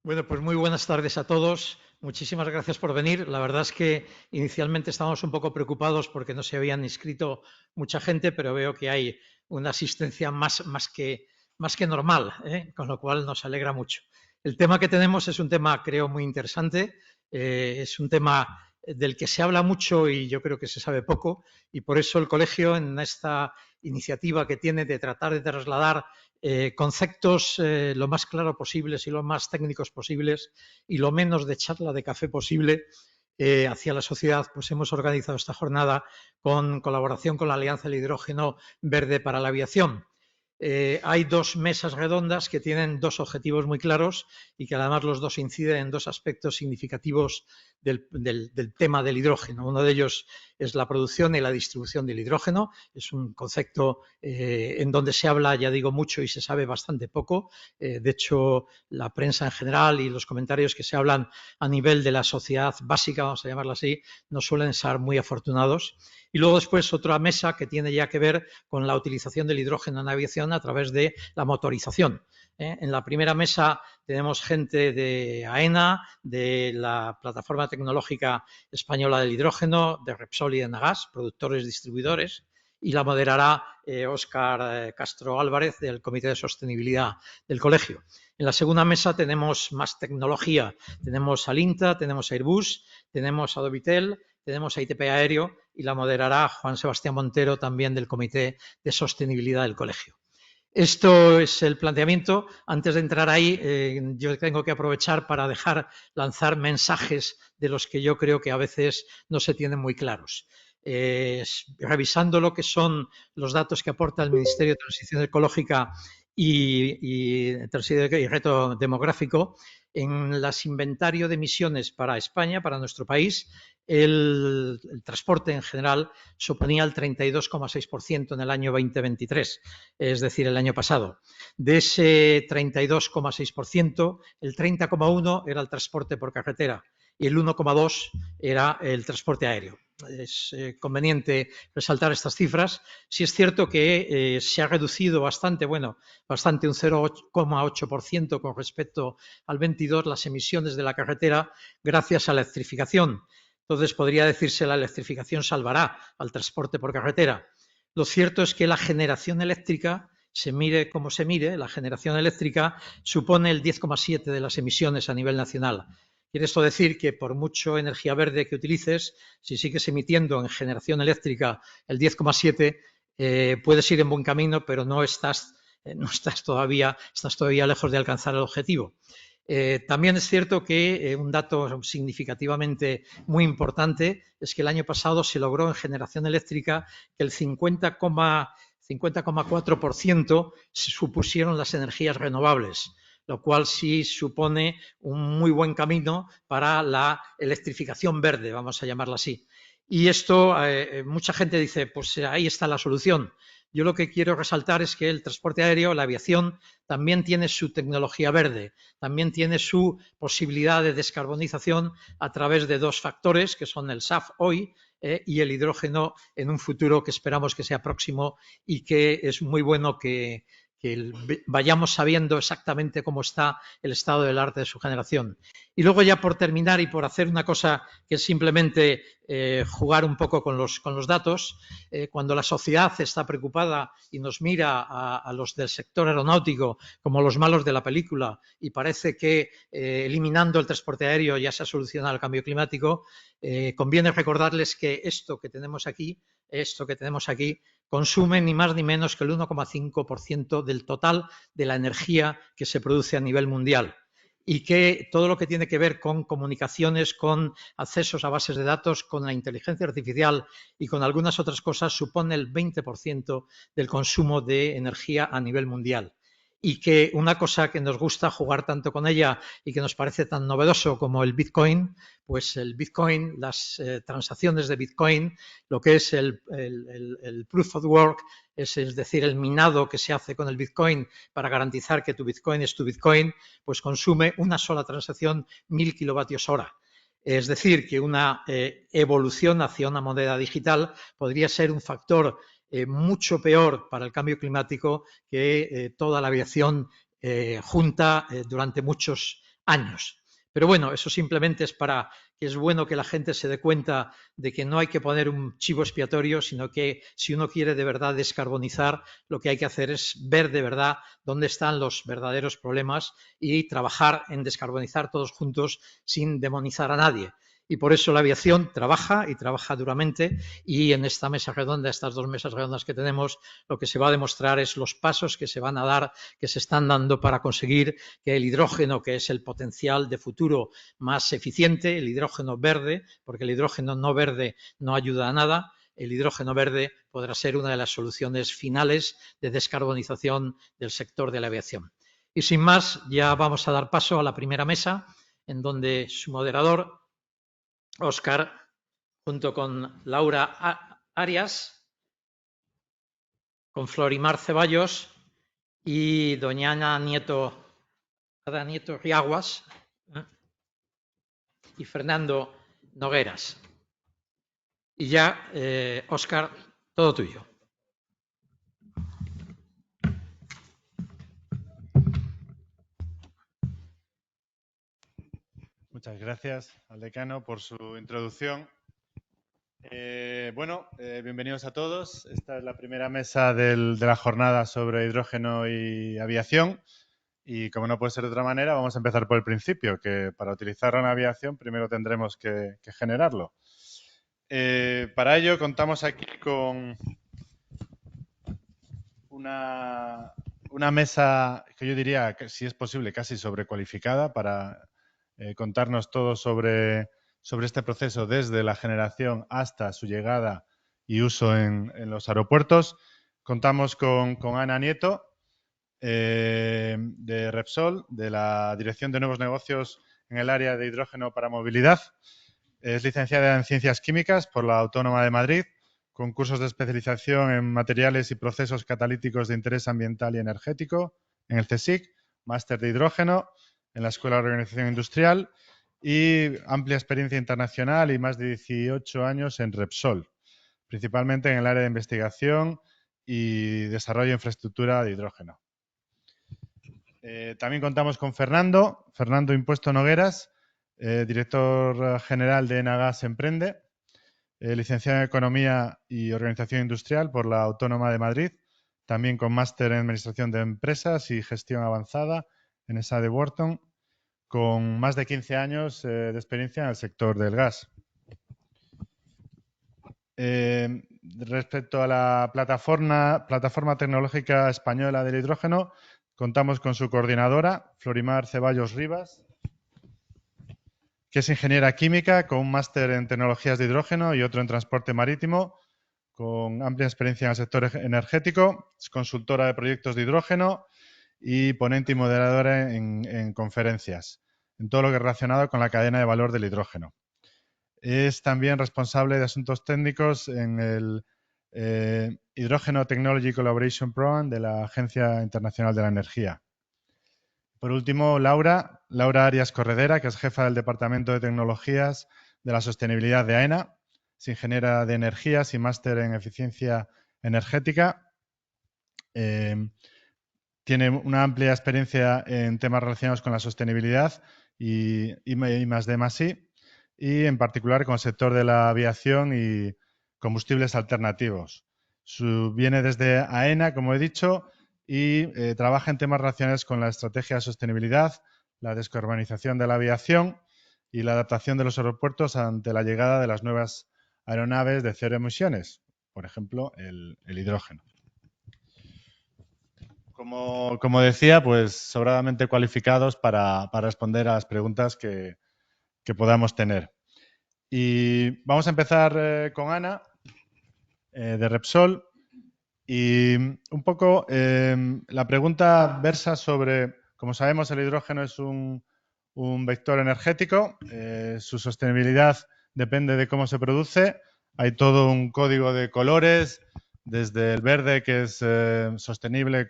Bueno, pues muy buenas tardes a todos. Muchísimas gracias por venir. La verdad es que inicialmente estábamos un poco preocupados porque no se habían inscrito mucha gente, pero veo que hay una asistencia más que normal, ¿eh? Con lo cual nos alegra mucho. El tema que tenemos es un tema, creo, muy interesante. Es un tema del que se habla mucho y yo creo que se sabe poco, y por eso el colegio, en esta iniciativa que tiene de tratar de trasladar conceptos lo más claros posibles y lo más técnicos posibles y lo menos de charla de café posible hacia la sociedad, pues hemos organizado esta jornada con colaboración con la Alianza del Hidrógeno Verde para la Aviación. Hay dos mesas redondas que tienen dos objetivos muy claros y que además los dos inciden en dos aspectos significativos del tema del hidrógeno. Uno de ellos es la producción y la distribución del hidrógeno. Es un concepto en donde se habla, ya digo, mucho y se sabe bastante poco. De hecho, la prensa en general y los comentarios que se hablan a nivel de la sociedad básica, vamos a llamarla así, no suelen ser muy afortunados. Y luego después otra mesa que tiene ya que ver con la utilización del hidrógeno en aviación a través de la motorización. En la primera mesa tenemos gente de AENA, de la Plataforma Tecnológica Española del Hidrógeno, de Repsol y de Nagas, productores y distribuidores, y la moderará Óscar Castro Álvarez, del Comité de Sostenibilidad del Colegio. En la segunda mesa tenemos más tecnología. Tenemos Alinta, tenemos Airbus, tenemos Adobitel, tenemos a ITP Aéreo y la moderará Juan Sebastián Montero, también del Comité de Sostenibilidad del Colegio. Esto es el planteamiento. Antes de entrar ahí, yo tengo que aprovechar para lanzar mensajes de los que yo creo que a veces no se tienen muy claros. Revisando lo que son los datos que aporta el Ministerio de Transición Ecológica y Reto Demográfico, en el inventario de emisiones para España, para nuestro país, el transporte en general suponía el 32,6% en el año 2023, es decir, el año pasado. De ese 32,6%, el 30,1% era el transporte por carretera y el 1,2% era el transporte aéreo. Es conveniente resaltar estas cifras. Sí es cierto que se ha reducido bastante, un 0,8% con respecto al 22 las emisiones de la carretera gracias a la electrificación. Entonces, podría decirse que la electrificación salvará al transporte por carretera. Lo cierto es que la generación eléctrica, se mire como se mire, la generación eléctrica supone el 10,7% de las emisiones a nivel nacional. Quiere esto decir que por mucho energía verde que utilices, si sigues emitiendo en generación eléctrica el 10,7%, puedes ir en buen camino, pero estás todavía lejos de alcanzar el objetivo. También es cierto que un dato significativamente muy importante es que el año pasado se logró en generación eléctrica que el 50,4% se supusieron las energías renovables, lo cual sí supone un muy buen camino para la electrificación verde, vamos a llamarla así. Y esto, mucha gente dice, pues ahí está la solución. Yo lo que quiero resaltar es que el transporte aéreo, la aviación, también tiene su tecnología verde, también tiene su posibilidad de descarbonización a través de dos factores, que son el SAF hoy y el hidrógeno en un futuro que esperamos que sea próximo y que es muy bueno que vayamos sabiendo exactamente cómo está el estado del arte de su generación. Y luego ya por terminar y por hacer una cosa que es simplemente jugar un poco con los datos, cuando la sociedad está preocupada y nos mira a los del sector aeronáutico como los malos de la película y parece que eliminando el transporte aéreo ya se ha solucionado el cambio climático, conviene recordarles que esto que tenemos aquí consume ni más ni menos que el 1,5% del total de la energía que se produce a nivel mundial y que todo lo que tiene que ver con comunicaciones, con accesos a bases de datos, con la inteligencia artificial y con algunas otras cosas supone el 20% del consumo de energía a nivel mundial. Y que una cosa que nos gusta jugar tanto con ella y que nos parece tan novedoso como el Bitcoin, pues el Bitcoin, las transacciones de Bitcoin, lo que es el proof of work, es decir, el minado que se hace con el Bitcoin para garantizar que tu Bitcoin es tu Bitcoin, pues consume una sola transacción 1000 kilovatios hora. Es decir, que una evolución hacia una moneda digital podría ser un factor mucho peor para el cambio climático que toda la aviación junta durante muchos años. Pero bueno, eso simplemente es para que es bueno que la gente se dé cuenta de que no hay que poner un chivo expiatorio, sino que si uno quiere de verdad descarbonizar, lo que hay que hacer es ver de verdad dónde están los verdaderos problemas y trabajar en descarbonizar todos juntos sin demonizar a nadie. Y por eso la aviación trabaja y trabaja duramente, y en esta mesa redonda, estas dos mesas redondas que tenemos, lo que se va a demostrar es los pasos que se van a dar, que se están dando para conseguir que el hidrógeno, que es el potencial de futuro más eficiente, el hidrógeno verde, porque el hidrógeno no verde no ayuda a nada, el hidrógeno verde podrá ser una de las soluciones finales de descarbonización del sector de la aviación. Y sin más, ya vamos a dar paso a la primera mesa, en donde su moderador, Óscar, junto con Laura Arias, con Florimar Ceballos y doña Ana Nieto Riaguas y Fernando Nogueras. Y ya, Óscar, todo tuyo. Muchas gracias al decano por su introducción. Bienvenidos a todos. Esta es la primera mesa de la jornada sobre hidrógeno y aviación. Y como no puede ser de otra manera, vamos a empezar por el principio, que para utilizarlo en aviación primero tendremos que generarlo. Para ello contamos aquí con una mesa que yo diría, que, si es posible, casi sobrecualificada para contarnos todo sobre este proceso desde la generación hasta su llegada y uso en los aeropuertos. Contamos con Ana Nieto, de Repsol, de la Dirección de Nuevos Negocios en el área de hidrógeno para movilidad. Es licenciada en Ciencias Químicas por la Autónoma de Madrid, con cursos de especialización en materiales y procesos catalíticos de interés ambiental y energético en el CSIC, máster de hidrógeno en la Escuela de Organización Industrial y amplia experiencia internacional y más de 18 años en Repsol, principalmente en el área de investigación y desarrollo de infraestructura de hidrógeno. También contamos con Fernando Impuesto Nogueras, director general de Enagas Emprende, licenciado en Economía y Organización Industrial por la Autónoma de Madrid, también con máster en Administración de Empresas y Gestión Avanzada en ESA de Wharton, con más de 15 años de experiencia en el sector del gas. Respecto a la plataforma tecnológica española del hidrógeno, contamos con su coordinadora, Florimar Ceballos Rivas, que es ingeniera química con un máster en tecnologías de hidrógeno y otro en transporte marítimo, con amplia experiencia en el sector energético, es consultora de proyectos de hidrógeno y ponente y moderadora en conferencias, en todo lo que es relacionado con la cadena de valor del hidrógeno. Es también responsable de asuntos técnicos en el Hydrogen Technology Collaboration Program de la Agencia Internacional de la Energía. Por último, Laura Arias Corredera, que es jefa del Departamento de Tecnologías de la Sostenibilidad de AENA, es ingeniera de energías y máster en eficiencia energética. Tiene una amplia experiencia en temas relacionados con la sostenibilidad y I+D+I, y en particular con el sector de la aviación y combustibles alternativos. Viene desde AENA, como he dicho, y trabaja en temas relacionados con la estrategia de sostenibilidad, la descarbonización de la aviación y la adaptación de los aeropuertos ante la llegada de las nuevas aeronaves de cero emisiones, por ejemplo, el hidrógeno. Como decía, pues sobradamente cualificados para responder a las preguntas que podamos tener. Y vamos a empezar con Ana, de Repsol. Y un poco la pregunta versa sobre, como sabemos, el hidrógeno es un vector energético. Su sostenibilidad depende de cómo se produce. Hay todo un código de colores, desde el verde, que es sostenible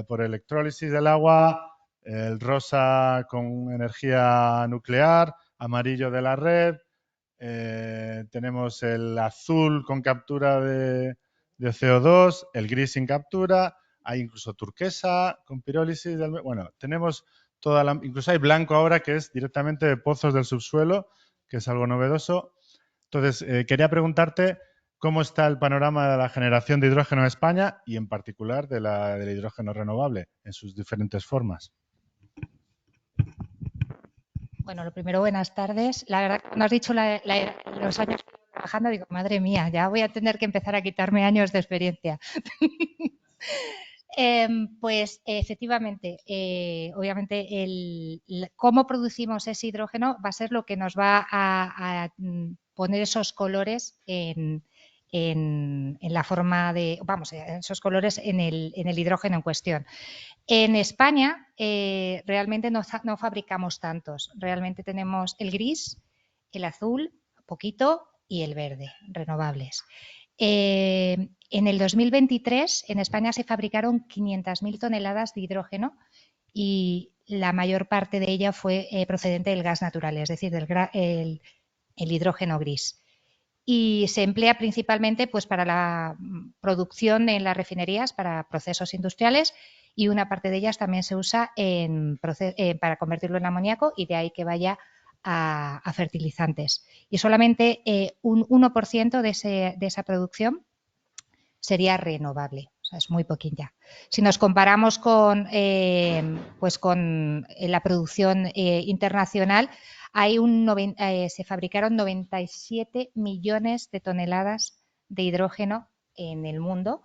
por electrólisis del agua, el rosa con energía nuclear, amarillo de la red, tenemos el azul con captura de CO2, el gris sin captura, hay incluso turquesa con pirólisis. Bueno, tenemos incluso hay blanco ahora que es directamente de pozos del subsuelo, que es algo novedoso. Entonces, quería preguntarte cómo está el panorama de la generación de hidrógeno en España y en particular del hidrógeno renovable en sus diferentes formas. Bueno, lo primero, buenas tardes. La verdad, cuando has dicho los años que estoy trabajando, digo, madre mía, ya voy a tener que empezar a quitarme años de experiencia. Pues efectivamente, obviamente, cómo producimos ese hidrógeno va a ser lo que nos va a poner esos colores en la forma de, vamos, esos colores en el hidrógeno en cuestión. En España realmente no fabricamos tantos. Realmente tenemos el gris, el azul, poquito, y el verde, renovables. En el 2023 en España se fabricaron 500.000 toneladas de hidrógeno y la mayor parte de ella fue procedente del gas natural, es decir, el hidrógeno gris. Y se emplea principalmente pues, para la producción en las refinerías, para procesos industriales, y una parte de ellas también se usa para convertirlo en amoníaco y de ahí que vaya a fertilizantes. Y solamente un 1% de esa producción sería renovable, o sea, es muy poquilla. Si nos comparamos con la producción internacional, se fabricaron 97 millones de toneladas de hidrógeno en el mundo.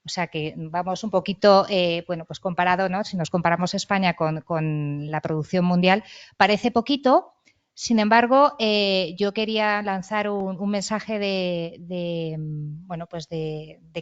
O sea que vamos un poquito, pues comparado, ¿no? Si nos comparamos España con la producción mundial, parece poquito. Sin embargo, yo quería lanzar un mensaje de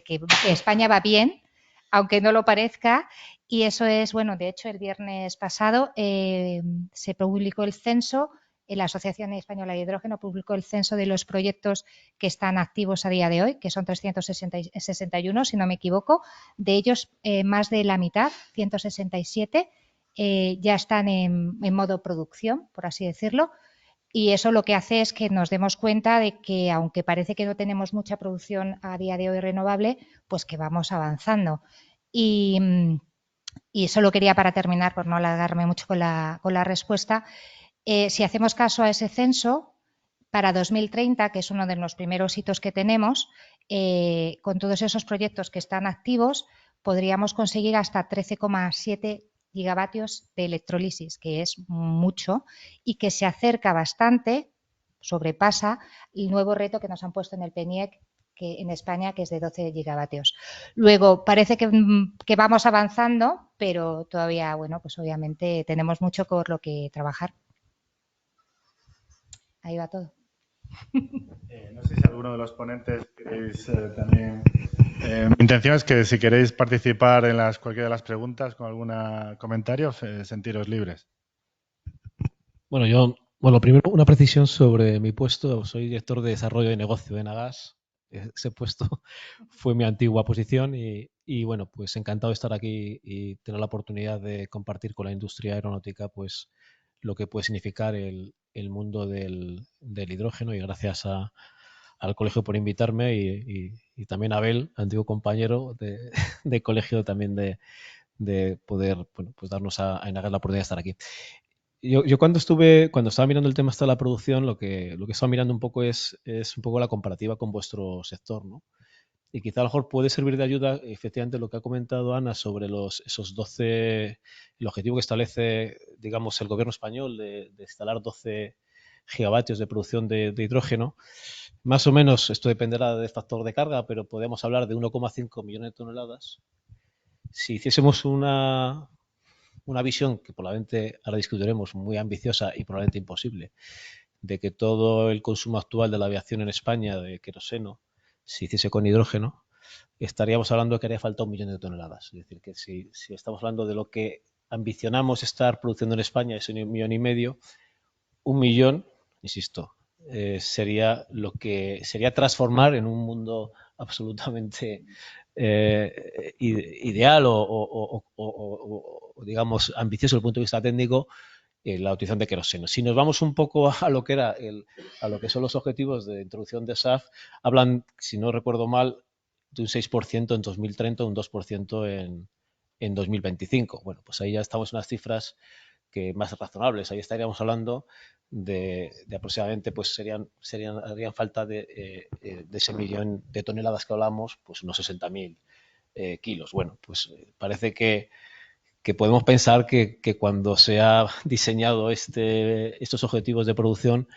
que España va bien, aunque no lo parezca, y eso es, bueno, de hecho el viernes pasado se publicó el censo, la Asociación Española de Hidrógeno publicó el censo de los proyectos que están activos a día de hoy, que son 361, si no me equivoco. De ellos, más de la mitad, 167, ya están en modo producción, por así decirlo. Y eso lo que hace es que nos demos cuenta de que, aunque parece que no tenemos mucha producción a día de hoy renovable, pues que vamos avanzando. Y solo quería, para terminar, por no alargarme mucho con la respuesta, si hacemos caso a ese censo, para 2030, que es uno de los primeros hitos que tenemos, con todos esos proyectos que están activos, podríamos conseguir hasta 13,7 gigavatios de electrólisis, que es mucho y que se acerca bastante, sobrepasa el nuevo reto que nos han puesto en el PNIEC en España, que es de 12 gigavatios. Luego, parece que vamos avanzando, pero todavía, bueno, pues obviamente tenemos mucho por lo que trabajar. Ahí va todo. No sé si alguno de los ponentes queréis también... mi intención es que si queréis participar en cualquiera de las preguntas con algún comentario, sentiros libres. Bueno, primero una precisión sobre mi puesto. Soy director de desarrollo de negocio de Nagas. Ese puesto fue mi antigua posición y bueno, pues encantado de estar aquí y tener la oportunidad de compartir con la industria aeronáutica pues lo que puede significar el mundo del hidrógeno, y gracias al colegio por invitarme y también a Abel, antiguo compañero de colegio, también de poder, bueno, pues darnos a Nagas la oportunidad de estar aquí. Yo cuando estaba mirando el tema hasta la producción, lo que estaba mirando un poco es un poco la comparativa con vuestro sector, ¿no? Y quizá a lo mejor puede servir de ayuda, efectivamente, lo que ha comentado Ana sobre esos 12, el objetivo que establece, digamos, el gobierno español de instalar 12 gigavatios de producción de hidrógeno. Más o menos, esto dependerá del factor de carga, pero podemos hablar de 1,5 millones de toneladas. Si hiciésemos una visión que probablemente ahora discutiremos, muy ambiciosa y probablemente imposible, de que todo el consumo actual de la aviación en España de queroseno se hiciese con hidrógeno, estaríamos hablando de que haría falta 1 millón de toneladas. Es decir, que si estamos hablando de lo que ambicionamos estar produciendo en España, es 1,5 millones, 1 millón, insisto, sería lo que sería transformar en un mundo absolutamente ideal o digamos ambicioso desde el punto de vista técnico, la utilización de queroseno. Si nos vamos un poco a lo que son los objetivos de introducción de SAF, hablan, si no recuerdo mal, de un 6% en 2030, un 2% en 2025. Bueno, pues ahí ya estamos en unas cifras más razonables. Ahí estaríamos hablando de aproximadamente, pues harían falta de ese millón de toneladas que hablamos, pues unos 60.000 kilos. Bueno, pues parece que podemos pensar que cuando se ha diseñado estos objetivos de producción,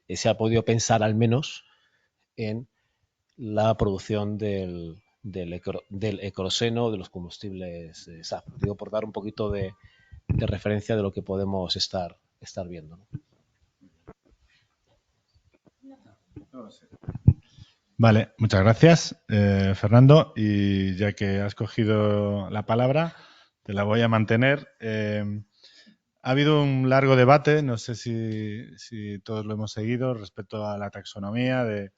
se ha podido pensar al menos en la producción del ecoloseno, de los combustibles SAF. Digo, por dar un poquito de referencia de lo que podemos estar viendo, ¿no? Vale, muchas gracias, Fernando. Y ya que has cogido la palabra, te la voy a mantener. Ha habido un largo debate, no sé si todos lo hemos seguido, respecto a la taxonomía de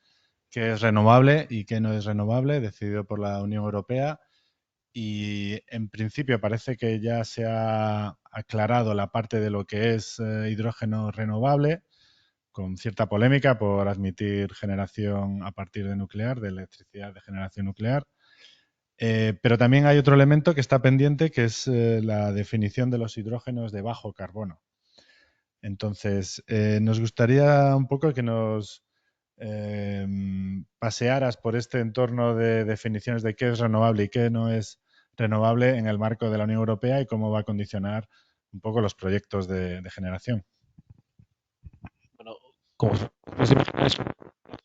qué es renovable y qué no es renovable, decidido por la Unión Europea. Y en principio parece que ya se ha aclarado la parte de lo que es hidrógeno renovable, con cierta polémica por admitir generación a partir de nuclear, de electricidad de generación nuclear. Pero también hay otro elemento que está pendiente, que es la definición de los hidrógenos de bajo carbono. Entonces, nos gustaría un poco que nos pasearas por este entorno de definiciones de qué es renovable y qué no es renovable en el marco de la Unión Europea y cómo va a condicionar un poco los proyectos de generación. Bueno, como puedes imaginar, es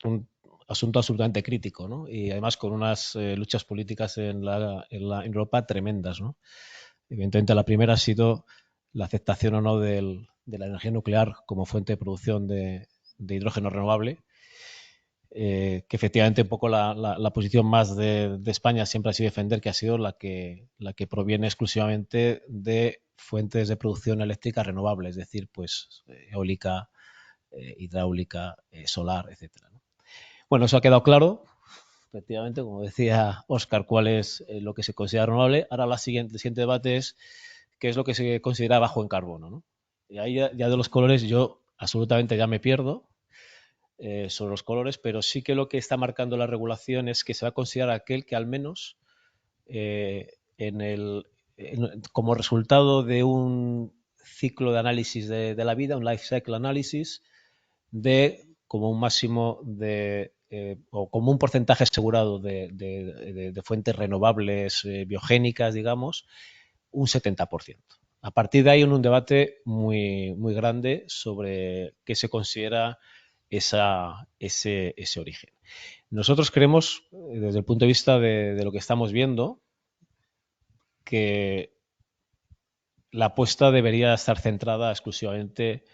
un asunto absolutamente crítico, ¿no? Y además con unas luchas políticas en Europa tremendas, ¿no? Evidentemente, la primera ha sido la aceptación o no de la energía nuclear como fuente de producción de hidrógeno renovable, que efectivamente un poco la posición más de España siempre ha sido defender que ha sido la que proviene exclusivamente de fuentes de producción eléctrica renovable, es decir, pues eólica, hidráulica, solar, etcétera, ¿no? Bueno, eso ha quedado claro, efectivamente, como decía Óscar, cuál es lo que se considera renovable. Ahora el siguiente debate es qué es lo que se considera bajo en carbono, ¿no? Y ahí ya de los colores yo absolutamente ya me pierdo sobre los colores, pero sí que lo que está marcando la regulación es que se va a considerar aquel que al menos como resultado de un ciclo de análisis de la vida, un life cycle analysis, de como un máximo o como un porcentaje asegurado de fuentes renovables biogénicas, digamos, un 70%. A partir de ahí, en un debate muy, muy grande sobre qué se considera ese origen. Nosotros creemos, desde el punto de vista de lo que estamos viendo, que la apuesta debería estar centrada exclusivamente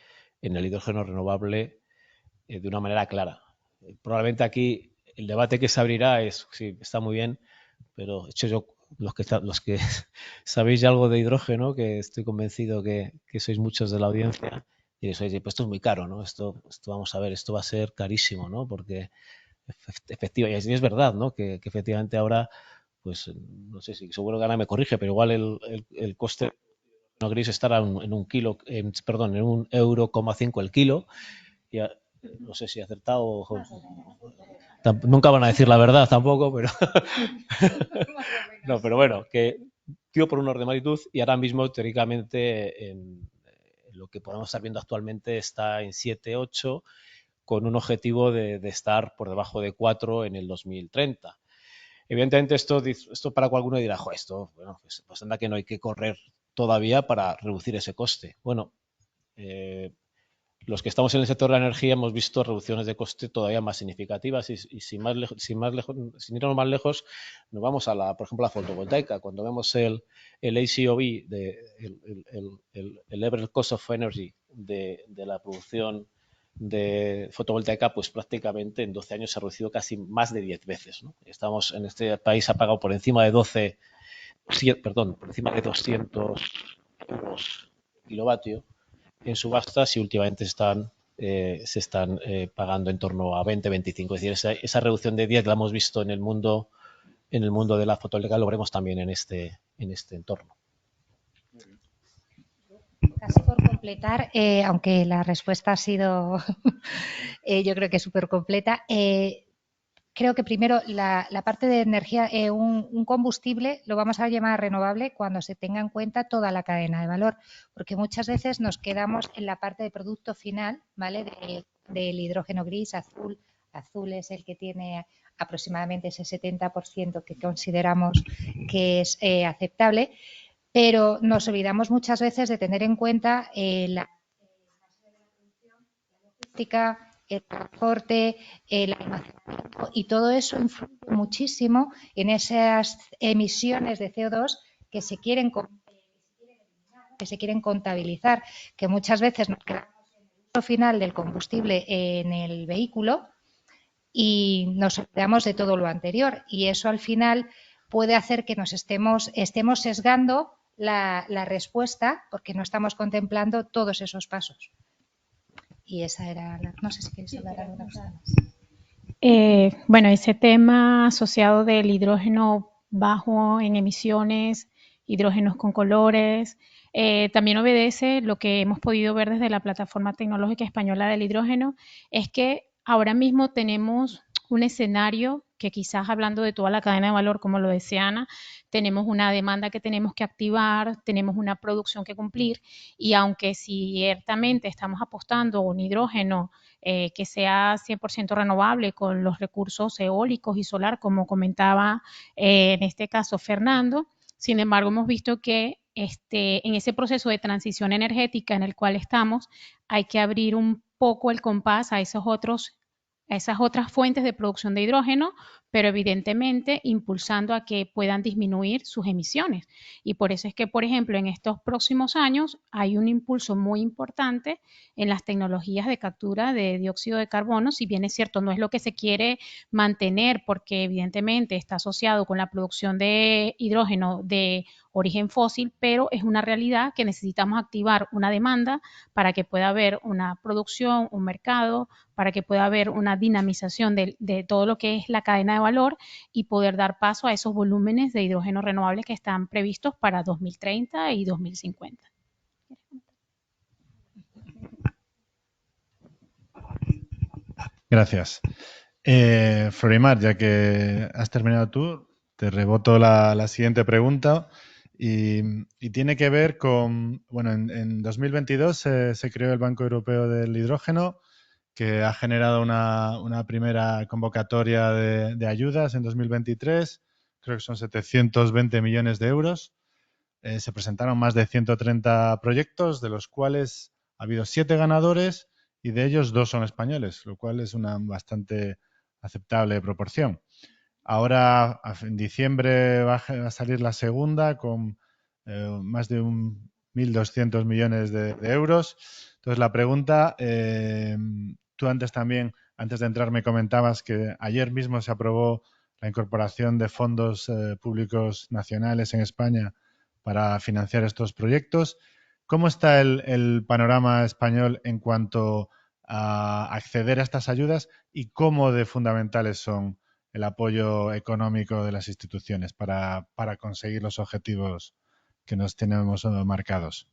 en el hidrógeno renovable de una manera clara. Probablemente aquí el debate que se abrirá es, sí, está muy bien, pero hecho yo, los que sabéis algo de hidrógeno, que estoy convencido que sois muchos de la audiencia, diréis, oye, pues esto es muy caro, ¿no? Esto vamos a ver, esto va a ser carísimo, ¿no? Porque efectivamente, y es verdad, ¿no? Que efectivamente ahora, pues no sé si seguro que Ana me corrige, pero igual el coste no gris estará en un kilo, perdón, en 1,5 € el kilo. Y no sé si he acertado. Nunca van a decir la verdad tampoco, pero no, pero bueno, que tío por un orden de magnitud, y ahora mismo teóricamente en lo que podemos estar viendo actualmente está en 7, 8, con un objetivo de estar por debajo de 4 en el 2030. Evidentemente esto para alguno dirá, esto, bueno, pues anda que no hay que correr todavía para reducir ese coste. Bueno, los que estamos en el sector de la energía hemos visto reducciones de coste todavía más significativas y sin irnos más lejos, nos vamos por ejemplo, a la fotovoltaica. Cuando vemos el ACOB, el Average Cost of Energy de la producción de fotovoltaica, pues prácticamente en 12 años se ha reducido casi más de 10 veces, ¿no? Estamos en este país, ha pagado por encima de por encima de 200 euros kilovatio en subastas, y últimamente se están pagando en torno a 20, 25. Es decir, esa reducción de 10 la hemos visto en el mundo de la fotovoltaica, lo veremos también en este entorno. Casi por completar, aunque la respuesta ha sido yo creo que súper completa, creo que primero la parte de energía, un combustible lo vamos a llamar renovable cuando se tenga en cuenta toda la cadena de valor, porque muchas veces nos quedamos en la parte de producto final, ¿vale? Del hidrógeno gris, azul. Azul es el que tiene aproximadamente ese 70% que consideramos que es aceptable, pero nos olvidamos muchas veces de tener en cuenta la logística, el transporte, el almacenamiento, y todo eso influye muchísimo en esas emisiones de CO2 que se quieren contabilizar, que muchas veces nos quedamos en el uso final del combustible en el vehículo y nos olvidamos de todo lo anterior, y eso al final puede hacer que nos estemos sesgando la respuesta porque no estamos contemplando todos esos pasos. Y esa era no sé si queréis hablar alguna cosa más. Bueno, ese tema asociado del hidrógeno bajo en emisiones, hidrógenos con colores, también obedece lo que hemos podido ver desde la Plataforma Tecnológica Española del Hidrógeno, es que ahora mismo tenemos un escenario que quizás hablando de toda la cadena de valor, como lo decía Ana, tenemos una demanda que tenemos que activar, tenemos una producción que cumplir, y aunque ciertamente estamos apostando a un hidrógeno que sea 100% renovable con los recursos eólicos y solar, como comentaba en este caso Fernando, sin embargo hemos visto que en ese proceso de transición energética en el cual estamos, hay que abrir un poco el compás a esas otras fuentes de producción de hidrógeno, pero evidentemente impulsando a que puedan disminuir sus emisiones. Y por eso es que, por ejemplo, en estos próximos años hay un impulso muy importante en las tecnologías de captura de dióxido de carbono. Si bien es cierto, no es lo que se quiere mantener porque evidentemente está asociado con la producción de hidrógeno de origen fósil, pero es una realidad que necesitamos activar una demanda para que pueda haber una producción, un mercado, para que pueda haber una dinamización de todo lo que es la cadena de valor y poder dar paso a esos volúmenes de hidrógeno renovable que están previstos para 2030 y 2050. Gracias. Florimar, ya que has terminado tú, te reboto la siguiente pregunta y tiene que ver con, bueno, en 2022 se creó el Banco Europeo del Hidrógeno, que ha generado una primera convocatoria de ayudas en 2023, creo que son 720 millones de euros. Se presentaron más de 130 proyectos, de los cuales ha habido 7 ganadores y de ellos 2 son españoles, lo cual es una bastante aceptable proporción. Ahora, en diciembre, va a salir la segunda con más de 1.200 millones de euros. Entonces, la pregunta, tú antes también, antes de entrar, me comentabas que ayer mismo se aprobó la incorporación de fondos públicos nacionales en España para financiar estos proyectos. ¿Cómo está el panorama español en cuanto a acceder a estas ayudas y cómo de fundamentales son el apoyo económico de las instituciones para conseguir los objetivos que nos tenemos marcados?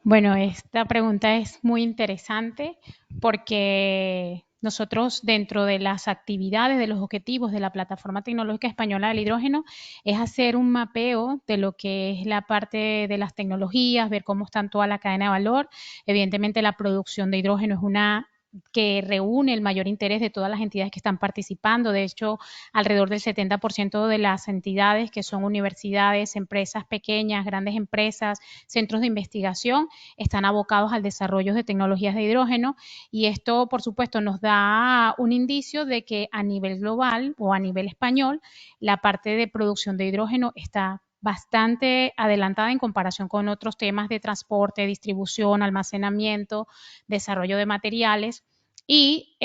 Bueno, esta pregunta es muy interesante porque nosotros dentro de las actividades, de los objetivos de la Plataforma Tecnológica Española del Hidrógeno, es hacer un mapeo de lo que es la parte de las tecnologías, ver cómo está toda la cadena de valor. Evidentemente la producción de hidrógeno es una que reúne el mayor interés de todas las entidades que están participando. De hecho, alrededor del 70% de las entidades que son universidades, empresas pequeñas, grandes empresas, centros de investigación, están abocados al desarrollo de tecnologías de hidrógeno, y esto, por supuesto, nos da un indicio de que a nivel global o a nivel español, la parte de producción de hidrógeno está bastante adelantada en comparación con otros temas de transporte, distribución, almacenamiento, desarrollo de materiales. Y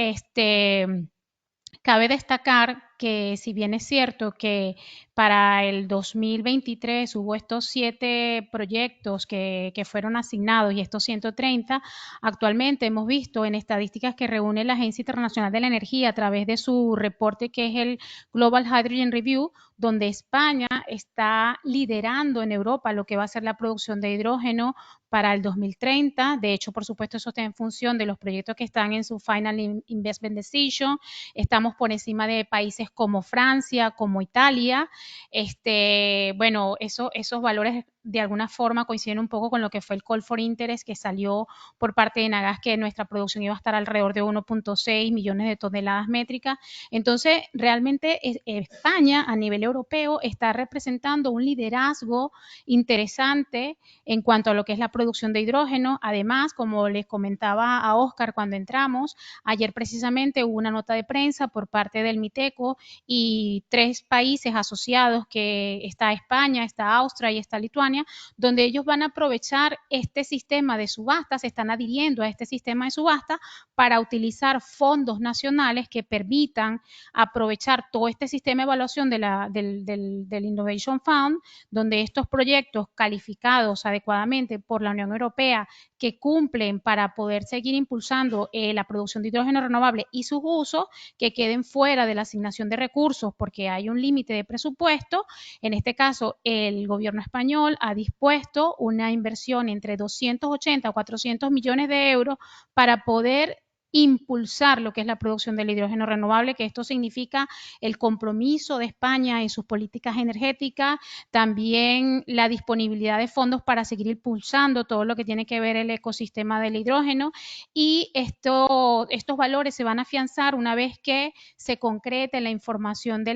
cabe destacar que si bien es cierto que para el 2023 hubo estos 7 proyectos que fueron asignados y estos 130. Actualmente hemos visto en estadísticas que reúne la Agencia Internacional de la Energía a través de su reporte que es el Global Hydrogen Review, donde España está liderando en Europa lo que va a ser la producción de hidrógeno para el 2030. De hecho, por supuesto, eso está en función de los proyectos que están en su Final Investment Decision. Estamos por encima de países como Francia, como Italia. Bueno, esos valores de alguna forma coinciden un poco con lo que fue el Call for Interest que salió por parte de Enagás, que nuestra producción iba a estar alrededor de 1.6 millones de toneladas métricas. Entonces, realmente España a nivel europeo está representando un liderazgo interesante en cuanto a lo que es la producción de hidrógeno. Además, como les comentaba a Óscar cuando entramos, ayer precisamente hubo una nota de prensa por parte del MITECO y 3 países asociados, que está España, está Austria y está Lituania, donde ellos van a aprovechar este sistema de subasta, se están adhiriendo a este sistema de subasta para utilizar fondos nacionales que permitan aprovechar todo este sistema de evaluación del Innovation Fund, donde estos proyectos calificados adecuadamente por la Unión Europea que cumplen para poder seguir impulsando la producción de hidrógeno renovable y sus usos, que queden fuera de la asignación de recursos porque hay un límite de presupuesto. En este caso, el gobierno español ha dispuesto una inversión entre 280 a 400 millones de euros para poder impulsar lo que es la producción del hidrógeno renovable, que esto significa el compromiso de España en sus políticas energéticas, también la disponibilidad de fondos para seguir impulsando todo lo que tiene que ver el ecosistema del hidrógeno, y estos valores se van a afianzar una vez que se concrete la información de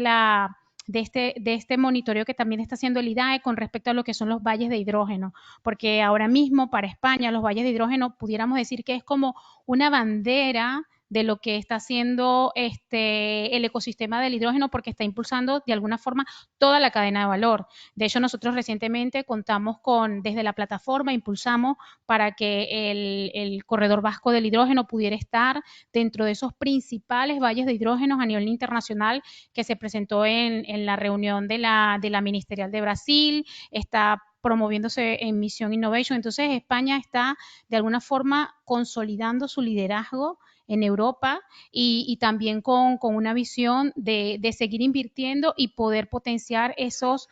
este monitoreo que también está haciendo el IDAE con respecto a lo que son los valles de hidrógeno, porque ahora mismo para España los valles de hidrógeno pudiéramos decir que es como una bandera de lo que está haciendo el ecosistema del hidrógeno, porque está impulsando de alguna forma toda la cadena de valor. De hecho, nosotros recientemente contamos desde la plataforma, impulsamos para que el corredor vasco del hidrógeno pudiera estar dentro de esos principales valles de hidrógeno a nivel internacional que se presentó en la reunión de la ministerial de Brasil, está promoviéndose en Mission Innovation. Entonces, España está de alguna forma consolidando su liderazgo en Europa y también con una visión de seguir invirtiendo y poder potenciar esos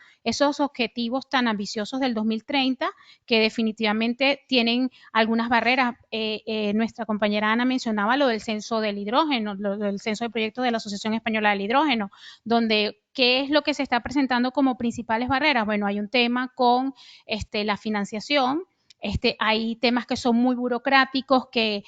objetivos tan ambiciosos del 2030, que definitivamente tienen algunas barreras. Nuestra compañera Ana mencionaba lo del censo del hidrógeno, lo del censo de proyectos de la Asociación Española del Hidrógeno, donde ¿qué es lo que se está presentando como principales barreras? Bueno, hay un tema con la financiación. Hay temas que son muy burocráticos, que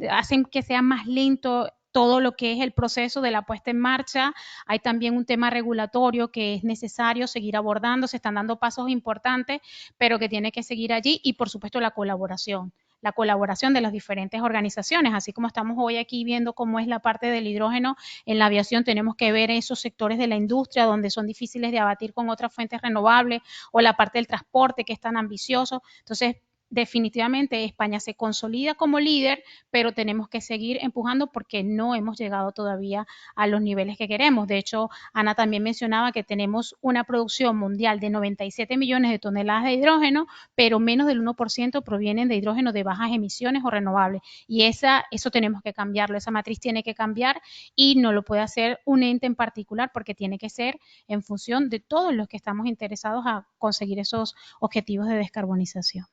hacen que sea más lento todo lo que es el proceso de la puesta en marcha. Hay también un tema regulatorio que es necesario seguir abordando, se están dando pasos importantes, pero que tiene que seguir allí, y por supuesto la colaboración de las diferentes organizaciones, así como estamos hoy aquí viendo cómo es la parte del hidrógeno en la aviación, tenemos que ver esos sectores de la industria donde son difíciles de abatir con otras fuentes renovables, o la parte del transporte que es tan ambicioso. Entonces, definitivamente España se consolida como líder, pero tenemos que seguir empujando porque no hemos llegado todavía a los niveles que queremos. De hecho, Ana también mencionaba que tenemos una producción mundial de 97 millones de toneladas de hidrógeno, pero menos del 1% provienen de hidrógeno de bajas emisiones o renovables. Y eso tenemos que cambiarlo, esa matriz tiene que cambiar, y no lo puede hacer un ente en particular porque tiene que ser en función de todos los que estamos interesados a conseguir esos objetivos de descarbonización.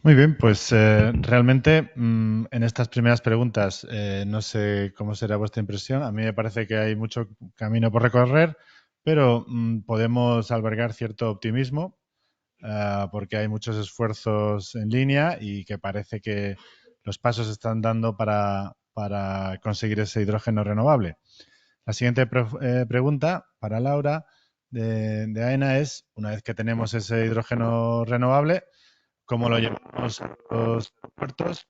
Muy bien, pues realmente en estas primeras preguntas no sé cómo será vuestra impresión. A mí me parece que hay mucho camino por recorrer, pero podemos albergar cierto optimismo porque hay muchos esfuerzos en línea y que parece que los pasos se están dando para conseguir ese hidrógeno renovable. La siguiente pregunta para Laura de AENA es, una vez que tenemos ese hidrógeno renovable, ¿cómo lo llevamos a los puertos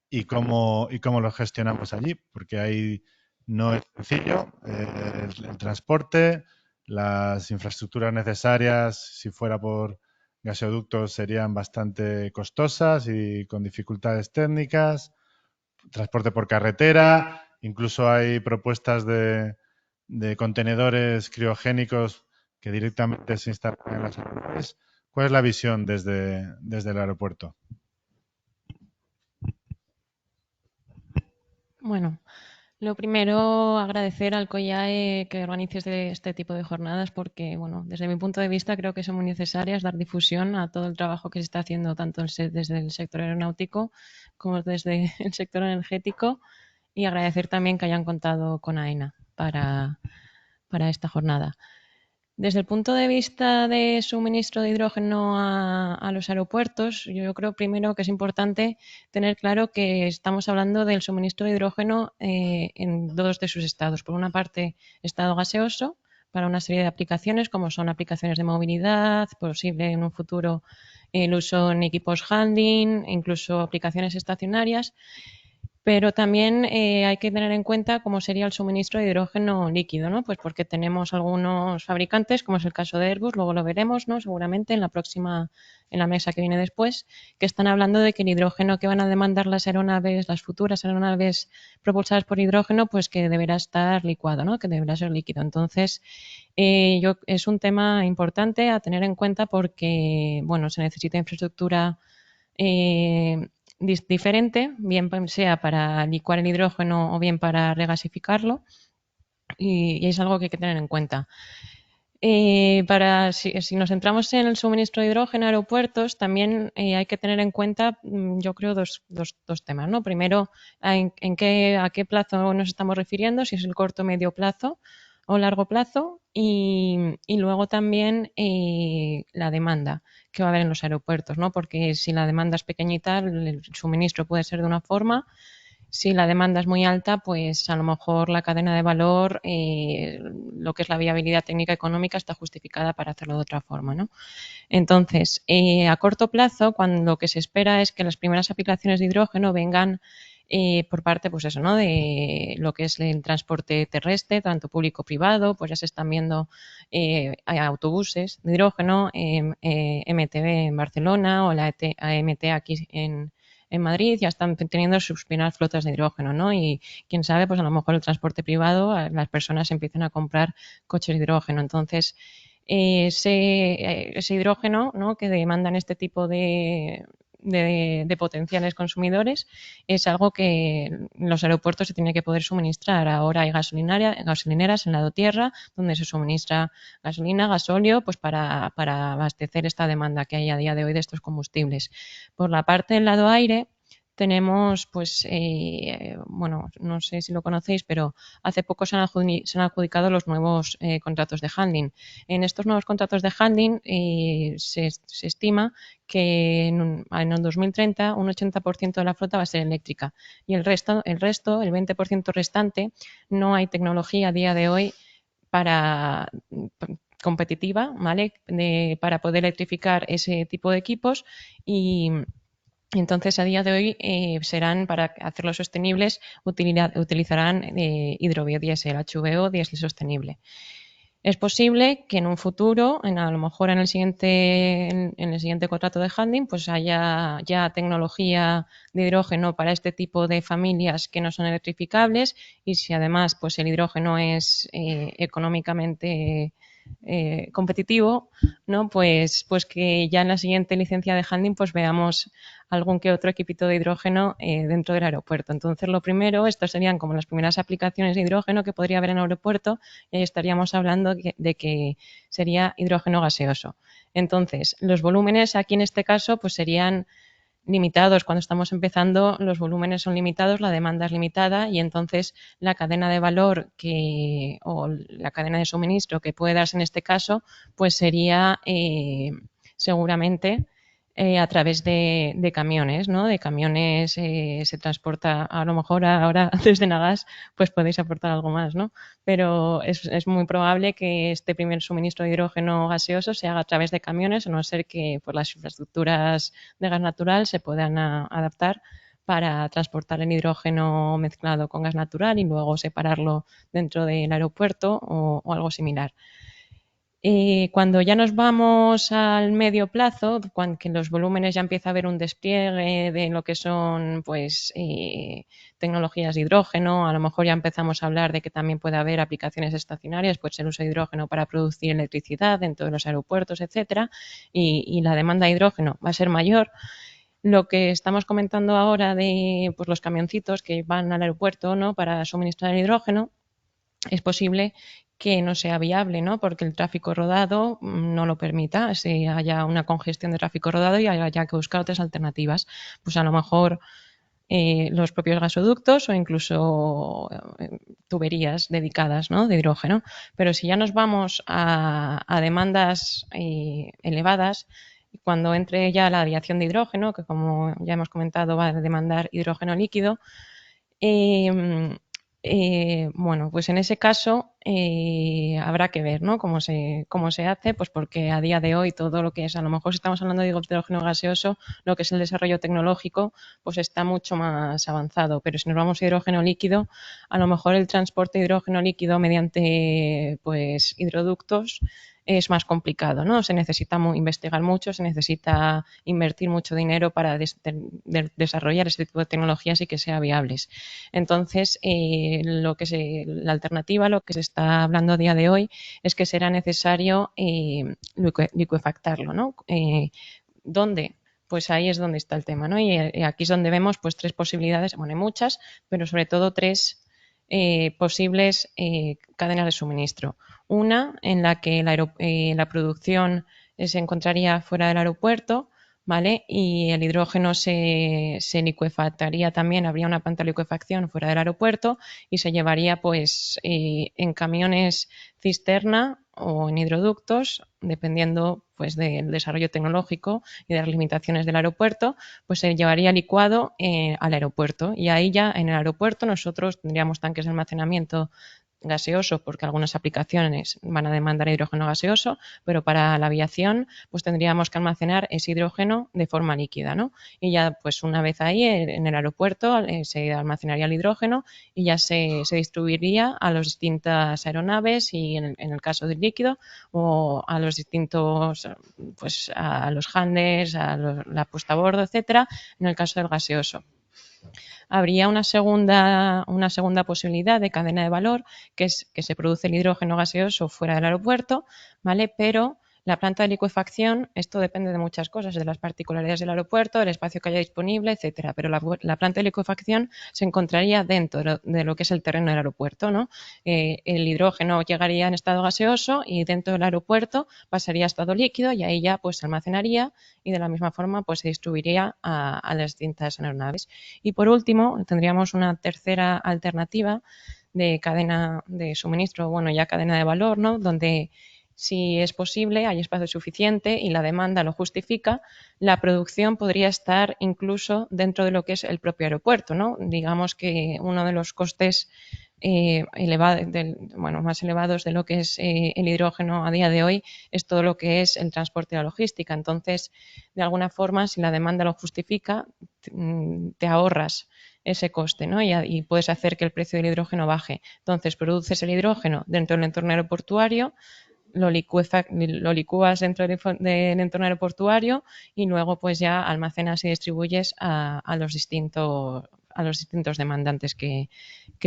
y cómo lo gestionamos allí? Porque ahí no es sencillo. El transporte, las infraestructuras necesarias, si fuera por gasoductos, serían bastante costosas y con dificultades técnicas. Transporte por carretera, Incluso hay propuestas de contenedores criogénicos que directamente se instalan en las aeronaves. ¿Cuál es la visión desde el aeropuerto? Bueno, lo primero, agradecer al COIAE que organice este tipo de jornadas porque, bueno, desde mi punto de vista creo que son muy necesarias dar difusión a todo el trabajo que se está haciendo tanto desde el sector aeronáutico como desde el sector energético, y agradecer también que hayan contado con AENA para esta jornada. Desde el punto de vista de suministro de hidrógeno a los aeropuertos, yo creo primero que es importante tener claro que estamos hablando del suministro de hidrógeno en dos de sus estados. Por una parte, estado gaseoso, para una serie de aplicaciones, como son aplicaciones de movilidad, posible en un futuro el uso en equipos handling, incluso aplicaciones estacionarias. Pero también hay que tener en cuenta cómo sería el suministro de hidrógeno líquido, ¿no? Pues porque tenemos algunos fabricantes, como es el caso de Airbus, luego lo veremos, ¿no? Seguramente en la mesa que viene después, que están hablando de que el hidrógeno que van a demandar las aeronaves, las futuras aeronaves propulsadas por hidrógeno, pues que deberá estar licuado, ¿no? Que deberá ser líquido. Entonces, es un tema importante a tener en cuenta porque, bueno, se necesita infraestructura diferente, bien sea para licuar el hidrógeno o bien para regasificarlo, y es algo que hay que tener en cuenta. Si nos centramos en el suministro de hidrógeno a aeropuertos, también hay que tener en cuenta, yo creo, dos temas, ¿no? Primero, a qué plazo nos estamos refiriendo, si es el corto, medio plazo o largo plazo, y luego también la demanda que va a haber en los aeropuertos, ¿no? Porque si la demanda es pequeñita, el suministro puede ser de una forma. Si la demanda es muy alta, pues a lo mejor la cadena de valor, lo que es la viabilidad técnica y económica, está justificada para hacerlo de otra forma, ¿no? Entonces, a corto plazo, cuando lo que se espera es que las primeras aplicaciones de hidrógeno vengan por parte, pues eso, ¿no? De lo que es el transporte terrestre, tanto público privado, pues ya se están viendo hay autobuses de hidrógeno, MTB en Barcelona o la AMT aquí en Madrid, ya están teniendo sus primeras flotas de hidrógeno, ¿no? Y quién sabe, pues a lo mejor el transporte privado, las personas empiezan a comprar coches de hidrógeno. Entonces, ese hidrógeno, ¿no? Que demandan este tipo de potenciales consumidores es algo que en los aeropuertos se tiene que poder suministrar. Ahora hay gasolineras en lado tierra donde se suministra gasolina, gasóleo, pues para abastecer esta demanda que hay a día de hoy de estos combustibles. Por la parte del lado aire tenemos, pues, bueno, no sé si lo conocéis, pero hace poco se han adjudicado los nuevos contratos de handling. En estos nuevos contratos de handling se estima que en el 2030 un 80% de la flota va a ser eléctrica y el resto, el 20% restante, no hay tecnología a día de hoy para competitiva, ¿vale? Para poder electrificar ese tipo de equipos y entonces, a día de hoy serán, para hacerlos sostenibles, utilizarán hidrobiodiesel, HVO, diésel sostenible. Es posible que en un futuro, a lo mejor en el siguiente contrato de handling, pues haya ya tecnología de hidrógeno para este tipo de familias que no son electrificables, y si además pues el hidrógeno es económicamente competitivo, ¿no? Pues que ya en la siguiente licencia de handling pues veamos algún que otro equipito de hidrógeno dentro del aeropuerto. Entonces, lo primero, estas serían como las primeras aplicaciones de hidrógeno que podría haber en el aeropuerto, y ahí estaríamos hablando de que sería hidrógeno gaseoso. Entonces, los volúmenes aquí en este caso pues serían limitados. Cuando estamos empezando, los volúmenes son limitados, la demanda es limitada, y entonces la cadena de valor o la cadena de suministro que puede darse en este caso, pues sería seguramente a través de camiones, ¿no? De camiones se transporta, a lo mejor ahora desde Nagas pues podéis aportar algo más, ¿no? Pero es muy probable que este primer suministro de hidrógeno gaseoso se haga a través de camiones, a no ser que por las infraestructuras de gas natural se puedan adaptar para transportar el hidrógeno mezclado con gas natural y luego separarlo dentro del aeropuerto o algo similar. Cuando ya nos vamos al medio plazo, cuando que los volúmenes ya empieza a haber un despliegue de lo que son pues tecnologías de hidrógeno, a lo mejor ya empezamos a hablar de que también puede haber aplicaciones estacionarias, pues el uso de hidrógeno para producir electricidad dentro de los aeropuertos, etcétera, y la demanda de hidrógeno va a ser mayor. Lo que estamos comentando ahora de pues, los camioncitos que van al aeropuerto, ¿no?, para suministrar el hidrógeno, es posible que no sea viable, ¿no?, porque el tráfico rodado no lo permita, si haya una congestión de tráfico rodado y haya que buscar otras alternativas. Pues a lo mejor los propios gasoductos o incluso tuberías dedicadas, ¿no?, de hidrógeno. Pero si ya nos vamos a demandas elevadas, cuando entre ya la aviación de hidrógeno, que como ya hemos comentado va a demandar hidrógeno líquido, bueno, pues en ese caso habrá que ver, ¿no?, cómo se hace, pues porque a día de hoy todo lo que es, a lo mejor si estamos hablando de hidrógeno gaseoso, lo que es el desarrollo tecnológico, pues está mucho más avanzado. Pero si nos vamos a hidrógeno líquido, a lo mejor el transporte de hidrógeno líquido mediante pues hidroductos es más complicado, ¿no? Se necesita investigar mucho, se necesita invertir mucho dinero para desarrollar ese tipo de tecnologías y que sean viables. Entonces, la alternativa, lo que se está hablando a día de hoy, es que será necesario liquefactarlo, ¿no? ¿Dónde? Pues ahí es donde está el tema, ¿no? Y aquí es donde vemos pues 3 posibilidades, bueno, hay muchas, pero sobre todo 3 posibles cadenas de suministro. Una en la que la producción se encontraría fuera del aeropuerto, ¿vale? Y el hidrógeno se liquefactaría también, habría una planta de liquefacción fuera del aeropuerto y se llevaría pues en camiones cisterna o en hidroductos, dependiendo pues del desarrollo tecnológico y de las limitaciones del aeropuerto, pues se llevaría licuado al aeropuerto y ahí ya en el aeropuerto nosotros tendríamos tanques de almacenamiento gaseoso, porque algunas aplicaciones van a demandar hidrógeno gaseoso, pero para la aviación pues tendríamos que almacenar ese hidrógeno de forma líquida, ¿no? Y ya pues una vez ahí en el aeropuerto se almacenaría el hidrógeno y ya se distribuiría a las distintas aeronaves y en el caso del líquido o a los distintos, pues a los handlers, a la puesta a bordo, etcétera, en el caso del gaseoso. Habría una segunda posibilidad de cadena de valor, que es que se produce el hidrógeno gaseoso fuera del aeropuerto, ¿vale? Pero la planta de liquefacción, esto depende de muchas cosas, de las particularidades del aeropuerto, del espacio que haya disponible, etcétera. Pero la planta de liquefacción se encontraría dentro de lo que es el terreno del aeropuerto, ¿no? El hidrógeno llegaría en estado gaseoso y dentro del aeropuerto pasaría a estado líquido y ahí ya pues se almacenaría y de la misma forma pues se distribuiría a las distintas aeronaves. Y por último, tendríamos una tercera alternativa de cadena de suministro, bueno, ya cadena de valor, ¿no? Donde si es posible, hay espacio suficiente y la demanda lo justifica, la producción podría estar incluso dentro de lo que es el propio aeropuerto, ¿no? Digamos que uno de los costes más elevados de lo que es el hidrógeno a día de hoy es todo lo que es el transporte y la logística. Entonces, de alguna forma, si la demanda lo justifica, te ahorras ese coste, ¿no? Y puedes hacer que el precio del hidrógeno baje. Entonces, produces el hidrógeno dentro del entorno aeroportuario, lo licúas dentro del entorno aeroportuario y luego pues ya almacenas y distribuyes a los distintos demandantes que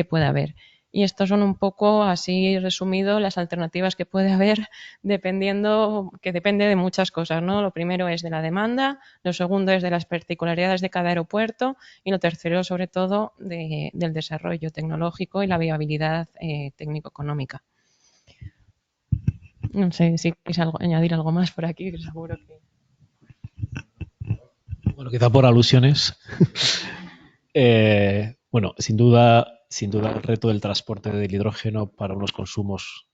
pueda haber. Y estos son un poco, así resumido, las alternativas que puede haber depende de muchas cosas, ¿no? Lo primero es de la demanda, lo segundo es de las particularidades de cada aeropuerto y lo tercero, sobre todo, del desarrollo tecnológico y la viabilidad técnico-económica. No sé si queréis añadir algo más por aquí, que seguro que... Bueno, quizá por alusiones. Bueno, sin duda el reto del transporte del hidrógeno para unos consumos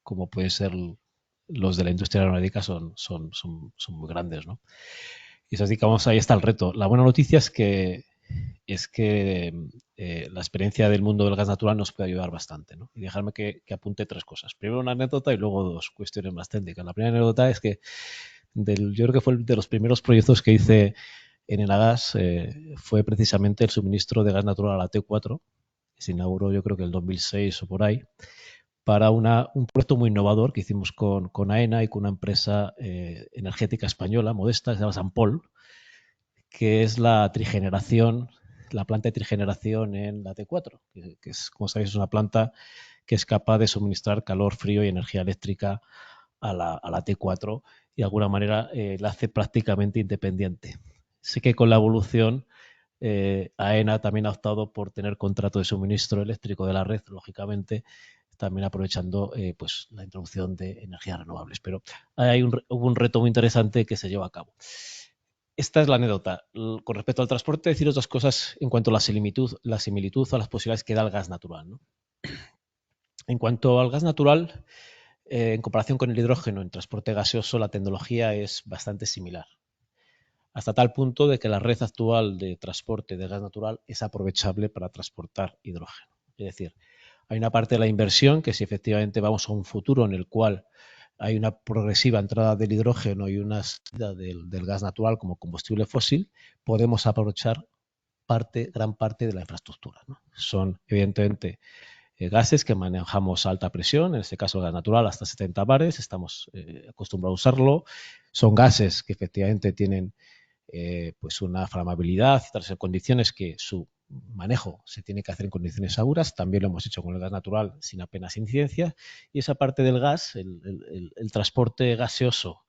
como pueden ser los de la industria aeronáutica son muy grandes, ¿no? Y eso, digamos, ahí está el reto. La buena noticia es que la experiencia del mundo del gas natural nos puede ayudar bastante, ¿no? Y dejarme que apunte 3 cosas. Primero una anécdota y luego 2 cuestiones más técnicas. La primera anécdota es que yo creo que fue de los primeros proyectos que hice en Enagas fue precisamente el suministro de gas natural a la T4, que se inauguró yo creo que el 2006 o por ahí, para un proyecto muy innovador que hicimos con AENA y con una empresa energética española modesta que se llama Sampol, que es la trigeneración, la planta de trigeneración en la T4, que es, como sabéis, es una planta que es capaz de suministrar calor, frío y energía eléctrica a la T4 y de alguna manera la hace prácticamente independiente. Sé que con la evolución AENA también ha optado por tener contrato de suministro eléctrico de la red, lógicamente, también aprovechando pues la introducción de energías renovables. Pero hubo un reto muy interesante que se lleva a cabo. Esta es la anécdota. Con respecto al transporte, deciros dos cosas en cuanto a la similitud a las posibilidades que da el gas natural, ¿no? En cuanto al gas natural, en comparación con el hidrógeno en transporte gaseoso, la tecnología es bastante similar. Hasta tal punto de que la red actual de transporte de gas natural es aprovechable para transportar hidrógeno. Es decir, hay una parte de la inversión que si efectivamente vamos a un futuro en el cual hay una progresiva entrada del hidrógeno y una salida del gas natural como combustible fósil, podemos aprovechar gran parte de la infraestructura, ¿no? Son, evidentemente, gases que manejamos a alta presión, en este caso el gas natural hasta 70 bares, estamos acostumbrados a usarlo. Son gases que efectivamente tienen pues una flamabilidad y otras condiciones que su manejo se tiene que hacer en condiciones seguras. También lo hemos hecho con el gas natural sin apenas incidencia. Y esa parte del gas, el transporte gaseoso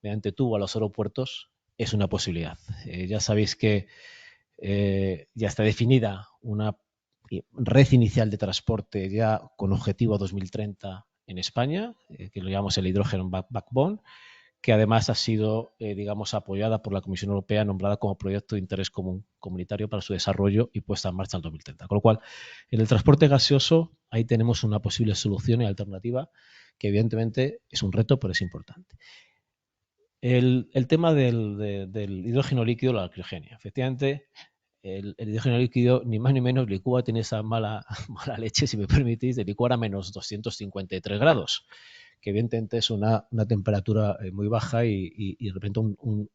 mediante tubo a los aeropuertos, es una posibilidad. Ya sabéis que ya está definida una red inicial de transporte ya con objetivo 2030 en España, que lo llamamos el hidrógeno backbone, que además ha sido, digamos, apoyada por la Comisión Europea, nombrada como proyecto de interés común comunitario para su desarrollo y puesta en marcha en 2030. Con lo cual, en el transporte gaseoso, ahí tenemos una posible solución y alternativa que evidentemente es un reto, pero es importante. El tema del hidrógeno líquido, la criogenia. Efectivamente, el hidrógeno líquido, ni más ni menos, licúa, tiene esa mala leche, si me permitís, de licuar a menos 253 grados, que evidentemente es una temperatura muy baja y representa un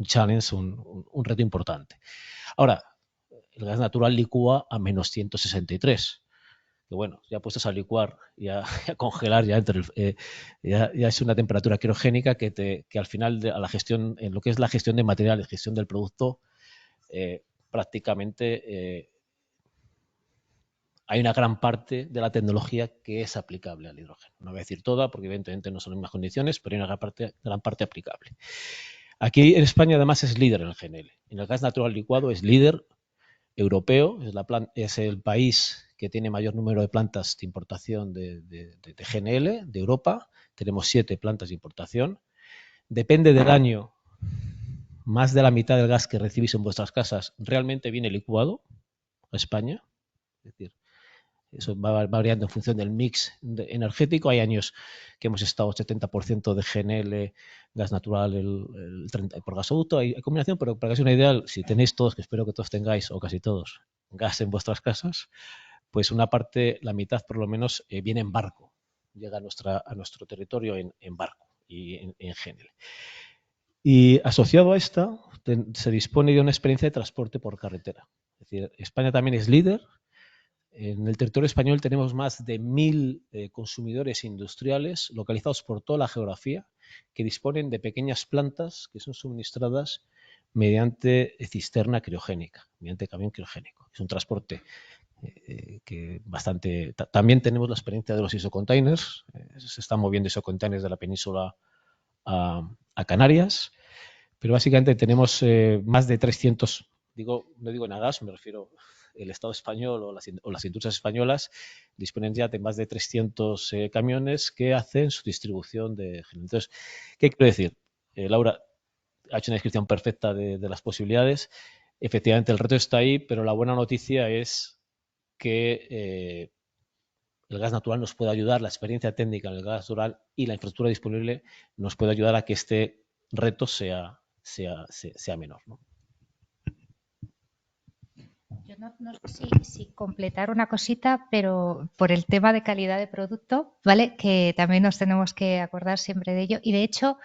challenge, un reto importante. Ahora, el gas natural licúa a menos 163. Que bueno, ya puestos a licuar y a congelar, ya es una temperatura criogénica que al final, a la gestión, en lo que es la gestión de materiales, gestión del producto, prácticamente hay una gran parte de la tecnología que es aplicable al hidrógeno. No voy a decir toda, porque evidentemente no son las mismas condiciones, pero hay una gran parte aplicable. Aquí en España además es líder en el GNL. En el gas natural licuado es líder europeo, es el país que tiene mayor número de plantas de importación de GNL de Europa. Tenemos 7 plantas de importación. Depende del año, más de la mitad del gas que recibís en vuestras casas realmente viene licuado a España. Es decir, eso va variando en función del mix energético. Hay años que hemos estado 70% de GNL, gas natural, el 30% por gasoducto. Hay combinación, pero para que sea una idea, si tenéis todos, que espero que todos tengáis, o casi todos, gas en vuestras casas, pues una parte, la mitad por lo menos, viene en barco. Llega a nuestro territorio en barco y en GNL. Y asociado a esta, se dispone de una experiencia de transporte por carretera. Es decir, España también es líder. En el territorio español tenemos más de 1.000 consumidores industriales localizados por toda la geografía que disponen de pequeñas plantas que son suministradas mediante cisterna criogénica, mediante camión criogénico. Es un transporte que bastante... También tenemos la experiencia de los isocontainers. Se están moviendo isocontainers de la península a Canarias, pero básicamente tenemos más de 300, no digo en gas, me refiero... El Estado español o las industrias españolas disponen ya de más de 300 camiones que hacen su distribución de GNL. Entonces, ¿qué quiero decir? Laura ha hecho una descripción perfecta de las posibilidades. Efectivamente, el reto está ahí, pero la buena noticia es que el gas natural nos puede ayudar, la experiencia técnica en el gas natural y la infraestructura disponible nos puede ayudar a que este reto sea menor, ¿no? Yo no sé si completar una cosita, pero por el tema de calidad de producto, ¿vale? Que también nos tenemos que acordar siempre de ello. Y de hecho,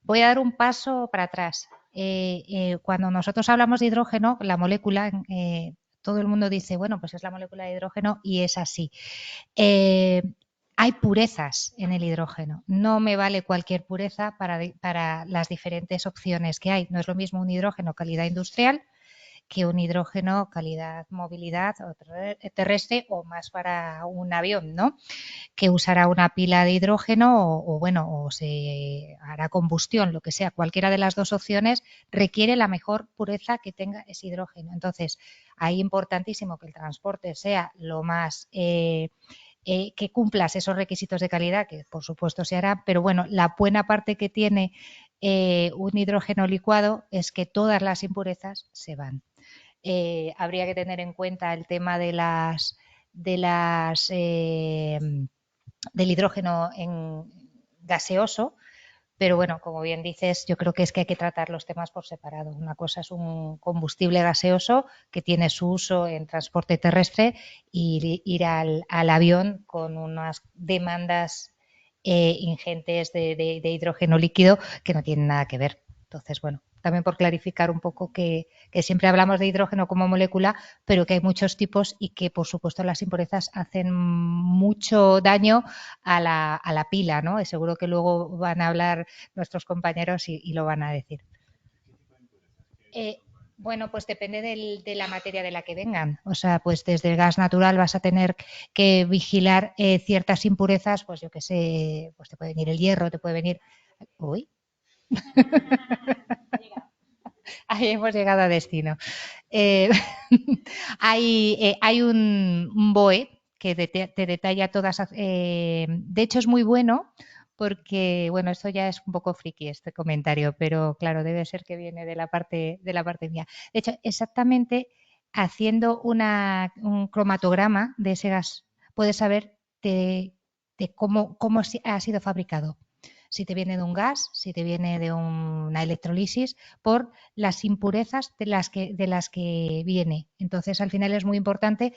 voy a dar un paso para atrás. Cuando nosotros hablamos de hidrógeno, la molécula todo el mundo dice, bueno, pues es la molécula de hidrógeno y es así. Hay purezas en el hidrógeno. No me vale cualquier pureza para las diferentes opciones que hay. No es lo mismo un hidrógeno calidad industrial que un hidrógeno calidad movilidad o terrestre o más para un avión, ¿no? Que usará una pila de hidrógeno o se hará combustión, lo que sea. Cualquiera de las dos opciones requiere la mejor pureza que tenga ese hidrógeno. Entonces, ahí importantísimo que el transporte sea lo más... que cumplas esos requisitos de calidad, que por supuesto se hará, pero bueno, la buena parte que tiene un hidrógeno licuado es que todas las impurezas se van. Habría que tener en cuenta el tema del hidrógeno gaseoso, pero bueno, como bien dices, yo creo que hay que tratar los temas por separado. Una cosa es un combustible gaseoso que tiene su uso en transporte terrestre y ir al avión con unas demandas ingentes de hidrógeno líquido que no tienen nada que ver. Entonces, bueno, también por clarificar un poco que siempre hablamos de hidrógeno como molécula, pero que hay muchos tipos y que, por supuesto, las impurezas hacen mucho daño a la pila, ¿no? Y seguro que luego van a hablar nuestros compañeros y lo van a decir. Bueno, pues depende de la materia de la que vengan. O sea, pues desde el gas natural vas a tener que vigilar ciertas impurezas, pues yo qué sé, pues te puede venir el hierro, te puede venir... Uy. Ahí hemos llegado a destino. Hay un BOE que te detalla todas. De hecho, es muy bueno porque, bueno, esto ya es un poco friki este comentario, pero claro, debe ser que viene de la parte mía. De hecho, exactamente haciendo un cromatograma de ese gas, puedes saber de cómo ha sido fabricado. Si te viene de un gas, si te viene de una electrolisis, por las impurezas de las que viene. Entonces, al final es muy importante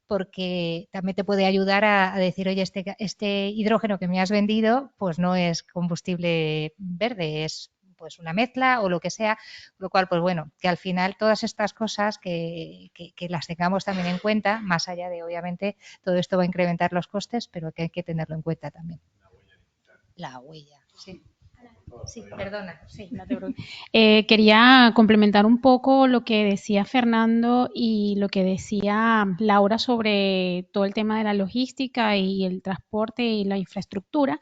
porque también te puede ayudar a decir, oye, este hidrógeno que me has vendido, pues no es combustible verde, es pues una mezcla o lo que sea, lo cual, pues bueno, que al final todas estas cosas que las tengamos también en cuenta, más allá de, obviamente, todo esto va a incrementar los costes, pero que hay que tenerlo en cuenta también. La huella, sí. Sí, perdona. Sí. No te preocupes. Quería complementar un poco lo que decía Fernando y lo que decía Laura sobre todo el tema de la logística y el transporte y la infraestructura,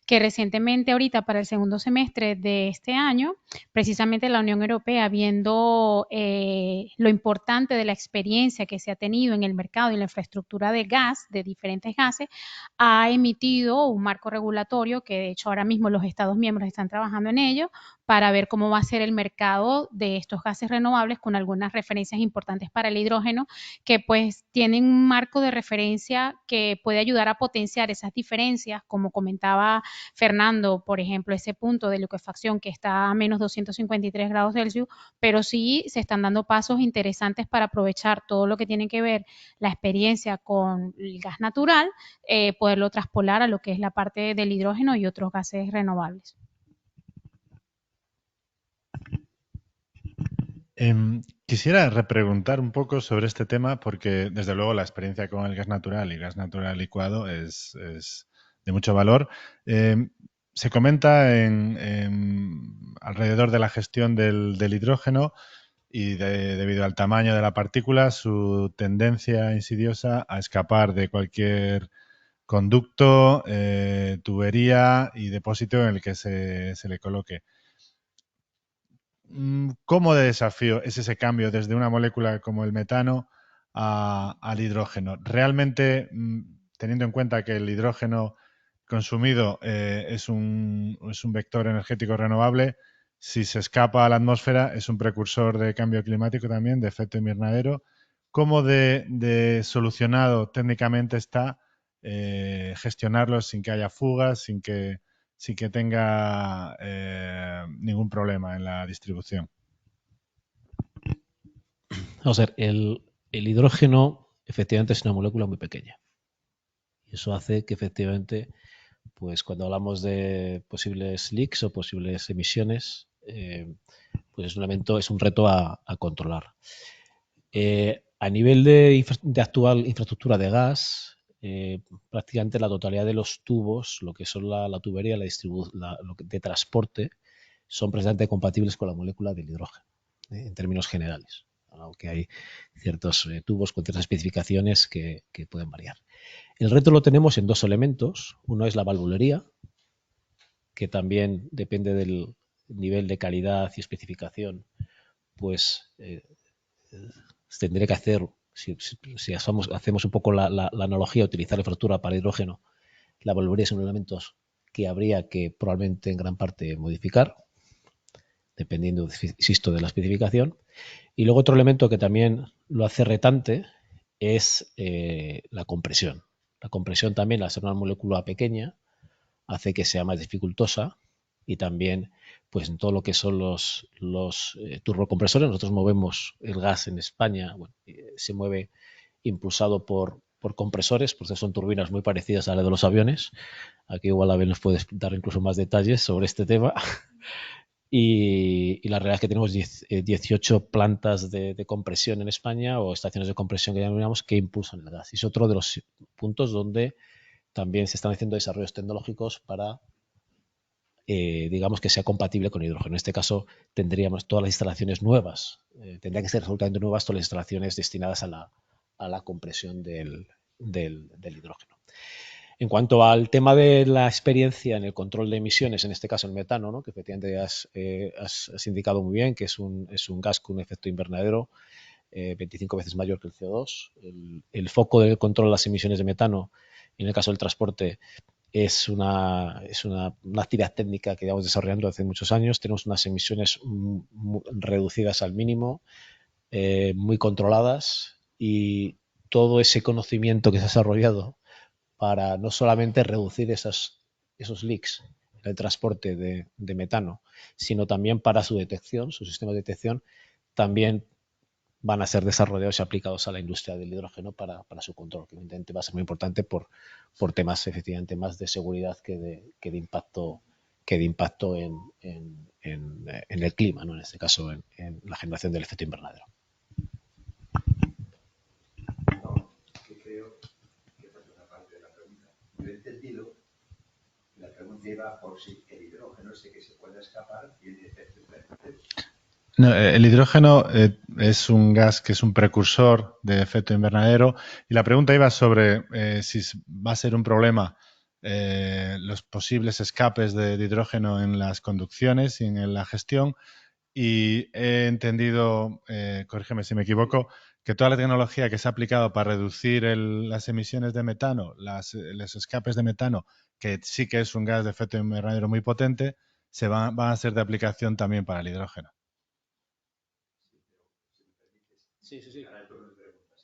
que recientemente ahorita para el segundo semestre de este año, precisamente la Unión Europea, viendo lo importante de la experiencia que se ha tenido en el mercado y en la infraestructura de gas, de diferentes gases, ha emitido un marco regulatorio que de hecho ahora mismo los Estados miembros están trabajando en ello para ver cómo va a ser el mercado de estos gases renovables con algunas referencias importantes para el hidrógeno que pues tienen un marco de referencia que puede ayudar a potenciar esas diferencias, como comentaba Fernando, por ejemplo, ese punto de liquefacción que está a menos 253 grados Celsius, pero sí se están dando pasos interesantes para aprovechar todo lo que tiene que ver la experiencia con el gas natural, poderlo traspolar a lo que es la parte del hidrógeno y otros gases renovables. Quisiera repreguntar un poco sobre este tema porque desde luego la experiencia con el gas natural y gas natural licuado es de mucho valor. Se comenta alrededor de la gestión del hidrógeno y debido al tamaño de la partícula, su tendencia insidiosa a escapar de cualquier conducto, tubería y depósito en el que se le coloque. ¿Cómo de desafío es ese cambio desde una molécula como el metano al hidrógeno? Realmente, teniendo en cuenta que el hidrógeno consumido es un vector energético renovable, si se escapa a la atmósfera es un precursor de cambio climático también, de efecto invernadero. ¿Cómo de solucionado técnicamente está gestionarlo sin que haya fugas, sin que tenga ningún problema en la distribución? Vamos a ver, el hidrógeno efectivamente es una molécula muy pequeña. Y eso hace que efectivamente, pues cuando hablamos de posibles leaks o posibles emisiones, pues es un reto a controlar. A nivel de actual infraestructura de gas, prácticamente la totalidad de los tubos, lo que son la tubería, de transporte, son precisamente compatibles con la molécula del hidrógeno, en términos generales, aunque hay ciertos tubos con ciertas especificaciones que pueden variar. El reto lo tenemos en dos elementos. Uno es la valvulería, que también depende del nivel de calidad y especificación, pues tendré que hacer, si hacemos un poco la analogía, utilizar la infraestructura para hidrógeno, la valvulería son elementos que habría que probablemente en gran parte modificar, dependiendo, insisto, de la especificación. Y luego otro elemento que también lo hace retante es la compresión. La compresión también, al ser una molécula pequeña, hace que sea más dificultosa, y también pues en todo lo que son los turbocompresores. Nosotros movemos el gas en España, bueno, se mueve impulsado por compresores, porque son turbinas muy parecidas a las de los aviones. Aquí igual Abel nos puede dar incluso más detalles sobre este tema. Y la realidad es que tenemos 18 plantas de compresión en España, o estaciones de compresión que llamamos, que impulsan el gas. Y es otro de los puntos donde también se están haciendo desarrollos tecnológicos para, digamos, que sea compatible con hidrógeno. En este caso tendríamos todas las instalaciones nuevas, tendrían que ser absolutamente nuevas todas las instalaciones destinadas a la compresión del hidrógeno. En cuanto al tema de la experiencia en el control de emisiones, en este caso el metano, ¿no?, que efectivamente has indicado muy bien, que es un gas con un efecto invernadero 25 veces mayor que el CO2. El foco del control de las emisiones de metano, en el caso del transporte, es una actividad técnica que llevamos desarrollando hace muchos años. Tenemos unas emisiones reducidas al mínimo, muy controladas, y todo ese conocimiento que se ha desarrollado para no solamente reducir esos leaks en el transporte de metano, sino también para su detección, su sistema de detección, también van a ser desarrollados y aplicados a la industria del hidrógeno para su control, que evidentemente va a ser muy importante por temas efectivamente más de seguridad que de impacto en el clima, ¿no?, en este caso en la generación del efecto invernadero. Yo he entendido que la pregunta iba por si el hidrógeno es que se puede escapar y el efecto invernadero. No, el hidrógeno es un gas que es un precursor de efecto invernadero, y la pregunta iba sobre si va a ser un problema los posibles escapes de hidrógeno en las conducciones y en la gestión, y he entendido, corrígeme si me equivoco, que toda la tecnología que se ha aplicado para reducir las emisiones de metano, los escapes de metano, que sí que es un gas de efecto invernadero muy potente, van a ser de aplicación también para el hidrógeno. Sí. Ahora el turno de preguntas,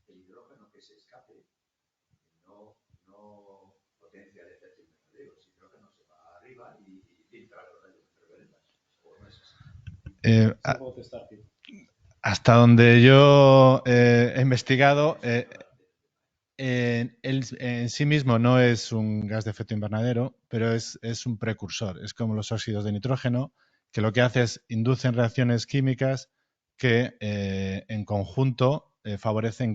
el hidrógeno que se escape no potencia el efecto invernadero. El hidrógeno se va arriba y filtra los rayos ultravioletas. ¿O no es así? Hasta donde yo he investigado, él en sí mismo no es un gas de efecto invernadero, pero es un precursor. Es como los óxidos de nitrógeno, que lo que hace es inducen reacciones químicas que en conjunto favorecen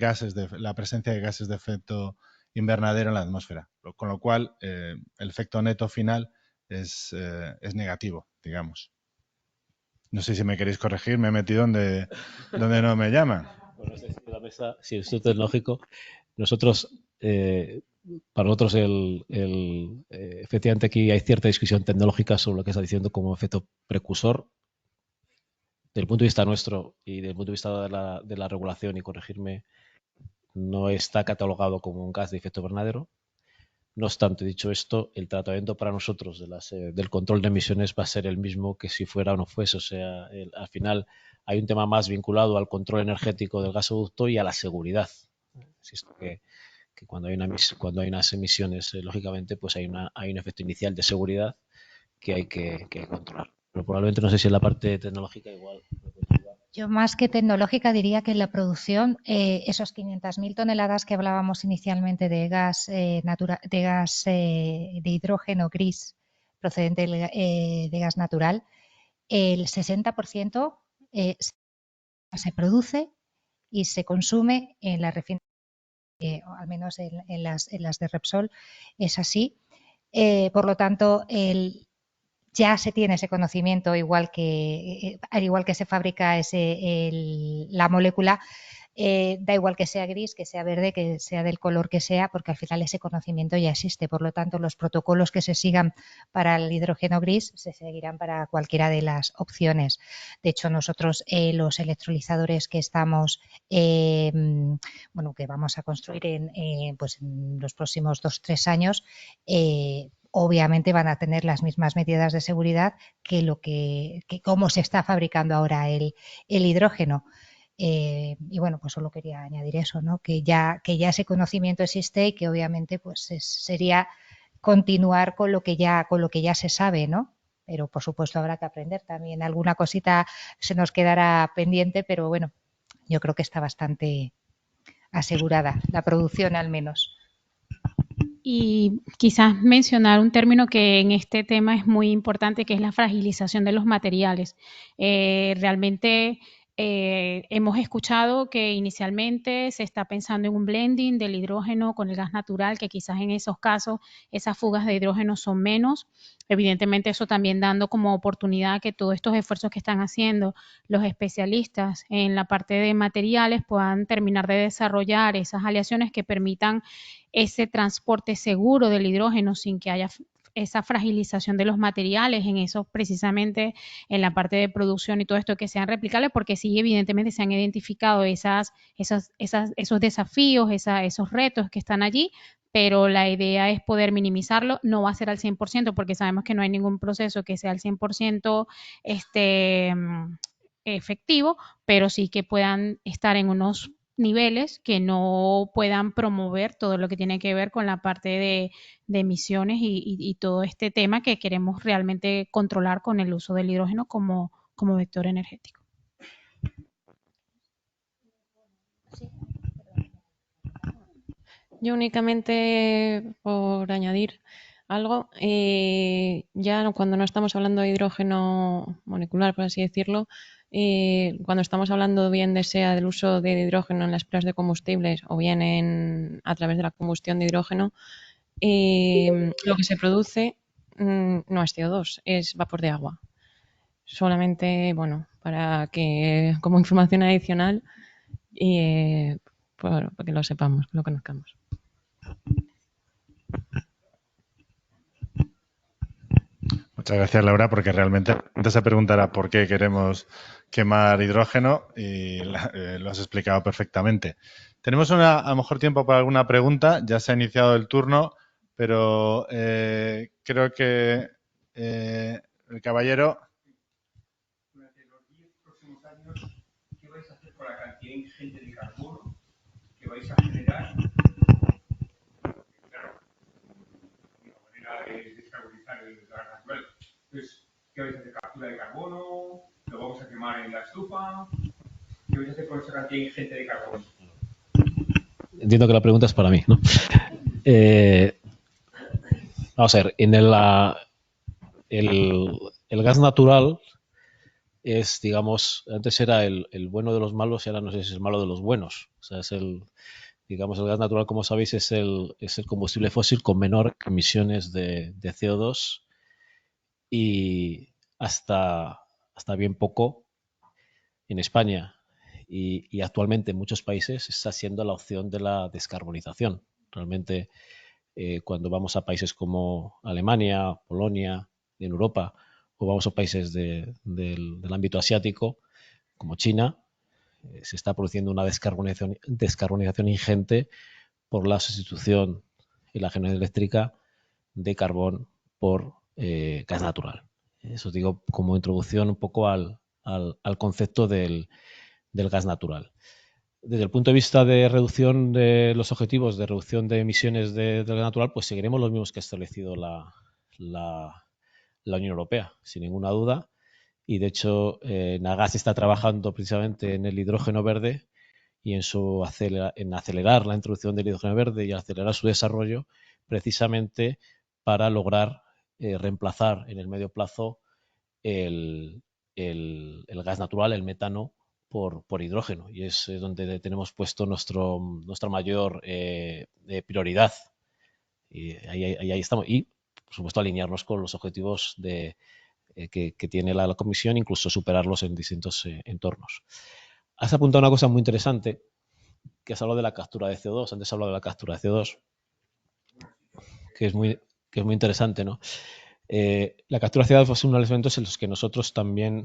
la presencia de gases de efecto invernadero en la atmósfera, con lo cual el efecto neto final es negativo, digamos. No sé si me queréis corregir, me he metido donde no me llaman. Bueno, es decir, la mesa, si el Instituto Tecnológico, nosotros, para nosotros, efectivamente aquí hay cierta discusión tecnológica sobre lo que está diciendo como efecto precursor. Desde el punto de vista nuestro y desde el punto de vista de la regulación, y corregirme, no está catalogado como un gas de efecto invernadero. No obstante, dicho esto, el tratamiento para nosotros del control de emisiones va a ser el mismo que si fuera o no fuese. O sea, al final hay un tema más vinculado al control energético del gasoducto y a la seguridad. Insisto que cuando hay unas emisiones, lógicamente, pues hay un efecto inicial de seguridad que hay que controlar. Pero probablemente, no sé si en la parte tecnológica igual. Yo más que tecnológica diría que en la producción esos 500.000 toneladas que hablábamos inicialmente de gas de hidrógeno gris procedente de gas natural, el 60% se produce y se consume en la refinería, al menos en las de Repsol es así. Por lo tanto, ya se tiene ese conocimiento, al igual que se fabrica la molécula. Da igual que sea gris, que sea verde, que sea del color que sea, porque al final ese conocimiento ya existe. Por lo tanto, los protocolos que se sigan para el hidrógeno gris se seguirán para cualquiera de las opciones. De hecho, nosotros los electrolizadores que estamos, que vamos a construir en los próximos 2 o 3 años, obviamente van a tener las mismas medidas de seguridad que cómo se está fabricando ahora el hidrógeno. Y bueno, pues solo quería añadir eso, ¿no? Que ya ese conocimiento existe y que obviamente pues sería continuar con lo que ya se sabe, ¿no? Pero por supuesto habrá que aprender también. Alguna cosita se nos quedará pendiente, pero bueno, yo creo que está bastante asegurada, la producción al menos. Y quizás mencionar un término que en este tema es muy importante, que es la fragilización de los materiales. Realmente hemos escuchado que inicialmente se está pensando en un blending del hidrógeno con el gas natural, que quizás en esos casos esas fugas de hidrógeno son menos. Evidentemente eso también dando como oportunidad que todos estos esfuerzos que están haciendo los especialistas en la parte de materiales puedan terminar de desarrollar esas aleaciones que permitan ese transporte seguro del hidrógeno sin que haya esa fragilización de los materiales, en eso precisamente en la parte de producción y todo esto que sean replicables, porque sí, evidentemente se han identificado esos desafíos, esos retos que están allí, pero la idea es poder minimizarlo. No va a ser al 100% porque sabemos que no hay ningún proceso que sea al 100% efectivo, pero sí que puedan estar en unos niveles que no puedan promover todo lo que tiene que ver con la parte de emisiones y todo este tema que queremos realmente controlar con el uso del hidrógeno como vector energético. Yo únicamente por añadir algo, ya cuando no estamos hablando de hidrógeno molecular, por así decirlo, cuando estamos hablando bien sea del uso de hidrógeno en las pruebas de combustibles o bien a través de la combustión de hidrógeno, lo que se produce no es CO2, es vapor de agua. Solamente, bueno, para que como información adicional para que lo sepamos, que lo conozcamos. Muchas gracias, Laura, porque realmente antes se preguntará por qué queremos quemar hidrógeno y lo has explicado perfectamente. Tenemos a lo mejor tiempo para alguna pregunta. Ya se ha iniciado el turno, pero creo que el caballero... Durante los 10 próximos años, ¿qué vais a hacer con la cantidad ingente de carbono que vais a generar? Claro, una manera de descarbonizar el gas natural. Entonces, ¿qué vais a hacer? ¿Captura de carbono? ¿Lo vamos a quemar en la estufa? ¿Qué vais a hacer con esa cantidad ingente de carbono? Entiendo que la pregunta es para mí, ¿no? Vamos a ver, el gas natural es, digamos, antes era el bueno de los malos y ahora no sé si es el malo de los buenos. O sea, digamos, el gas natural, como sabéis, es el combustible fósil con menor emisiones de CO2 y hasta bien poco en España y actualmente en muchos países está siendo la opción de la descarbonización. Realmente, cuando vamos a países como Alemania, Polonia, en Europa, o vamos a países del ámbito asiático, como China, se está produciendo una descarbonización ingente por la sustitución en la generación eléctrica de carbón por gas natural. Eso digo como introducción un poco al concepto del gas natural. Desde el punto de vista de reducción de los objetivos de reducción de emisiones del gas natural, pues seguiremos los mismos que ha establecido la Unión Europea, sin ninguna duda. Y de hecho, Nagas está trabajando precisamente en el hidrógeno verde y en acelerar la introducción del hidrógeno verde y acelerar su desarrollo, precisamente para lograr reemplazar en el medio plazo el gas natural, el metano, por hidrógeno, y es donde tenemos puesto nuestra mayor prioridad. Y ahí estamos. Y, por supuesto, alinearnos con los objetivos que tiene la Comisión, incluso superarlos en distintos entornos. Has apuntado una cosa muy interesante, que has hablado de la captura de CO2. Antes has hablado de la captura de CO2, que es muy interesante, ¿no? La captura de CO2 es uno de los elementos en los que nosotros también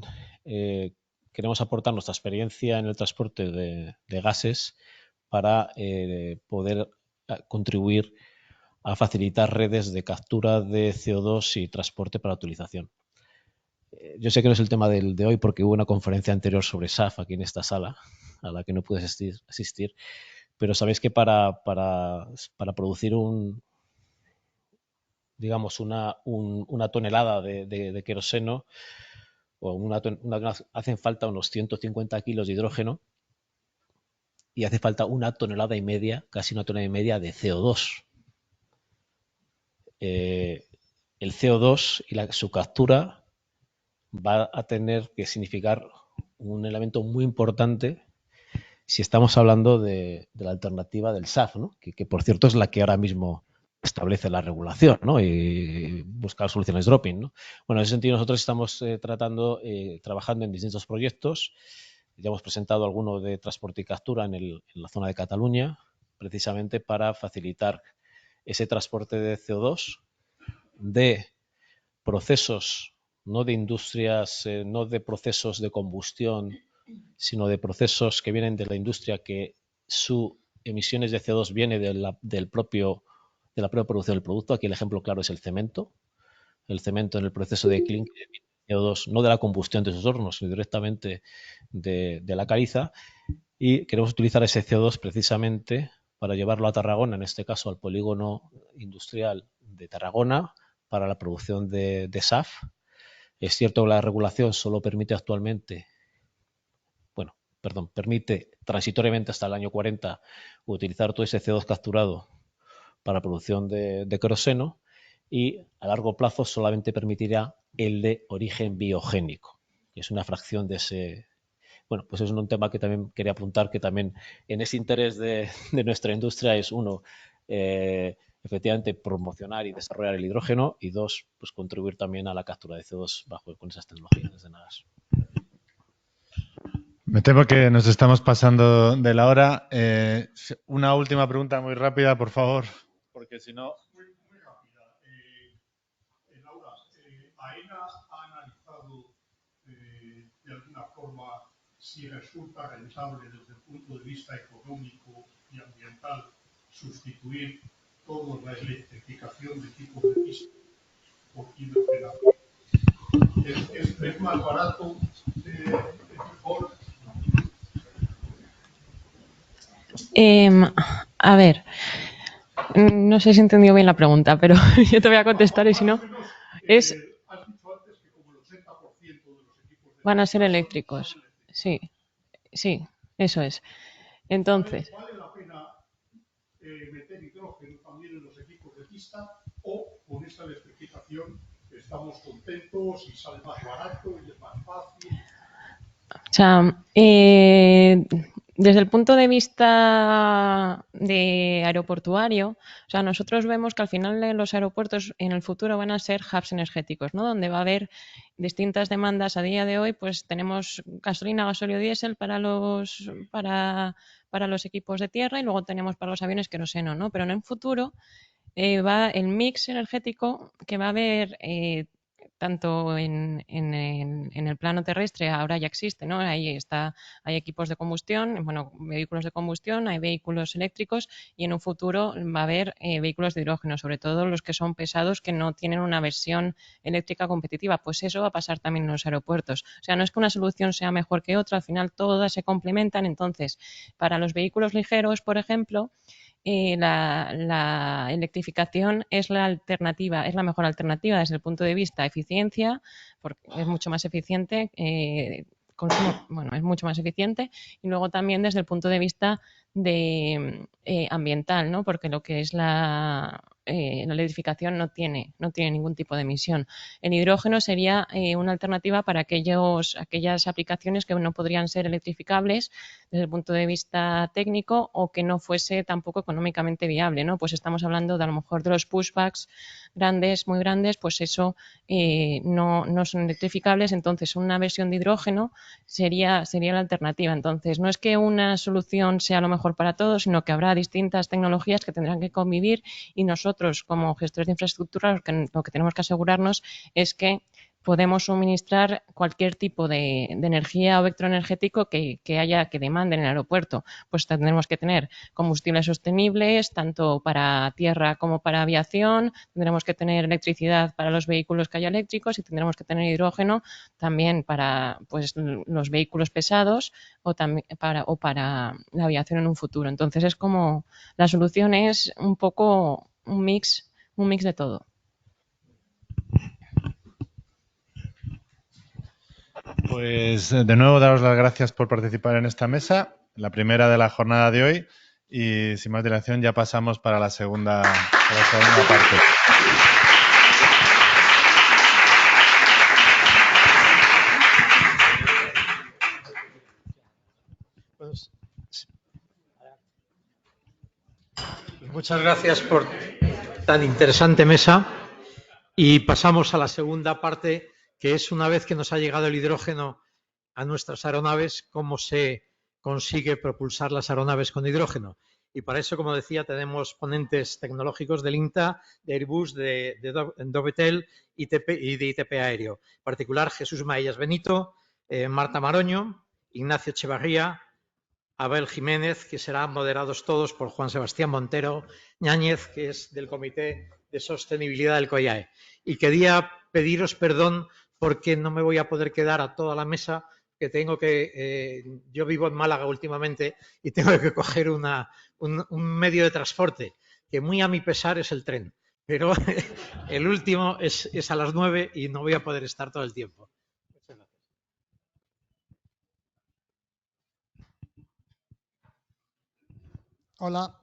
queremos aportar nuestra experiencia en el transporte de gases para poder contribuir a facilitar redes de captura de CO2 y transporte para utilización. Yo sé que no es el tema de hoy porque hubo una conferencia anterior sobre SAF aquí en esta sala, a la que no pude asistir, pero sabéis que para producir digamos una tonelada de queroseno, o hacen falta unos 150 kilos de hidrógeno y hace falta 1,5 toneladas, casi 1,5 toneladas de CO2. El CO2 y su captura va a tener que significar un elemento muy importante si estamos hablando de la alternativa del SAF, ¿no? que por cierto es la que ahora mismo establece la regulación, ¿no? Y buscar soluciones drop-in, ¿no? Bueno, en ese sentido nosotros estamos trabajando en distintos proyectos. Ya hemos presentado alguno de transporte y captura en la zona de Cataluña, precisamente para facilitar ese transporte de CO2 de procesos, no de industrias, no de procesos de combustión, sino de procesos que vienen de la industria, que sus emisiones de CO2 viene de la propia producción del producto. Aquí el ejemplo claro es el cemento. El cemento en el proceso de clinker emite CO2 no de la combustión de sus hornos, sino directamente de la caliza. Y queremos utilizar ese CO2 precisamente para llevarlo a Tarragona, en este caso al polígono industrial de Tarragona, para la producción de SAF. Es cierto que la regulación solo permite actualmente, permite transitoriamente hasta el año 40 utilizar todo ese CO2 capturado para producción de queroseno, y a largo plazo solamente permitirá el de origen biogénico, que es una fracción de ese. Bueno, pues es un tema que también quería apuntar, que también en ese interés de nuestra industria es, uno, efectivamente promocionar y desarrollar el hidrógeno, y dos, pues contribuir también a la captura de CO2 con esas tecnologías desde Nagas. Me temo que nos estamos pasando de la hora. Una última pregunta muy rápida, por favor, porque si no. Muy rápida. Laura, ¿AENA ha analizado de alguna forma si resulta rentable desde el punto de vista económico y ambiental sustituir toda la electrificación de equipos de pista por hidrogenación? ¿Es más barato? ¿Es mejor? A ver, no sé si he entendido bien la pregunta, pero yo te voy a contestar, y si no, es... Has dicho antes que como el 80% de los equipos van a ser eléctricos. Sí, eso es. Entonces... ¿Vale la pena meter hidrógeno también en los equipos de pista, o con esa electrificación estamos contentos y sale más barato y es más fácil? O sea, desde el punto de vista de aeroportuario, o sea, nosotros vemos que al final los aeropuertos en el futuro van a ser hubs energéticos, ¿no? Donde va a haber distintas demandas. A día de hoy, pues tenemos gasolina, gasóleo, diésel para los equipos de tierra, y luego tenemos para los aviones queroseno, ¿no? Pero en el futuro va el mix energético que va a haber tanto en el plano terrestre. Ahora ya existe, ¿no? Hay equipos de combustión, vehículos de combustión, hay vehículos eléctricos, y en un futuro va a haber vehículos de hidrógeno, sobre todo los que son pesados, que no tienen una versión eléctrica competitiva. Pues eso va a pasar también en los aeropuertos. O sea, no es que una solución sea mejor que otra, al final todas se complementan. Entonces, para los vehículos ligeros, por ejemplo, la electrificación es la mejor alternativa desde el punto de vista de eficiencia, porque es mucho más eficiente, es mucho más eficiente, y luego también desde el punto de vista de ambiental, ¿no? Porque lo que es la electrificación no tiene ningún tipo de emisión. El hidrógeno sería una alternativa para aquellas aplicaciones que no podrían ser electrificables desde el punto de vista técnico o que no fuese tampoco económicamente viable, ¿no? Pues estamos hablando de a lo mejor de los pushbacks grandes, muy grandes, pues eso no son electrificables, entonces una versión de hidrógeno sería la alternativa. Entonces, no es que una solución sea lo mejor para todos, sino que habrá distintas tecnologías que tendrán que convivir y nosotros, como gestores de infraestructura, lo que tenemos que asegurarnos es que podemos suministrar cualquier tipo de energía o vector energético que demande en el aeropuerto. Pues tendremos que tener combustibles sostenibles, tanto para tierra como para aviación, tendremos que tener electricidad para los vehículos que haya eléctricos y tendremos que tener hidrógeno también para pues, los vehículos pesados o para la aviación en un futuro. Entonces es como la solución es un poco un mix de todo. Pues de nuevo daros las gracias por participar en esta mesa, la primera de la jornada de hoy, y sin más dilación ya pasamos para la segunda parte. Pues, muchas gracias por tan interesante mesa y pasamos a la segunda parte, que es una vez que nos ha llegado el hidrógeno a nuestras aeronaves, cómo se consigue propulsar las aeronaves con hidrógeno. Y para eso, como decía, tenemos ponentes tecnológicos del INTA, de Airbus, de Dovetel y de ITP Aéreo. En particular, Jesús Maellas Benito, Marta Maroño, Ignacio Echevarría, Abel Jiménez, que serán moderados todos por Juan Sebastián Montero Ñáñez, que es del Comité de Sostenibilidad del COIAE. Y quería pediros perdón porque no me voy a poder quedar a toda la mesa, que yo vivo en Málaga últimamente y tengo que coger un medio de transporte, que muy a mi pesar es el tren. Pero el último es a las 9 y no voy a poder estar todo el tiempo. Muchas gracias. Hola.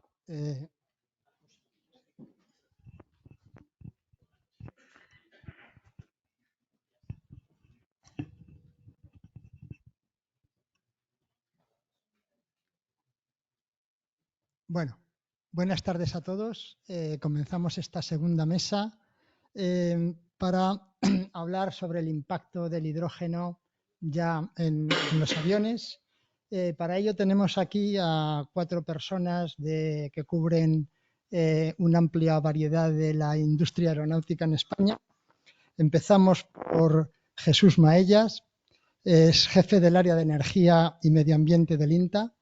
Bueno, buenas tardes a todos. Comenzamos esta segunda mesa para hablar sobre el impacto del hidrógeno ya en los aviones. Para ello tenemos aquí a 4 personas que cubren una amplia variedad de la industria aeronáutica en España. Empezamos por Jesús Maellas, es jefe del área de energía y medio ambiente del INTA.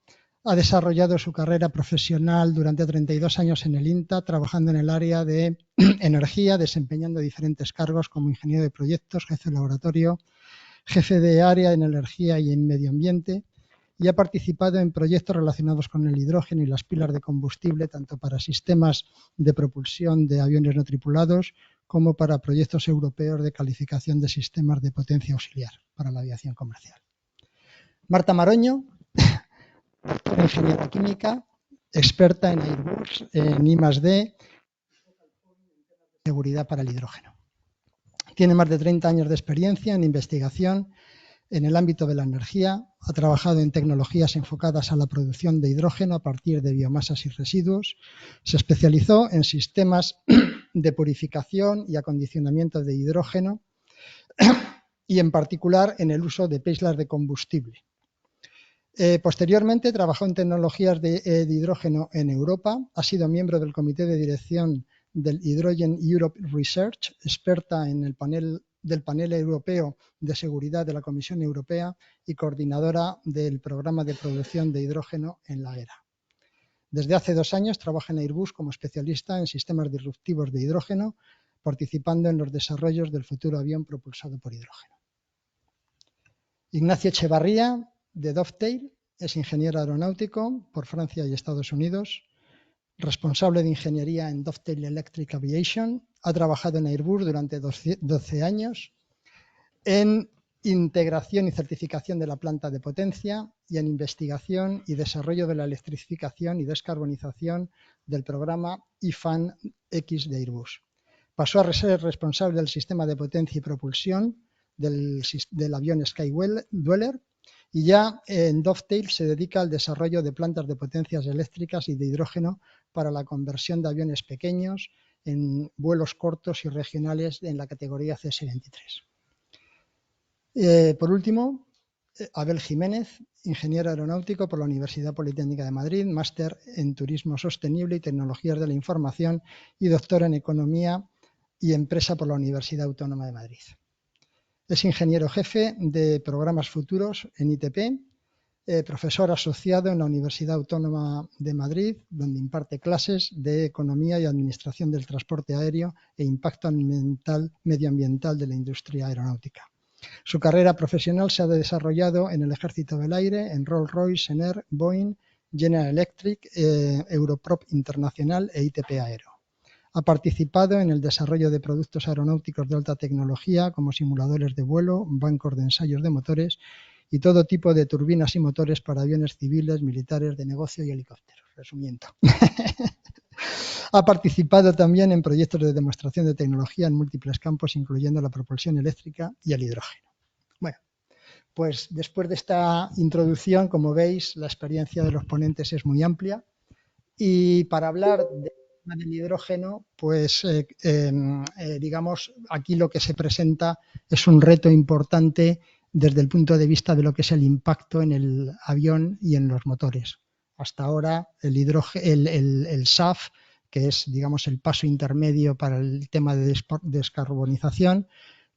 Ha desarrollado su carrera profesional durante 32 años en el INTA, trabajando en el área de energía, desempeñando diferentes cargos como ingeniero de proyectos, jefe de laboratorio, jefe de área en energía y en medio ambiente, y ha participado en proyectos relacionados con el hidrógeno y las pilas de combustible, tanto para sistemas de propulsión de aviones no tripulados como para proyectos europeos de calificación de sistemas de potencia auxiliar para la aviación comercial. Marta Maroño, doctora en Ingeniería Química, experta en Airbus, en I+D, seguridad para el hidrógeno. Tiene más de 30 años de experiencia en investigación en el ámbito de la energía. Ha trabajado en tecnologías enfocadas a la producción de hidrógeno a partir de biomasas y residuos. Se especializó en sistemas de purificación y acondicionamiento de hidrógeno y en particular en el uso de pilas de combustible. Posteriormente trabajó en tecnologías de hidrógeno en Europa. Ha sido miembro del comité de dirección del Hydrogen Europe Research, experta en el del panel europeo de seguridad de la Comisión Europea y coordinadora del programa de producción de hidrógeno en la ERA. Desde hace 2 años trabaja en Airbus como especialista en sistemas disruptivos de hidrógeno, participando en los desarrollos del futuro avión propulsado por hidrógeno. Ignacio Echevarría, de Dovetel, es ingeniero aeronáutico por Francia y Estados Unidos, responsable de ingeniería en Dovetel Electric Aviation. Ha trabajado en Airbus durante 12 años en integración y certificación de la planta de potencia y en investigación y desarrollo de la electrificación y descarbonización del programa IFAN-X de Airbus. Pasó a ser responsable del sistema de potencia y propulsión del avión Skydweller y ya en Dovetail se dedica al desarrollo de plantas de potencias eléctricas y de hidrógeno para la conversión de aviones pequeños en vuelos cortos y regionales en la categoría CS-23. Por último, Abel Jiménez, ingeniero aeronáutico por la Universidad Politécnica de Madrid, máster en Turismo Sostenible y Tecnologías de la Información y doctor en Economía y Empresa por la Universidad Autónoma de Madrid. Es ingeniero jefe de programas futuros en ITP, profesor asociado en la Universidad Autónoma de Madrid, donde imparte clases de Economía y Administración del Transporte Aéreo e Impacto Medioambiental de la Industria Aeronáutica. Su carrera profesional se ha desarrollado en el Ejército del Aire, en Rolls-Royce, Sener, Boeing, General Electric, Europrop Internacional e ITP Aero. Ha participado en el desarrollo de productos aeronáuticos de alta tecnología como simuladores de vuelo, bancos de ensayos de motores y todo tipo de turbinas y motores para aviones civiles, militares, de negocio y helicópteros. Resumiendo. Ha participado también en proyectos de demostración de tecnología en múltiples campos, incluyendo la propulsión eléctrica y el hidrógeno. Bueno, pues después de esta introducción, como veis, la experiencia de los ponentes es muy amplia y para hablar del hidrógeno, pues digamos, aquí lo que se presenta es un reto importante desde el punto de vista de lo que es el impacto en el avión y en los motores. Hasta ahora el SAF, que es, digamos, el paso intermedio para el tema de descarbonización,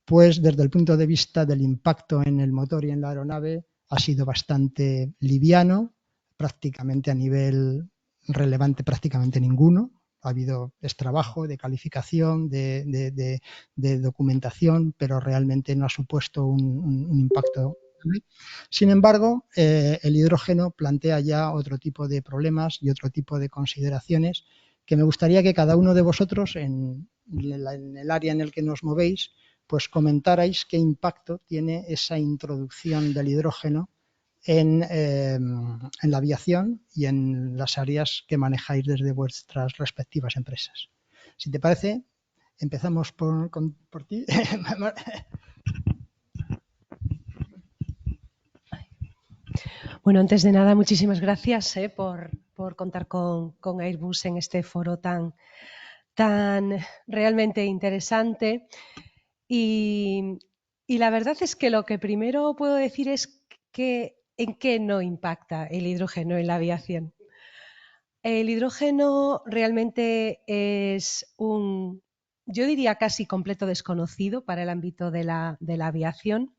pues desde el punto de vista del impacto en el motor y en la aeronave ha sido bastante liviano, prácticamente a nivel relevante prácticamente ninguno. Ha habido trabajo de calificación, de documentación, pero realmente no ha supuesto un impacto. Sin embargo, el hidrógeno plantea ya otro tipo de problemas y otro tipo de consideraciones que me gustaría que cada uno de vosotros, en el área en el que nos movéis, pues comentarais qué impacto tiene esa introducción del hidrógeno en la aviación y en las áreas que manejáis desde vuestras respectivas empresas. Si te parece, empezamos por ti. Bueno, antes de nada, muchísimas gracias por contar con Airbus en este foro tan realmente interesante. Y la verdad es que lo que primero puedo decir es que en qué no impacta el hidrógeno en la aviación. El hidrógeno realmente es yo diría casi completo desconocido para el ámbito de la aviación.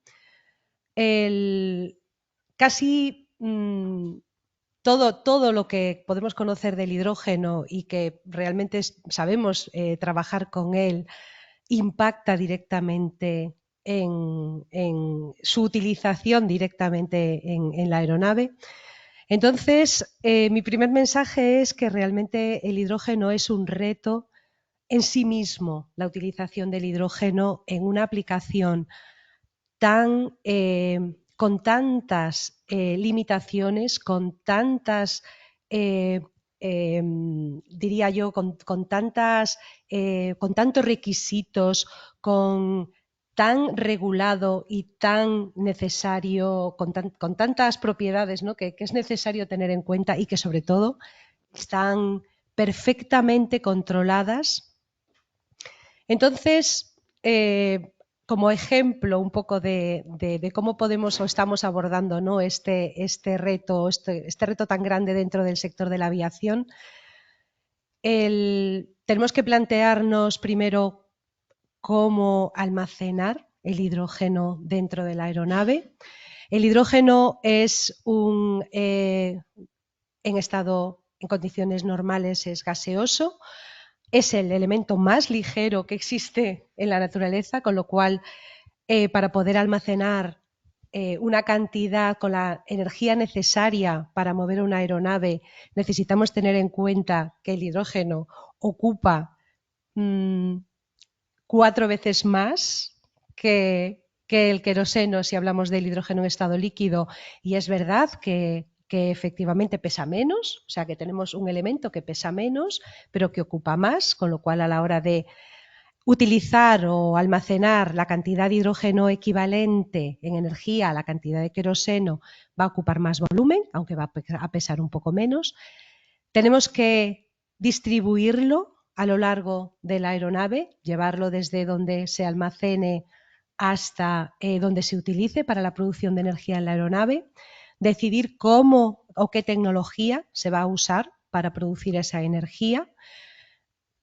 Casi todo lo que podemos conocer del hidrógeno y que realmente sabemos trabajar con él impacta directamente en su utilización directamente en la aeronave. Entonces, mi primer mensaje es que realmente el hidrógeno es un reto en sí mismo, la utilización del hidrógeno en una aplicación con tantas limitaciones, con tantas, diría yo, con tantos requisitos, con tan regulado y tan necesario, con tantas propiedades, ¿no? que es necesario tener en cuenta y que sobre todo están perfectamente controladas. Entonces, como ejemplo un poco de cómo podemos o estamos abordando, ¿no? este reto tan grande dentro del sector de la aviación, tenemos que plantearnos primero cómo almacenar el hidrógeno dentro de la aeronave. El hidrógeno es en condiciones normales es gaseoso. Es el elemento más ligero que existe en la naturaleza, con lo cual para poder almacenar una cantidad con la energía necesaria para mover una aeronave, necesitamos tener en cuenta que el hidrógeno ocupa 4 veces más que que el queroseno si hablamos del hidrógeno en estado líquido, y es verdad que efectivamente pesa menos, o sea que tenemos un elemento que pesa menos, pero que ocupa más, con lo cual a la hora de utilizar o almacenar la cantidad de hidrógeno equivalente en energía a la cantidad de queroseno va a ocupar más volumen, aunque va a pesar un poco menos. Tenemos que distribuirlo a lo largo de la aeronave, llevarlo desde donde se almacene hasta donde se utilice para la producción de energía en la aeronave, decidir cómo o qué tecnología se va a usar para producir esa energía,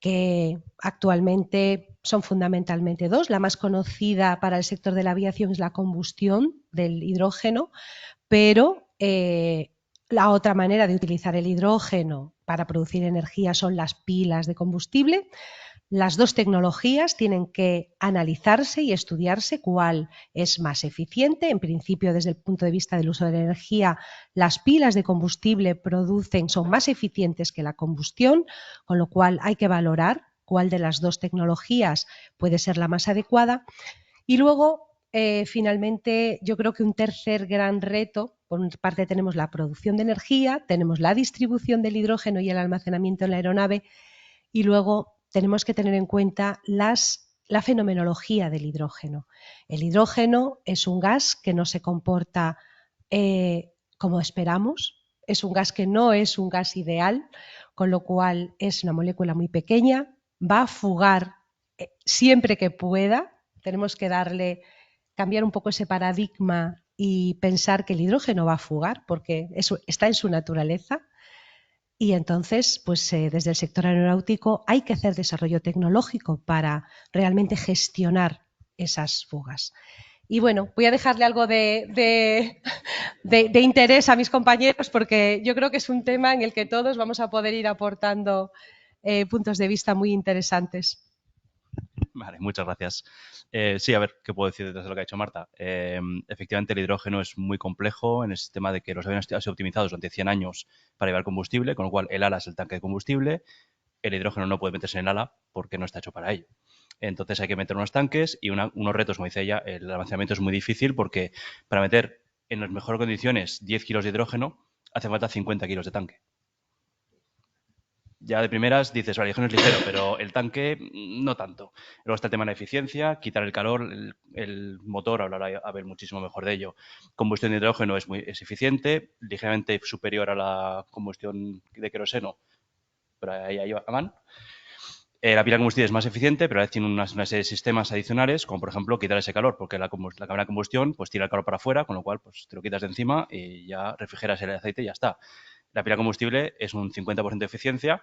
que actualmente son fundamentalmente dos. La más conocida para el sector de la aviación es la combustión del hidrógeno, pero la otra manera de utilizar el hidrógeno para producir energía son las pilas de combustible. Las dos tecnologías tienen que analizarse y estudiarse cuál es más eficiente. En principio, desde el punto de vista del uso de la energía, las pilas de combustible son más eficientes que la combustión, con lo cual hay que valorar cuál de las dos tecnologías puede ser la más adecuada. Y luego, finalmente, yo creo que un tercer gran reto, por una parte tenemos la producción de energía, tenemos la distribución del hidrógeno y el almacenamiento en la aeronave, y luego tenemos que tener en cuenta la fenomenología del hidrógeno. El hidrógeno es un gas que no se comporta como esperamos, es un gas que no es un gas ideal, con lo cual es una molécula muy pequeña, va a fugar siempre que pueda. Tenemos que cambiar un poco ese paradigma y pensar que el hidrógeno va a fugar porque eso está en su naturaleza. Y entonces, pues desde el sector aeronáutico hay que hacer desarrollo tecnológico para realmente gestionar esas fugas. Y bueno, voy a dejarle algo de interés a mis compañeros porque yo creo que es un tema en el que todos vamos a poder ir aportando puntos de vista muy interesantes. Vale, muchas gracias. Sí, a ver, ¿qué puedo decir de lo que ha dicho Marta? Efectivamente, el hidrógeno es muy complejo en el sistema de que los aviones han sido optimizados durante 100 años para llevar combustible, con lo cual el ala es el tanque de combustible. El hidrógeno no puede meterse en el ala porque no está hecho para ello. Entonces hay que meter unos tanques y unos retos, como dice ella, el almacenamiento es muy difícil porque para meter en las mejores condiciones 10 kilos de hidrógeno hace falta 50 kilos de tanque. Ya de primeras dices, vale, el hidrógeno es ligero, pero el tanque no tanto. Luego está el tema de la eficiencia, quitar el calor, el motor, hablará Abel muchísimo mejor de ello. Combustión de hidrógeno es eficiente, ligeramente superior a la combustión de queroseno, pero ahí van. La pila de combustible es más eficiente, pero a veces tiene una serie de sistemas adicionales, como por ejemplo quitar ese calor, porque la cámara de combustión pues tira el calor para afuera, con lo cual pues te lo quitas de encima y ya refrigeras el aceite y ya está. La pila de combustible es un 50% de eficiencia,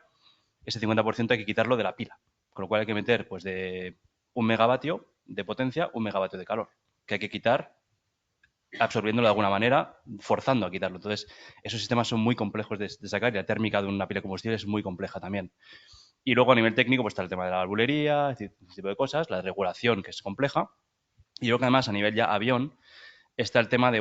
ese 50% hay que quitarlo de la pila, con lo cual hay que meter pues de 1 megavatio de potencia, 1 megavatio de calor, que hay que quitar absorbiéndolo de alguna manera, forzando a quitarlo. Entonces, esos sistemas son muy complejos de sacar y la térmica de una pila de combustible es muy compleja también. Y luego a nivel técnico pues está el tema de la valvulería, ese tipo de cosas, la regulación que es compleja. Y luego además a nivel ya avión está el tema de,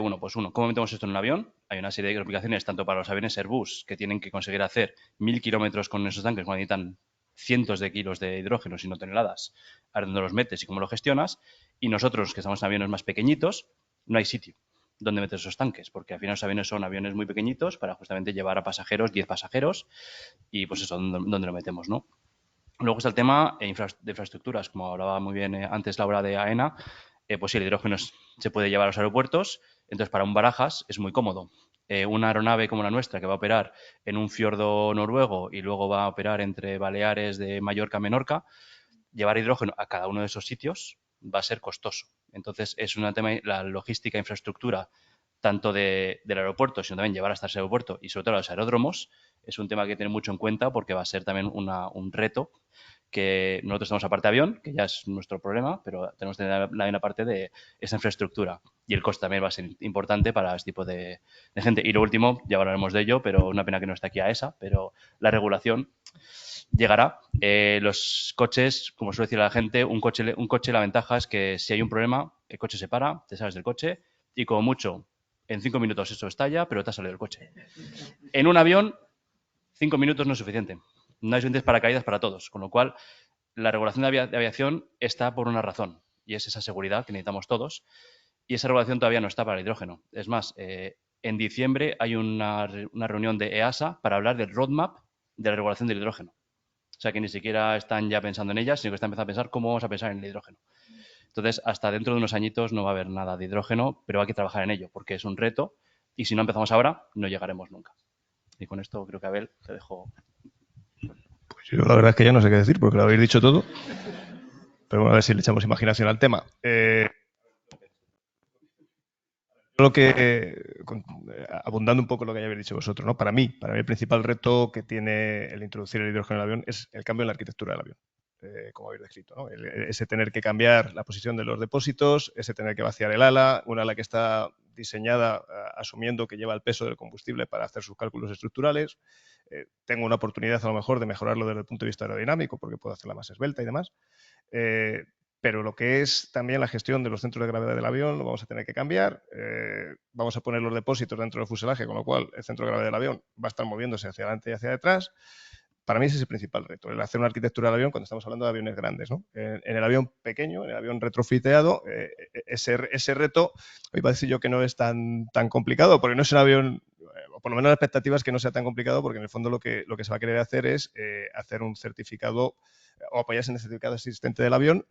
¿cómo metemos esto en un avión? Hay una serie de aplicaciones tanto para los aviones Airbus que tienen que conseguir hacer 1000 kilómetros con esos tanques cuando necesitan cientos de kilos de hidrógeno, si no toneladas, a dónde los metes y cómo lo gestionas. Y nosotros, que estamos en aviones más pequeñitos, no hay sitio donde meter esos tanques, porque al final los aviones son aviones muy pequeñitos para justamente llevar a pasajeros, 10 pasajeros, y pues eso, ¿dónde lo metemos, no? Luego está el tema de infraestructuras, como hablaba muy bien antes Laura de AENA, pues sí, el hidrógeno se puede llevar a los aeropuertos, entonces para un Barajas es muy cómodo. Una aeronave como la nuestra que va a operar en un fiordo noruego y luego va a operar entre Baleares de Mallorca a Menorca, llevar hidrógeno a cada uno de esos sitios va a ser costoso. Entonces es un tema, la logística, infraestructura, tanto del aeropuerto, sino también llevar hasta ese aeropuerto y sobre todo a los aeródromos, es un tema que hay que tener mucho en cuenta porque va a ser también un reto que nosotros estamos aparte de avión, que ya es nuestro problema, pero tenemos que tener la parte de esa infraestructura y el coste también va a ser importante para este tipo de gente. Y lo último, ya hablaremos de ello, pero una pena que no esté aquí AESA, pero la regulación llegará. Los coches, como suele decir la gente, un coche la ventaja es que si hay un problema, el coche se para, te sales del coche y como mucho, en 5 minutos eso estalla, pero te has salido del coche. En un avión, 5 minutos no es suficiente. No hay suficientes paracaídas para todos, con lo cual la regulación de aviación está por una razón y es esa seguridad que necesitamos todos. Y esa regulación todavía no está para el hidrógeno. Es más, en diciembre hay una reunión de EASA para hablar del roadmap de la regulación del hidrógeno. O sea, que ni siquiera están ya pensando en ellas, sino que están empezando a pensar cómo vamos a pensar en el hidrógeno. Entonces, hasta dentro de unos añitos no va a haber nada de hidrógeno, pero hay que trabajar en ello, porque es un reto y si no empezamos ahora, no llegaremos nunca. Y con esto creo que, Abel, te dejo. Pues yo la verdad es que ya no sé qué decir, porque lo habéis dicho todo. Pero bueno, a ver si le echamos imaginación al tema. Lo que, abundando un poco lo que ya habéis dicho vosotros, ¿no? Para mí el principal reto que tiene el introducir el hidrógeno en el avión es el cambio en la arquitectura del avión, como habéis descrito, ¿no? Ese tener que cambiar la posición de los depósitos, ese tener que vaciar el ala, un ala que está diseñada asumiendo que lleva el peso del combustible para hacer sus cálculos estructurales. Tengo una oportunidad a lo mejor de mejorarlo desde el punto de vista aerodinámico porque puedo hacerla más esbelta y demás. Pero lo que es también la gestión de los centros de gravedad del avión lo vamos a tener que cambiar. Vamos a poner los depósitos dentro del fuselaje, con lo cual el centro de gravedad del avión va a estar moviéndose hacia adelante y hacia detrás. Para mí ese es el principal reto, el hacer una arquitectura del avión cuando estamos hablando de aviones grandes, ¿no? En el avión pequeño, en el avión retrofiteado, ese reto, hoy va a decir yo que no es tan complicado, porque no es un avión, o por lo menos la expectativa es que no sea tan complicado, porque en el fondo lo que se va a querer hacer es hacer un certificado o apoyarse en el certificado existente del avión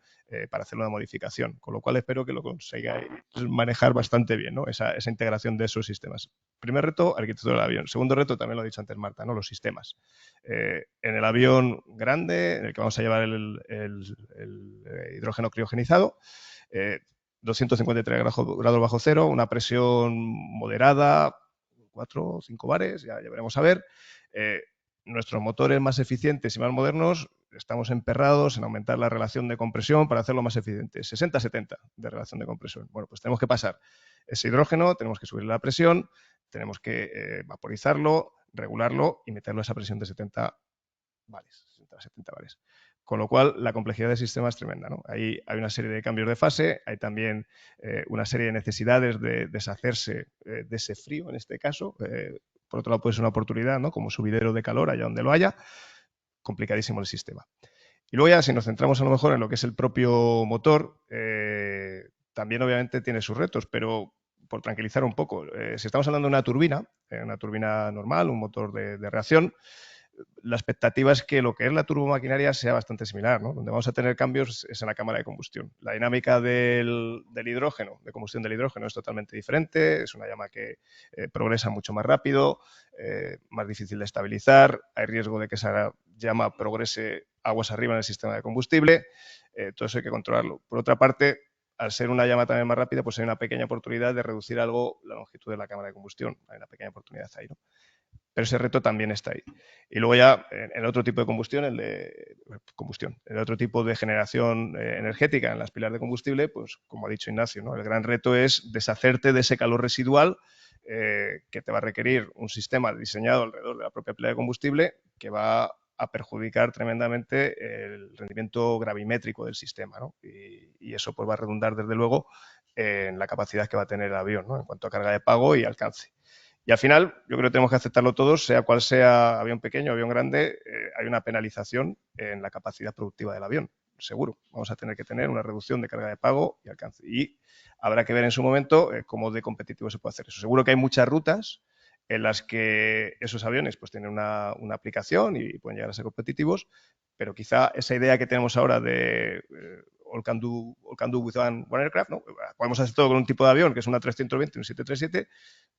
para hacer una modificación, con lo cual espero que lo consigáis manejar bastante bien, ¿no? esa integración de esos sistemas. Primer reto, arquitectura del avión. Segundo reto, también lo ha dicho antes Marta, ¿no? Los sistemas. En el avión grande, en el que vamos a llevar el hidrógeno criogenizado, 253 grados bajo cero, una presión moderada, 4 o 5 bares, ya veremos a ver. Nuestros motores más eficientes y más modernos estamos emperrados en aumentar la relación de compresión para hacerlo más eficiente. 60-70 de relación de compresión. Bueno, pues tenemos que pasar ese hidrógeno, tenemos que subir la presión, tenemos que vaporizarlo, regularlo y meterlo a esa presión de 70 bares, 60-70 bares. Con lo cual, la complejidad del sistema es tremenda, ¿no? Ahí hay una serie de cambios de fase, hay también una serie de necesidades de deshacerse de ese frío, en este caso. Por otro lado, puede ser una oportunidad, ¿no? Como subidero de calor allá donde lo haya. Complicadísimo el sistema. Y luego ya, si nos centramos a lo mejor en lo que es el propio motor, también obviamente tiene sus retos, pero por tranquilizar un poco, si estamos hablando de una turbina normal, un motor de reacción, la expectativa es que lo que es la turbomaquinaria sea bastante similar, ¿no? Donde vamos a tener cambios es en la cámara de combustión. La dinámica del hidrógeno, de combustión del hidrógeno, es totalmente diferente, es una llama que progresa mucho más rápido, más difícil de estabilizar, hay riesgo de que esa llama progrese aguas arriba en el sistema de combustible, todo eso hay que controlarlo. Por otra parte, al ser una llama también más rápida, pues hay una pequeña oportunidad de reducir algo la longitud de la cámara de combustión, hay una pequeña oportunidad ahí, ¿no? Pero ese reto también está ahí. Y luego ya el otro tipo de combustión, el otro tipo de generación energética en las pilas de combustible, pues como ha dicho Ignacio, ¿no? El gran reto es deshacerte de ese calor residual que te va a requerir un sistema diseñado alrededor de la propia pila de combustible que va a perjudicar tremendamente el rendimiento gravimétrico del sistema, ¿no? Y eso pues va a redundar desde luego en la capacidad que va a tener el avión, ¿no? En cuanto a carga de pago y alcance. Y al final, yo creo que tenemos que aceptarlo todos, sea cual sea avión pequeño o avión grande, hay una penalización en la capacidad productiva del avión, seguro. Vamos a tener que tener una reducción de carga de pago y alcance. Y habrá que ver en su momento cómo de competitivo se puede hacer eso. Seguro que hay muchas rutas en las que esos aviones pues tienen una aplicación y pueden llegar a ser competitivos, pero quizá esa idea que tenemos ahora de all can do with one aircraft, ¿no? Podemos hacer todo con un tipo de avión que es una 320, un 737,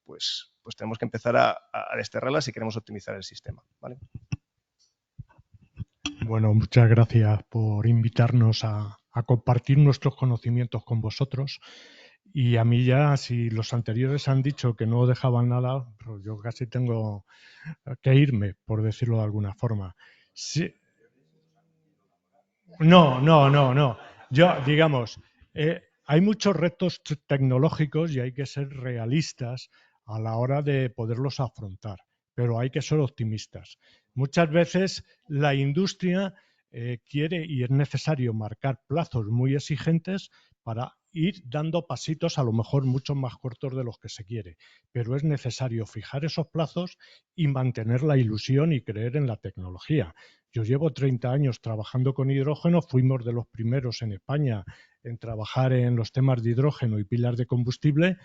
pues tenemos que empezar a desterrarla si queremos optimizar el sistema, ¿vale? Bueno, muchas gracias por invitarnos a compartir nuestros conocimientos con vosotros. Y a mí ya, si los anteriores han dicho que no dejaban nada, pues yo casi tengo que irme, por decirlo de alguna forma. Sí. No. Yo, digamos, hay muchos retos tecnológicos y hay que ser realistas a la hora de poderlos afrontar, pero hay que ser optimistas. Muchas veces la industria quiere y es necesario marcar plazos muy exigentes para ir dando pasitos a lo mejor mucho más cortos de los que se quiere, pero es necesario fijar esos plazos y mantener la ilusión y creer en la tecnología. Yo llevo 30 años trabajando con hidrógeno, fuimos de los primeros en España en trabajar en los temas de hidrógeno y pilas de combustible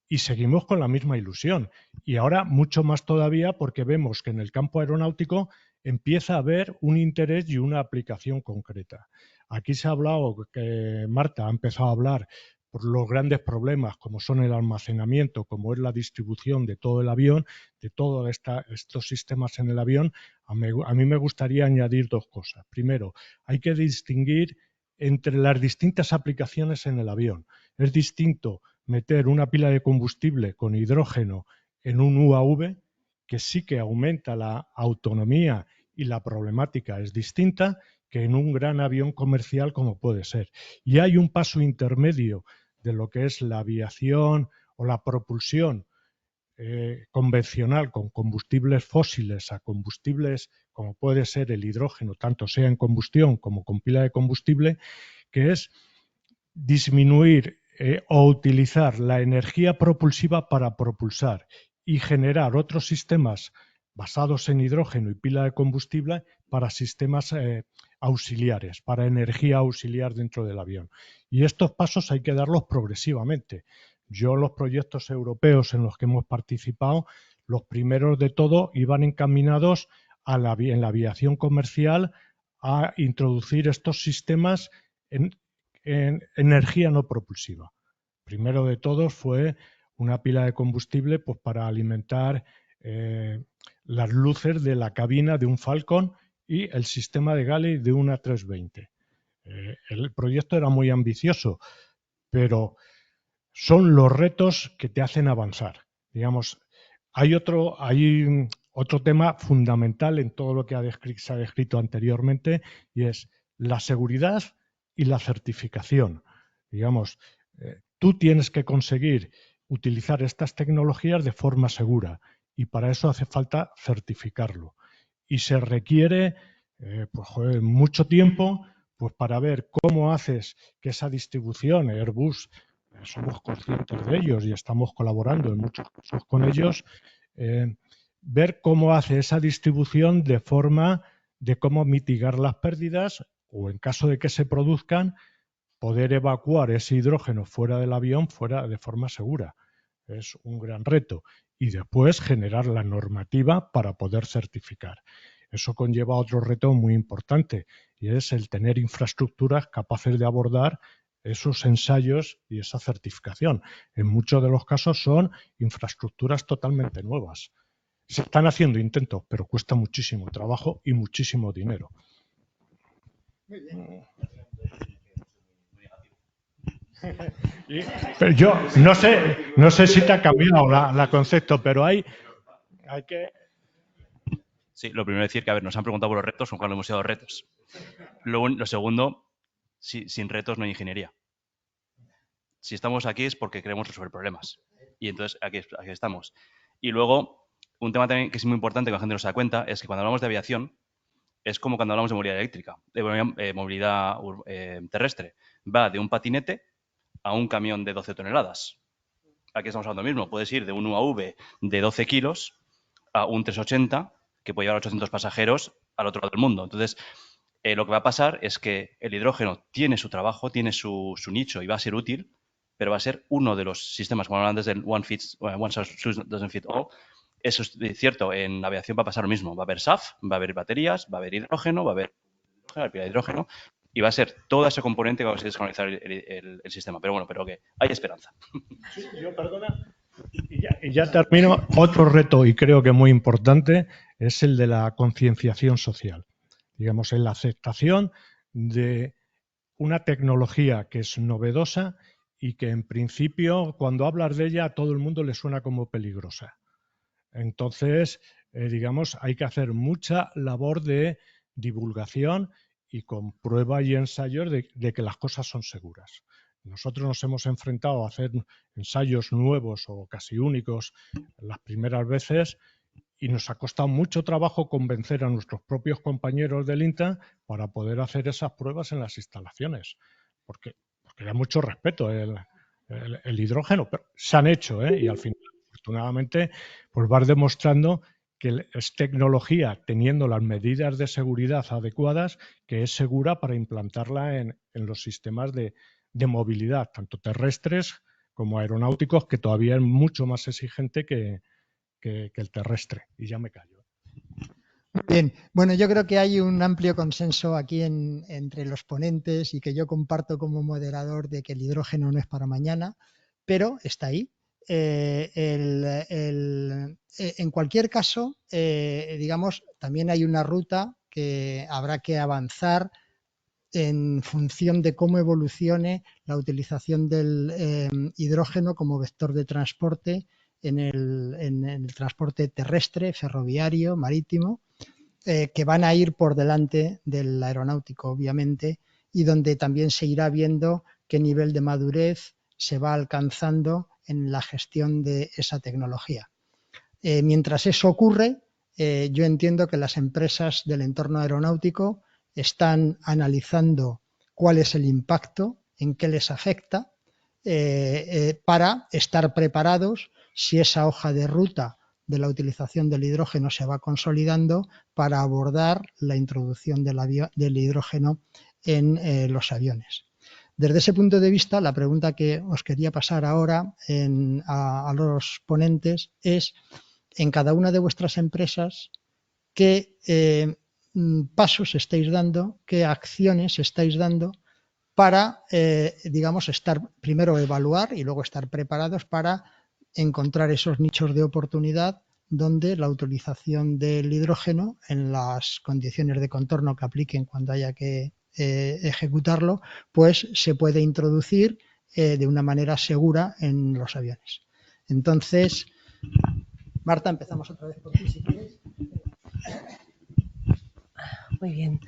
y seguimos con la misma ilusión. Y ahora mucho más todavía porque vemos que en el campo aeronáutico empieza a haber un interés y una aplicación concreta. Aquí se ha hablado, que Marta ha empezado a hablar por los grandes problemas como son el almacenamiento, como es la distribución de todo el avión, de todos estos sistemas en el avión. A mí me gustaría añadir dos cosas. Primero, hay que distinguir entre las distintas aplicaciones en el avión. Es distinto meter una pila de combustible con hidrógeno en un UAV, que sí que aumenta la autonomía y la problemática es distinta, que en un gran avión comercial como puede ser. Y hay un paso intermedio de lo que es la aviación o la propulsión convencional con combustibles fósiles a combustibles como puede ser el hidrógeno, tanto sea en combustión como con pila de combustible, que es disminuir o utilizar la energía propulsiva para propulsar y generar otros sistemas basados en hidrógeno y pila de combustible para sistemas auxiliares, para energía auxiliar dentro del avión. Y estos pasos hay que darlos progresivamente. Yo los proyectos europeos en los que hemos participado, los primeros de todo iban encaminados en la aviación comercial a introducir estos sistemas en energía no propulsiva. Primero de todos fue una pila de combustible pues, para alimentar las luces de la cabina de un Falcon y el sistema de Galley de una 320. El proyecto era muy ambicioso, pero son los retos que te hacen avanzar. Digamos, hay otro tema fundamental en todo lo que se ha descrito anteriormente y es la seguridad y la certificación. Digamos, tú tienes que conseguir utilizar estas tecnologías de forma segura y para eso hace falta certificarlo. Y se requiere mucho tiempo pues, para ver cómo haces que esa distribución, Airbus, somos conscientes de ellos y estamos colaborando en muchos casos con ellos, ver cómo hace esa distribución de forma de cómo mitigar las pérdidas o en caso de que se produzcan, poder evacuar ese hidrógeno fuera del avión de forma segura. Es un gran reto. Y después generar la normativa para poder certificar. Eso conlleva otro reto muy importante y es el tener infraestructuras capaces de abordar esos ensayos y esa certificación. En muchos de los casos son infraestructuras totalmente nuevas. Se están haciendo intentos, pero cuesta muchísimo trabajo y muchísimo dinero. Muy bien. Pero yo no sé si te ha cambiado la concepto, pero hay que... Sí, lo primero es decir que, a ver, nos han preguntado por los retos, con cuál hemos sido los retos. Lo segundo, sin retos no hay ingeniería. Si estamos aquí es porque queremos resolver problemas. Y entonces aquí estamos. Y luego, un tema también que es muy importante que la gente no se da cuenta es que cuando hablamos de aviación es como cuando hablamos de movilidad eléctrica, de movilidad terrestre. Va de un patinete a un camión de 12 toneladas. Aquí estamos hablando lo mismo. Puedes ir de un UAV de 12 kilos a un 380 que puede llevar 800 pasajeros al otro lado del mundo. Entonces, lo que va a pasar es que el hidrógeno tiene su trabajo, tiene su nicho y va a ser útil, pero va a ser uno de los sistemas, como hablan antes del one size doesn't fit all. Eso es cierto, en aviación va a pasar lo mismo. Va a haber SAF, va a haber baterías, va a haber hidrógeno, va a haber pila de hidrógeno y va a ser todo ese componente que va a desconectar el sistema. Pero bueno, pero que hay esperanza. Sí, yo, perdona. Y ya termino. Otro reto, y creo que muy importante, es el de la concienciación social. Digamos, en la aceptación de una tecnología que es novedosa y que en principio, cuando hablas de ella, a todo el mundo le suena como peligrosa. Entonces, digamos, hay que hacer mucha labor de divulgación y con prueba y ensayos de que las cosas son seguras. Nosotros nos hemos enfrentado a hacer ensayos nuevos o casi únicos las primeras veces y nos ha costado mucho trabajo convencer a nuestros propios compañeros del INTA para poder hacer esas pruebas en las instalaciones. Porque que da mucho respeto el hidrógeno, pero se han hecho, y al final, afortunadamente, pues vas demostrando que es tecnología, teniendo las medidas de seguridad adecuadas, que es segura para implantarla en los sistemas de movilidad, tanto terrestres como aeronáuticos, que todavía es mucho más exigente que el terrestre. Y ya me callo. Bien, bueno, yo creo que hay un amplio consenso aquí entre los ponentes y que yo comparto como moderador de que el hidrógeno no es para mañana, pero está ahí. En cualquier caso, digamos, también hay una ruta que habrá que avanzar en función de cómo evolucione la utilización del hidrógeno como vector de transporte en el transporte terrestre, ferroviario, marítimo, que van a ir por delante del aeronáutico, obviamente, y donde también se irá viendo qué nivel de madurez se va alcanzando en la gestión de esa tecnología. Mientras eso ocurre, yo entiendo que las empresas del entorno aeronáutico están analizando cuál es el impacto, en qué les afecta, para estar preparados si esa hoja de ruta de la utilización del hidrógeno se va consolidando para abordar la introducción del hidrógeno en los aviones. Desde ese punto de vista, la pregunta que os quería pasar ahora a los ponentes es, en cada una de vuestras empresas, ¿qué pasos estáis dando, qué acciones estáis dando para, digamos, primero evaluar y luego estar preparados para encontrar esos nichos de oportunidad donde la utilización del hidrógeno en las condiciones de contorno que apliquen cuando haya que ejecutarlo, pues se puede introducir de una manera segura en los aviones? Entonces, Marta, empezamos otra vez por ti, si quieres. Muy bien.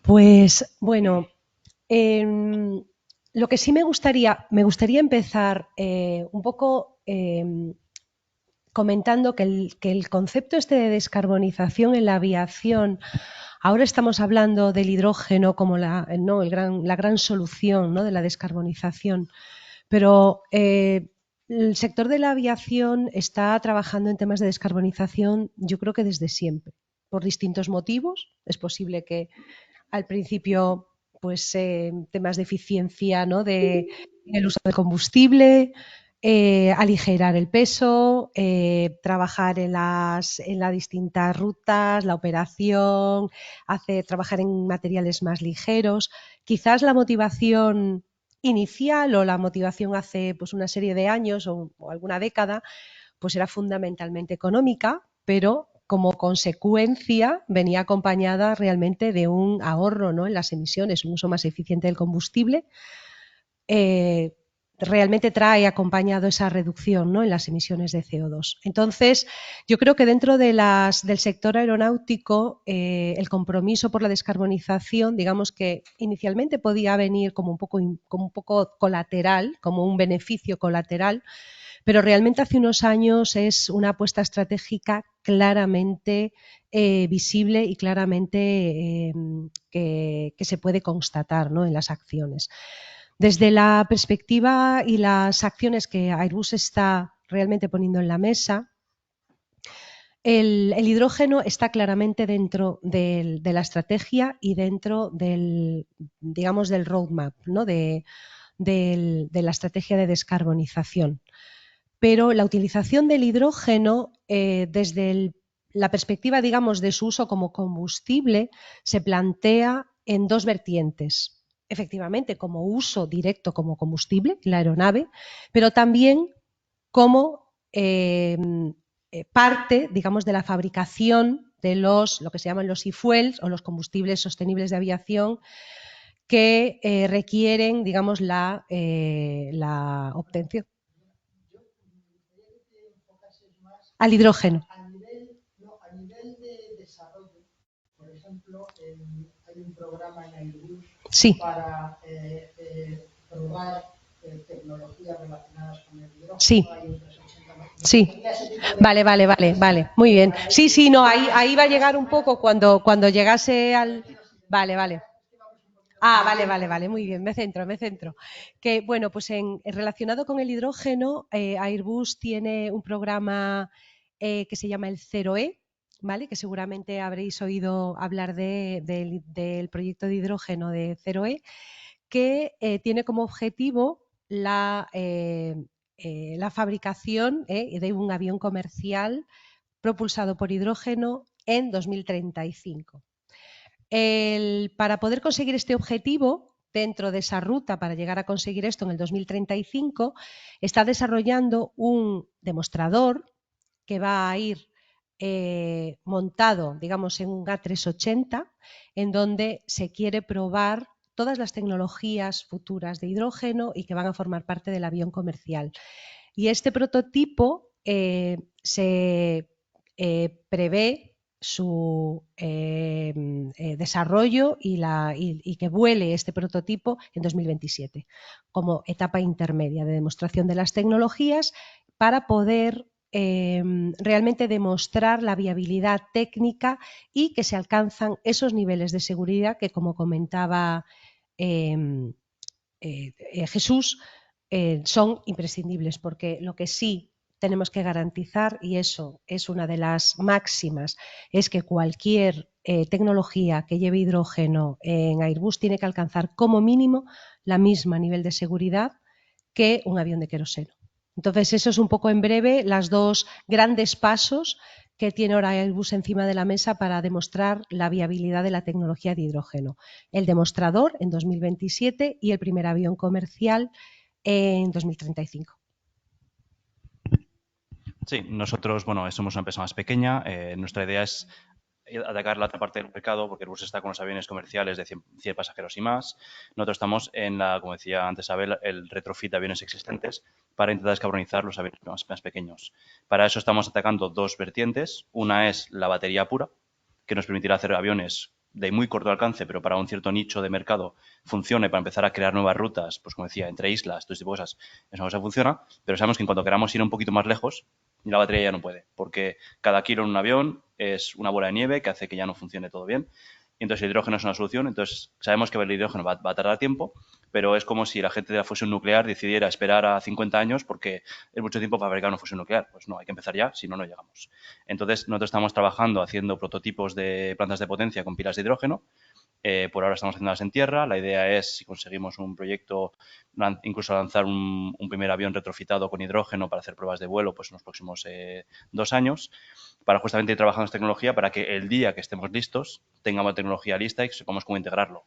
Pues bueno, lo que sí me gustaría empezar un poco comentando que el concepto este de descarbonización en la aviación, ahora estamos hablando del hidrógeno como la gran solución, ¿no?, de la descarbonización, pero el sector de la aviación está trabajando en temas de descarbonización, yo creo que desde siempre, por distintos motivos. Es posible que al principio, pues temas de eficiencia, ¿no?, de el uso de combustible, aligerar el peso, trabajar en las distintas rutas, la operación, trabajar en materiales más ligeros. Quizás la motivación inicial o la motivación hace pues una serie de años o alguna década pues era fundamentalmente económica, pero como consecuencia venía acompañada realmente de un ahorro, ¿no?, en las emisiones, un uso más eficiente del combustible. Realmente trae acompañado esa reducción, ¿no?, en las emisiones de CO2. Entonces, yo creo que dentro del sector aeronáutico, el compromiso por la descarbonización, digamos que inicialmente podía venir como un poco colateral, como un beneficio colateral, pero realmente hace unos años es una apuesta estratégica claramente visible y claramente que se puede constatar, ¿no?, en las acciones. Desde la perspectiva y las acciones que Airbus está realmente poniendo en la mesa, el hidrógeno está claramente dentro de la estrategia y dentro del, digamos, del roadmap, ¿no?, de la estrategia de descarbonización. Pero la utilización del hidrógeno desde la perspectiva, digamos, de su uso como combustible se plantea en dos vertientes. Efectivamente, como uso directo como combustible, la aeronave, pero también como parte, digamos, de la fabricación de lo que se llaman los e-fuels o los combustibles sostenibles de aviación que requieren, digamos, la obtención. Al hidrógeno. A nivel de desarrollo, por ejemplo, hay un programa en Airbus para probar tecnologías relacionadas con el hidrógeno. Sí. Vale. Muy bien. Sí, no, ahí va a llegar un poco cuando llegase al... Vale. Ah, vale, muy bien, me centro. Que bueno, pues relacionado con el hidrógeno, Airbus tiene un programa que se llama el 0E, ¿vale? Que seguramente habréis oído hablar del proyecto de hidrógeno de 0E, que tiene como objetivo la fabricación de un avión comercial propulsado por hidrógeno en 2035. Para poder conseguir este objetivo, dentro de esa ruta para llegar a conseguir esto en el 2035, está desarrollando un demostrador que va a ir montado, digamos, en un A380, en donde se quiere probar todas las tecnologías futuras de hidrógeno y que van a formar parte del avión comercial. Y este prototipo se prevé su desarrollo y que vuele este prototipo en 2027 como etapa intermedia de demostración de las tecnologías para poder realmente demostrar la viabilidad técnica y que se alcanzan esos niveles de seguridad que, como comentaba Jesús, son imprescindibles, porque lo que sí tenemos que garantizar, y eso es una de las máximas, es que cualquier tecnología que lleve hidrógeno en Airbus tiene que alcanzar como mínimo la misma nivel de seguridad que un avión de queroseno. Entonces, eso es un poco en breve los dos grandes pasos que tiene ahora Airbus encima de la mesa para demostrar la viabilidad de la tecnología de hidrógeno. El demostrador en 2027 y el primer avión comercial en 2035. Sí, nosotros, bueno, somos una empresa más pequeña. Nuestra idea es atacar la otra parte del mercado, porque Airbus está con los aviones comerciales de 100 pasajeros y más. Nosotros estamos en como decía antes Abel, el retrofit de aviones existentes para intentar descarbonizar los aviones más pequeños. Para eso estamos atacando dos vertientes. Una es la batería pura, que nos permitirá hacer aviones de muy corto alcance, pero para un cierto nicho de mercado funcione para empezar a crear nuevas rutas, pues como decía, entre islas, todo este tipo de cosas, esa cosa funciona, pero sabemos que en cuanto queramos ir un poquito más lejos, la batería ya no puede, porque cada kilo en un avión es una bola de nieve que hace que ya no funcione todo bien. Y entonces el hidrógeno es una solución. Entonces sabemos que el hidrógeno va a tardar tiempo, pero es como si la gente de la fusión nuclear decidiera esperar a 50 años porque es mucho tiempo para fabricar una fusión nuclear. Pues no, hay que empezar ya, si no, no llegamos. Entonces nosotros estamos trabajando haciendo prototipos de plantas de potencia con pilas de hidrógeno. Por ahora estamos haciéndolas en tierra. La idea es, si conseguimos un proyecto, incluso lanzar un primer avión retrofitado con hidrógeno para hacer pruebas de vuelo pues en los próximos 2 años, para justamente ir trabajando en tecnología para que el día que estemos listos tengamos la tecnología lista y sepamos cómo integrarlo.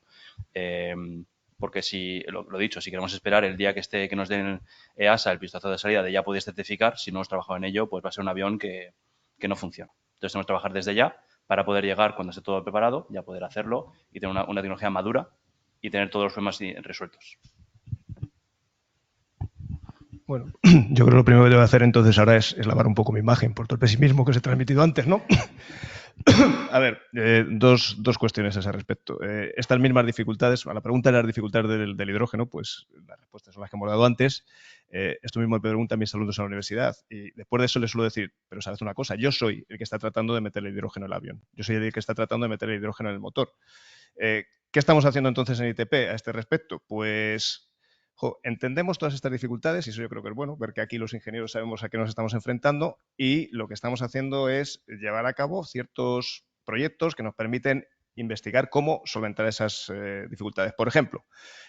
Porque si, lo dicho, si queremos esperar el día que nos den EASA el vistazo de salida de ya podéis certificar, si no hemos trabajado en ello, pues va a ser un avión que no funciona. Entonces tenemos que trabajar desde ya para poder llegar cuando esté todo preparado, ya poder hacerlo y tener una tecnología madura y tener todos los problemas resueltos. Bueno, yo creo que lo primero que debo hacer entonces ahora es lavar un poco mi imagen por todo el pesimismo que os he transmitido antes, ¿no? A ver, dos cuestiones a ese respecto. Estas mismas dificultades, a la pregunta de las dificultades del hidrógeno, pues las respuestas son las que hemos dado antes. Esto mismo me preguntan mis alumnos en la universidad y después de eso les suelo decir, pero sabes una cosa, yo soy el que está tratando de meter el hidrógeno en el avión. Yo soy el que está tratando de meter el hidrógeno en el motor. ¿Qué estamos haciendo entonces en ITP a este respecto? Pues entendemos todas estas dificultades y eso yo creo que es bueno, ver que aquí los ingenieros sabemos a qué nos estamos enfrentando y lo que estamos haciendo es llevar a cabo ciertos proyectos que nos permiten investigar cómo solventar esas dificultades. Por ejemplo,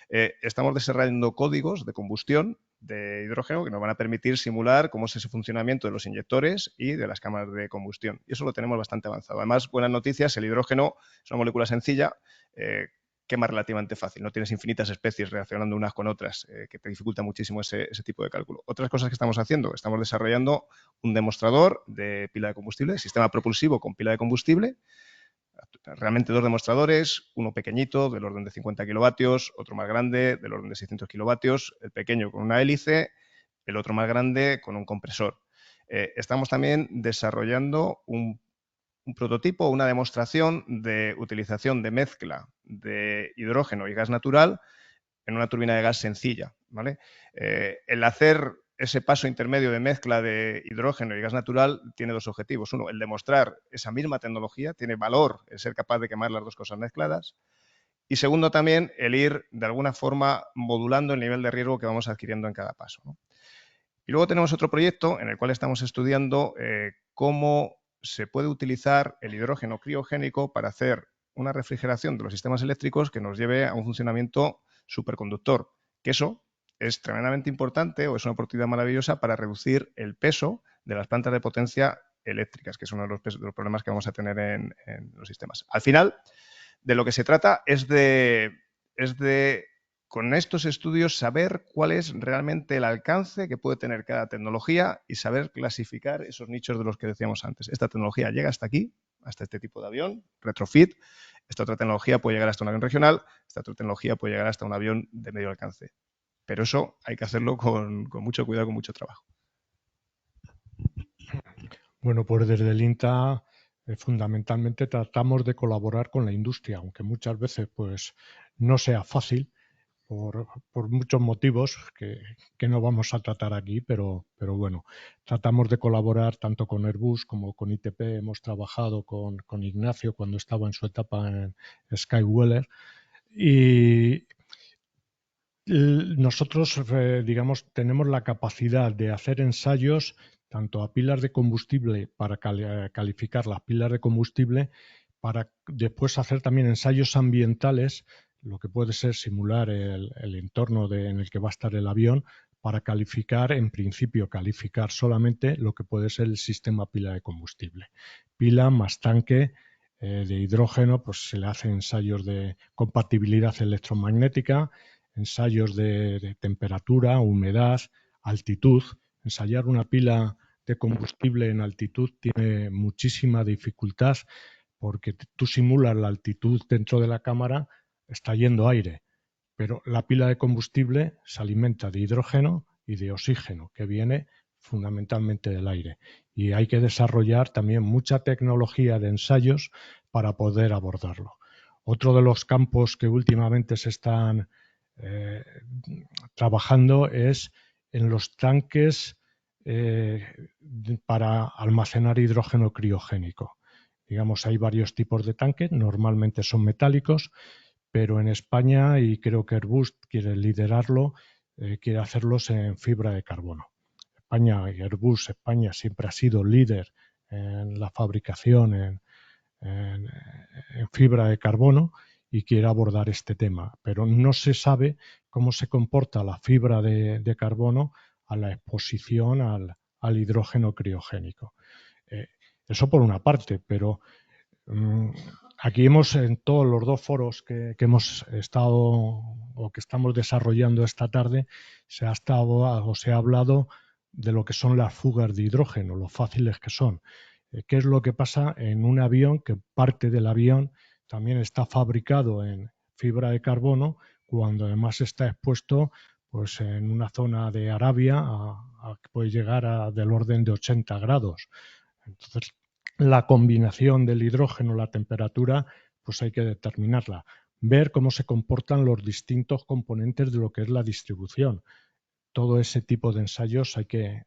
estamos desarrollando códigos de combustión de hidrógeno que nos van a permitir simular cómo es ese funcionamiento de los inyectores y de las cámaras de combustión. Y eso lo tenemos bastante avanzado. Además, buenas noticias, el hidrógeno es una molécula sencilla, quema relativamente fácil, no tienes infinitas especies reaccionando unas con otras, que te dificulta muchísimo ese tipo de cálculo. Otras cosas que estamos haciendo, estamos desarrollando un demostrador de pila de combustible, sistema propulsivo con pila de combustible, realmente dos demostradores, uno pequeñito del orden de 50 kilovatios, otro más grande del orden de 600 kilovatios, el pequeño con una hélice, el otro más grande con un compresor. Estamos también desarrollando un prototipo, una demostración de utilización de mezcla de hidrógeno y gas natural en una turbina de gas sencilla, ¿vale? El hacer ese paso intermedio de mezcla de hidrógeno y gas natural tiene dos objetivos. Uno, el demostrar esa misma tecnología, tiene valor el ser capaz de quemar las dos cosas mezcladas. Y segundo también, el ir de alguna forma modulando el nivel de riesgo que vamos adquiriendo en cada paso, ¿no? Y luego tenemos otro proyecto en el cual estamos estudiando cómo se puede utilizar el hidrógeno criogénico para hacer una refrigeración de los sistemas eléctricos que nos lleve a un funcionamiento superconductor, que eso es tremendamente importante o es una oportunidad maravillosa para reducir el peso de las plantas de potencia eléctricas, que es uno de los problemas que vamos a tener en los sistemas. Al final, de lo que se trata es de, con estos estudios, saber cuál es realmente el alcance que puede tener cada tecnología y saber clasificar esos nichos de los que decíamos antes. Esta tecnología llega hasta aquí, hasta este tipo de avión, retrofit. Esta otra tecnología puede llegar hasta un avión regional, esta otra tecnología puede llegar hasta un avión de medio alcance. Pero eso hay que hacerlo con mucho cuidado, con mucho trabajo. Bueno, pues desde el INTA fundamentalmente tratamos de colaborar con la industria, aunque muchas veces pues no sea fácil por muchos motivos que no vamos a tratar aquí, pero bueno, tratamos de colaborar tanto con Airbus como con ITP. Hemos trabajado con Ignacio cuando estaba en su etapa en Skyweller y nosotros, digamos, tenemos la capacidad de hacer ensayos tanto a pilas de combustible para calificar las pilas de combustible, para después hacer también ensayos ambientales, lo que puede ser simular el entorno en el que va a estar el avión, para calificar, en principio, calificar solamente lo que puede ser el sistema pila de combustible. Pila más tanque de hidrógeno, pues se le hacen ensayos de compatibilidad electromagnética, ensayos de temperatura, humedad, altitud. Ensayar una pila de combustible en altitud tiene muchísima dificultad porque tú simulas la altitud dentro de la cámara, está yendo aire, pero la pila de combustible se alimenta de hidrógeno y de oxígeno, que viene fundamentalmente del aire. Y hay que desarrollar también mucha tecnología de ensayos para poder abordarlo. Otro de los campos que últimamente se están trabajando es en los tanques para almacenar hidrógeno criogénico. Digamos, hay varios tipos de tanques, normalmente son metálicos, pero en España, y creo que Airbus quiere liderarlo, quiere hacerlos en fibra de carbono. España siempre ha sido líder en la fabricación en fibra de carbono y quiere abordar este tema, pero no se sabe cómo se comporta la fibra de carbono a la exposición al hidrógeno criogénico. Eso por una parte, pero aquí en todos los dos foros que hemos estado o que estamos desarrollando esta tarde, se ha hablado de lo que son las fugas de hidrógeno, lo fáciles que son. ¿Qué es lo que pasa en un avión? Que parte del avión también está fabricado en fibra de carbono, cuando además está expuesto pues en una zona de Arabia que puede llegar del orden de 80 grados. Entonces, la combinación del hidrógeno, la temperatura, pues hay que determinarla. Ver cómo se comportan los distintos componentes de lo que es la distribución. Todo ese tipo de ensayos hay que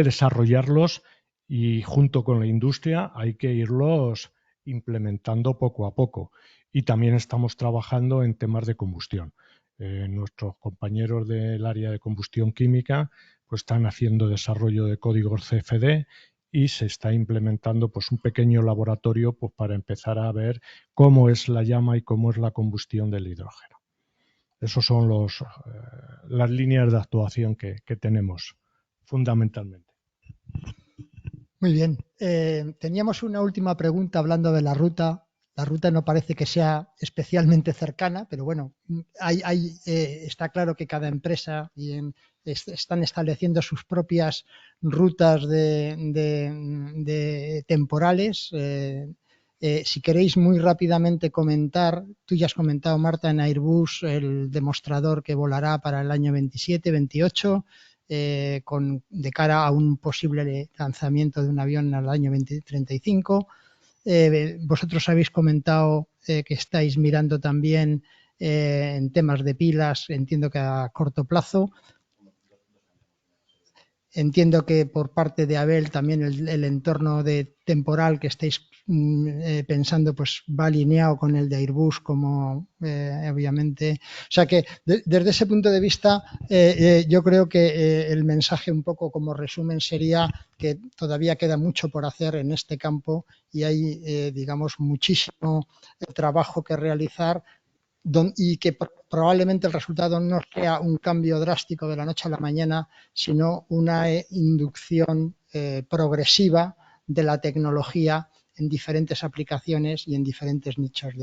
desarrollarlos y junto con la industria hay que irlos implementando poco a poco. Y también estamos trabajando en temas de combustión. Nuestros compañeros del área de combustión química pues están haciendo desarrollo de códigos CFD y se está implementando pues un pequeño laboratorio pues para empezar a ver cómo es la llama y cómo es la combustión del hidrógeno. Esas son las líneas de actuación que tenemos fundamentalmente. Muy bien. Teníamos una última pregunta hablando de la ruta. La ruta no parece que sea especialmente cercana, pero bueno, está claro que cada empresa están estableciendo sus propias rutas de temporales. Si queréis muy rápidamente comentar, tú ya has comentado, Marta, en Airbus el demostrador que volará para el año 27, 28, de cara a un posible lanzamiento de un avión al año 2035. Vosotros habéis comentado que estáis mirando también en temas de pilas, entiendo que a corto plazo. Entiendo que por parte de Abel también el entorno temporal que estáis pensando pues va alineado con el de Airbus, como obviamente. O sea que desde ese punto de vista yo creo que el mensaje un poco como resumen sería que todavía queda mucho por hacer en este campo y hay digamos muchísimo trabajo que realizar y que probablemente el resultado no sea un cambio drástico de la noche a la mañana, sino una inducción progresiva de la tecnología en diferentes aplicaciones y en diferentes nichos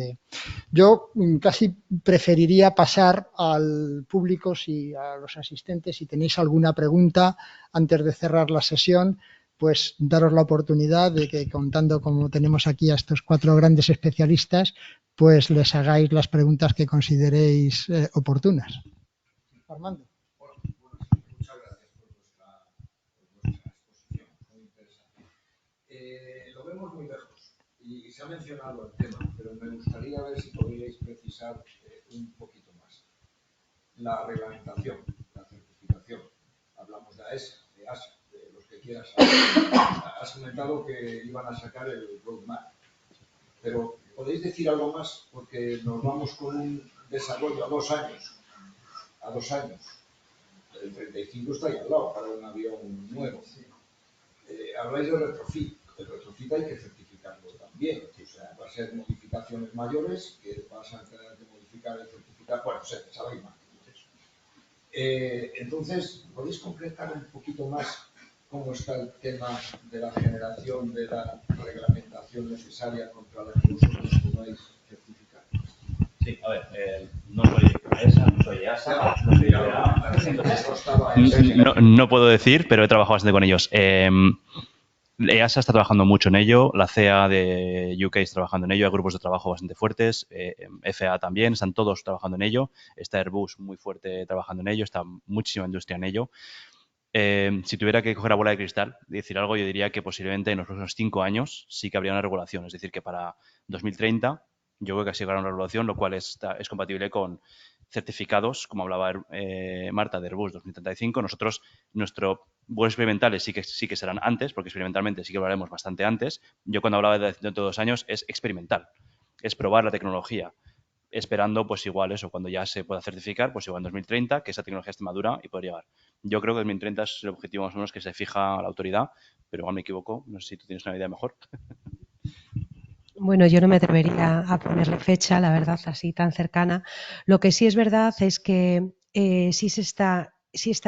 Yo casi preferiría pasar al público, a los asistentes, si tenéis alguna pregunta antes de cerrar la sesión, pues daros la oportunidad de que, contando como tenemos aquí a estos 4 grandes especialistas, pues les hagáis las preguntas que consideréis oportunas. Armando. Muchas gracias por vuestra exposición, muy interesante. Lo vemos muy lejos y se ha mencionado el tema, pero me gustaría ver si podríais precisar un poquito más. La reglamentación, la certificación. Hablamos de AESA, de ASA, de los que quieras saber. Has comentado que iban a sacar el roadmap, pero ¿podéis decir algo más? Porque nos vamos con un desarrollo a 2 años. A 2 años. El 35 está ahí al lado para un avión nuevo. Habláis de retrofit. El retrofit hay que certificarlo también. O sea, va a ser modificaciones mayores que vas a tener que modificar el certificado. Bueno, sabéis más. Entonces, ¿podéis concretar un poquito más cómo está el tema de la generación de la reglamentación necesaria contra la que vosotros podáis certificar? Sí, a ver, no soy AESA, no soy EASA, no soy EASA. No puedo decir, pero he trabajado bastante con ellos. EASA está trabajando mucho en ello, la CEA de UK está trabajando en ello, hay grupos de trabajo bastante fuertes, FAA también, están todos trabajando en ello, está Airbus muy fuerte trabajando en ello, está muchísima industria en ello. Si tuviera que coger la bola de cristal y decir algo, yo diría que posiblemente en los próximos 5 años sí que habría una regulación, es decir, que para 2030 yo creo que así habrá una regulación, lo cual es compatible con certificados, como hablaba Marta, de Airbus 2035. Nosotros, nuestros vuelos experimentales sí que serán antes, porque experimentalmente sí que hablaremos bastante antes. Yo cuando hablaba de dentro de 2 años es experimental, es probar la tecnología, esperando pues igual eso, cuando ya se pueda certificar, pues igual en 2030, que esa tecnología esté madura y poder llegar. Yo creo que 2030 es el objetivo más o menos que se fija la autoridad, pero igual me equivoco, no sé si tú tienes una idea mejor. Bueno, yo no me atrevería a ponerle fecha, la verdad, así tan cercana. Lo que sí es verdad es que sí está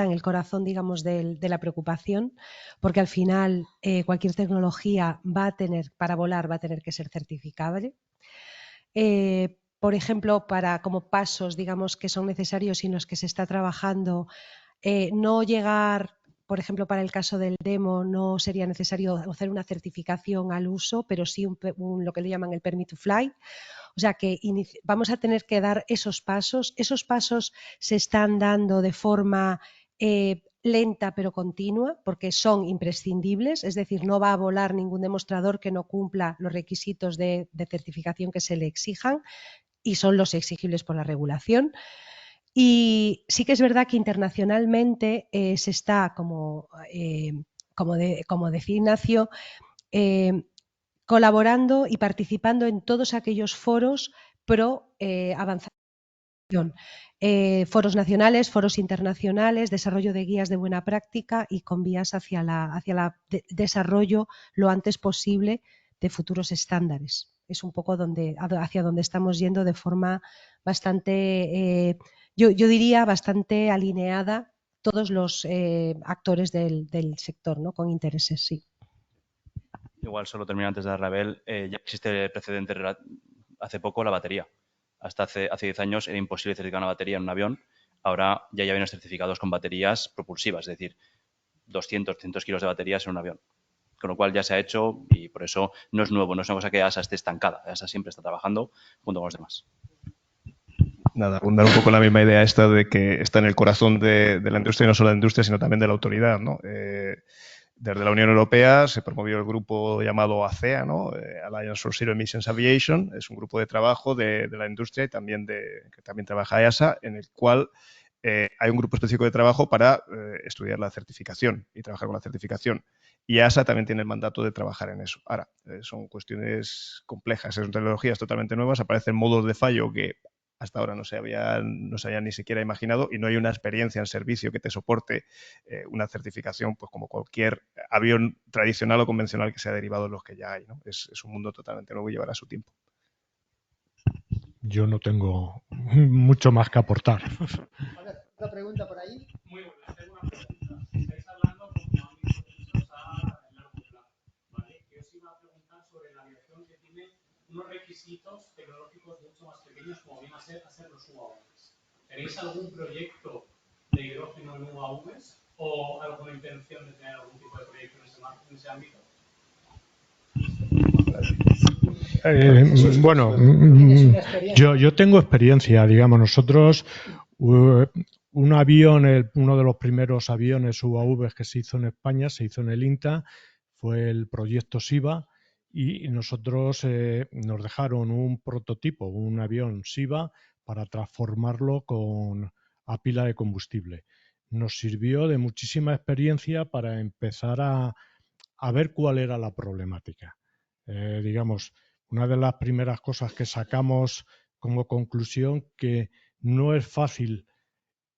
en el corazón, digamos, de la preocupación, porque al final cualquier tecnología para volar va a tener que ser certificable. Por ejemplo, como pasos, digamos, que son necesarios y en los que se está trabajando, no llegar, por ejemplo, para el caso del demo, no sería necesario hacer una certificación al uso, pero sí lo que le llaman el permit to fly. O sea que vamos a tener que dar esos pasos. Esos pasos se están dando de forma lenta pero continua, porque son imprescindibles, es decir, no va a volar ningún demostrador que no cumpla los requisitos de certificación que se le exijan, y son los exigibles por la regulación. Y sí que es verdad que internacionalmente se está, como decía Ignacio, colaborando y participando en todos aquellos foros pro avanzación. Foros nacionales, foros internacionales, desarrollo de guías de buena práctica y con vías hacia desarrollo lo antes posible de futuros estándares. Es un poco hacia donde estamos yendo de forma bastante, yo diría, bastante alineada todos los actores del sector, ¿no? Con intereses, sí. Igual solo termino antes de darle a Abel, ya existe el precedente hace poco, la batería. Hasta hace 10 años era imposible certificar una batería en un avión. Ahora ya hay aviones certificados con baterías propulsivas, es decir, 200 kilos de baterías en un avión. Con lo cual ya se ha hecho y por eso no es nuevo, no es una cosa que EASA esté estancada. EASA siempre está trabajando junto con los demás. Nada, abundar un poco la misma idea esta de que está en el corazón de la industria, y no solo de la industria, sino también de la autoridad, ¿no? Desde la Unión Europea se promovió el grupo llamado ACEA, ¿no? Alliance for Zero Emissions Aviation. Es un grupo de trabajo de la industria y también que también trabaja EASA, en el cual hay un grupo específico de trabajo para estudiar la certificación y trabajar con la certificación. Y EASA también tiene el mandato de trabajar en eso. Ahora, son cuestiones complejas, son tecnologías totalmente nuevas, aparecen modos de fallo que hasta ahora no se habían ni siquiera imaginado, y no hay una experiencia en servicio que te soporte una certificación, pues como cualquier avión tradicional o convencional que sea derivado de los que ya hay, ¿no? Es un mundo totalmente nuevo y llevará su tiempo. Yo no tengo mucho más que aportar. A ver, otra pregunta por ahí. Muy buena, tengo una pregunta. Estáis hablando como ámbitos hechos a largo plazo, ¿vale? Yo os iba a preguntar sobre la aviación que tiene unos requisitos tecnológicos mucho más pequeños, como vienen a ser los UAVs. ¿Tenéis algún proyecto de hidrógeno en UAVs o alguna intención de tener algún tipo de proyecto en ese ámbito? Bueno, yo tengo experiencia, digamos, nosotros, un avión, uno de los primeros aviones UAV que se hizo en España, se hizo en el INTA, fue el proyecto SIVA, y nosotros nos dejaron un prototipo, un avión SIVA, para transformarlo a pila de combustible. Nos sirvió de muchísima experiencia para empezar a ver cuál era la problemática. Digamos, una de las primeras cosas que sacamos como conclusión, que no es fácil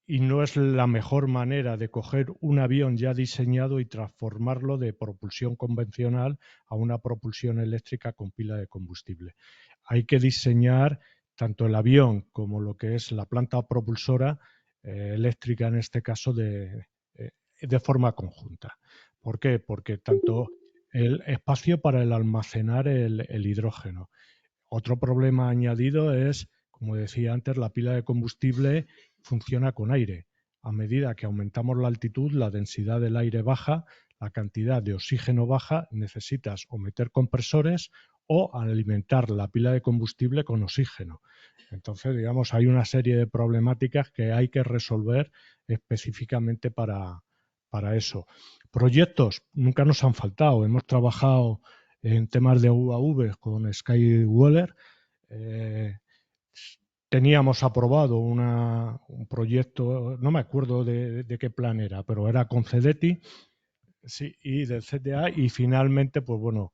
y no es la mejor manera de coger un avión ya diseñado y transformarlo de propulsión convencional a una propulsión eléctrica con pila de combustible. Hay que diseñar tanto el avión como lo que es la planta propulsora eléctrica, en este caso, de forma conjunta. ¿Por qué? Porque tanto el espacio para el almacenar el hidrógeno. Otro problema añadido es, como decía antes, la pila de combustible funciona con aire. A medida que aumentamos la altitud, la densidad del aire baja, la cantidad de oxígeno baja, necesitas o meter compresores o alimentar la pila de combustible con oxígeno. Entonces, digamos, hay una serie de problemáticas que hay que resolver específicamente para eso. Proyectos nunca nos han faltado. Hemos trabajado en temas de UAV con Skyweller. Teníamos aprobado un proyecto, no me acuerdo de qué plan era, pero era con CDTI, sí, y del CTA, y finalmente, pues bueno,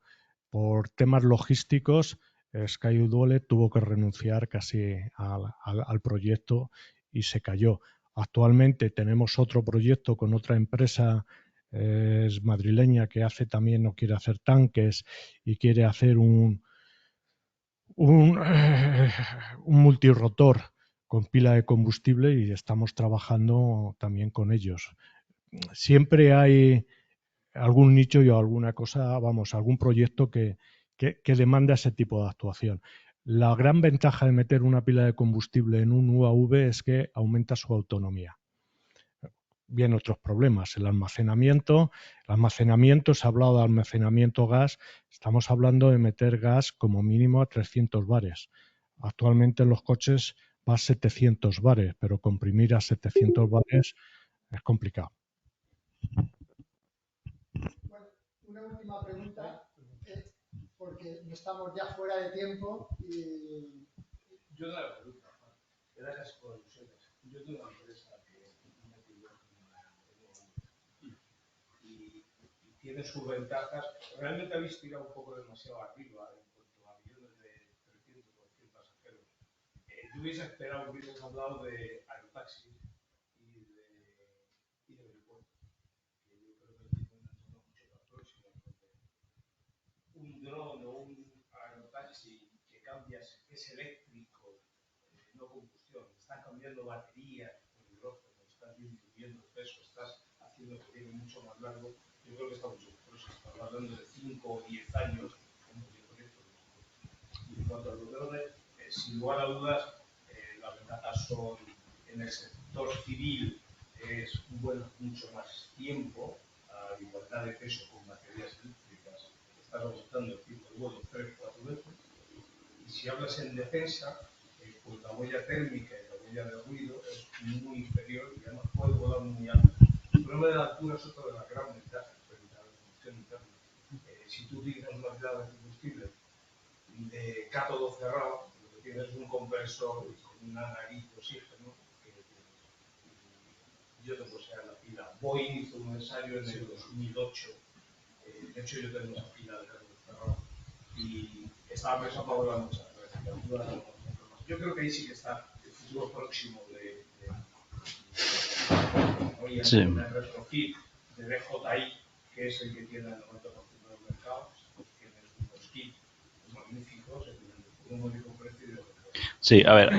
por temas logísticos, Skyweller tuvo que renunciar casi al proyecto y se cayó. Actualmente tenemos otro proyecto con otra empresa es madrileña, que hace también, no quiere hacer tanques y quiere hacer un multirotor con pila de combustible, y estamos trabajando también con ellos. Siempre hay algún nicho y alguna cosa, vamos, algún proyecto que demanda ese tipo de actuación. La gran ventaja de meter una pila de combustible en un UAV es que aumenta su autonomía. Vienen otros problemas, el almacenamiento. Se ha hablado de almacenamiento gas, estamos hablando de meter gas como mínimo a 300 bares. Actualmente en los coches va a 700 bares, pero comprimir a 700 bares es complicado. Bueno, una última pregunta, porque estamos ya fuera de tiempo y... Yo no la pregunta, gracias por alusiones. Yo tengo una empresa y tiene sus ventajas. Realmente habéis tirado un poco demasiado arriba en cuanto a aviones de 300 o 100 pasajeros. Yo hubiese esperado, hubieses hablado de aerotaxis y de aeropuertos. Yo creo que tiene una zona mucho más próxima. Un dron o un aerotaxi que cambias, que es eléctrico, no combustión, están cambiando baterías con hidrógeno, estás disminuyendo el peso, estás haciendo que llegue mucho más largo. Yo creo que está mucho próximo. Estamos hablando de 5 o 10 años como proyecto. Y en cuanto a los drones, sin lugar a dudas, las ventajas son en el sector civil, es mucho más tiempo, a igualdad de peso con baterías eléctricas, estás aumentando el tiempo de vuelo 3-4 veces. Y si hablas en defensa, pues la huella térmica y la huella de ruido es muy inferior y además puede volar muy alto. El problema de la altura es otra de las grandes ventajas frente a la combustión interna. Si tú utilizas una pila de combustible de cátodo cerrado, lo que tienes es un compresor con una nariz de oxígeno. yo tengo que ser la pila. Boeing hizo un ensayo en el 2008. De hecho, yo tengo esa pila de Ferrol. Y estaba pensando ahora en mucha reciclatura de algunas formas. Yo creo que ahí sí que está el futuro próximo de hoy en el retrofit de DJI, que es el que tiene el 90% del mercado. Tiene unos kits magníficos, un único precio y de Sí, a ver,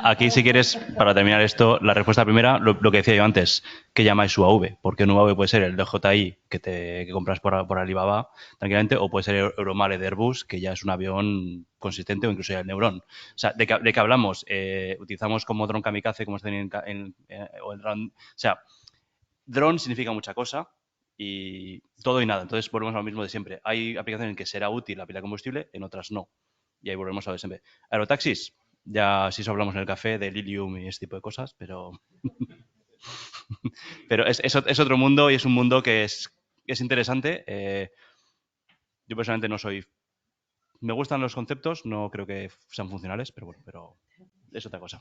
aquí si quieres, para terminar esto, la respuesta primera, lo que decía yo antes, ¿qué llamáis UAV? Porque un UAV puede ser el DJI que compras por Alibaba tranquilamente, o puede ser Euromale de Airbus, que ya es un avión consistente, o incluso ya el Neuron. O sea, ¿de qué hablamos? Utilizamos como dron kamikaze, como se tiene o el dron. O sea, dron significa mucha cosa y todo y nada. Entonces volvemos a lo mismo de siempre. Hay aplicaciones en que será útil la pila de combustible, en otras no. Y ahí volvemos a lo de siempre. Aerotaxis, ya si eso hablamos en el café de Lilium y este tipo de cosas, pero pero es otro mundo y es un mundo que es interesante. Yo personalmente no soy... Me gustan los conceptos, no creo que sean funcionales, pero bueno, pero es otra cosa.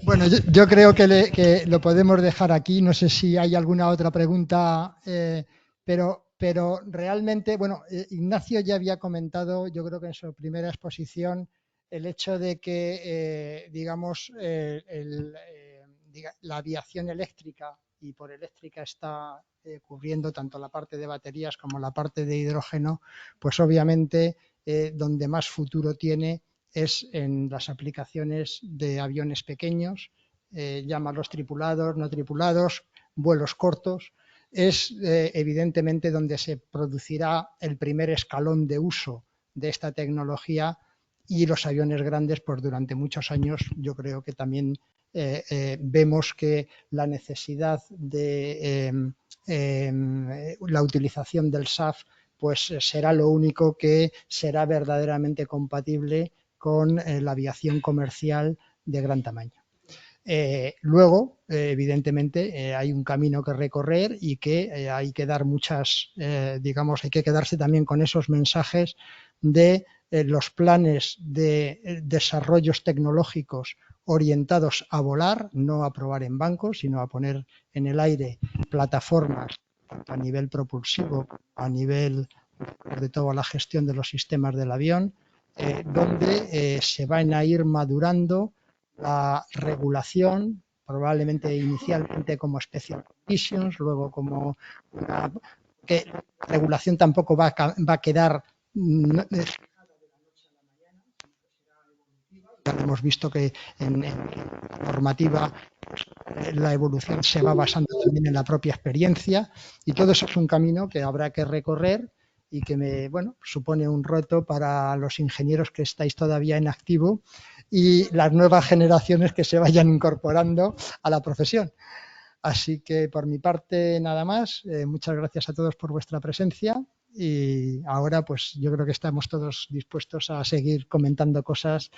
Bueno, yo creo que lo podemos dejar aquí. No sé si hay alguna otra pregunta, pero realmente, bueno, Ignacio ya había comentado, yo creo que en su primera exposición, el hecho de que, digamos, la aviación eléctrica, y por eléctrica está cubriendo tanto la parte de baterías como la parte de hidrógeno, pues obviamente donde más futuro tiene es en las aplicaciones de aviones pequeños, llámalos tripulados, no tripulados, vuelos cortos. Es evidentemente donde se producirá el primer escalón de uso de esta tecnología, y los aviones grandes, pues durante muchos años yo creo que también vemos que la necesidad de la utilización del SAF pues será lo único que será verdaderamente compatible con la aviación comercial de gran tamaño. Luego, evidentemente, hay un camino que recorrer y que hay que dar muchas, digamos, hay que quedarse también con esos mensajes de los planes de desarrollos tecnológicos orientados a volar, no a probar en bancos, sino a poner en el aire plataformas tanto a nivel propulsivo, a nivel de toda la gestión de los sistemas del avión, donde se van a ir madurando la regulación, probablemente inicialmente como special conditions, luego como una, que la regulación tampoco va a quedar ya hemos visto que en la normativa la evolución se va basando también en la propia experiencia, y todo eso es un camino que habrá que recorrer y que supone un reto para los ingenieros que estáis todavía en activo y las nuevas generaciones que se vayan incorporando a la profesión. Así que por mi parte nada más, muchas gracias a todos por vuestra presencia, y ahora pues yo creo que estamos todos dispuestos a seguir comentando cosas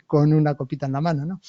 con una copita en la mano, ¿no?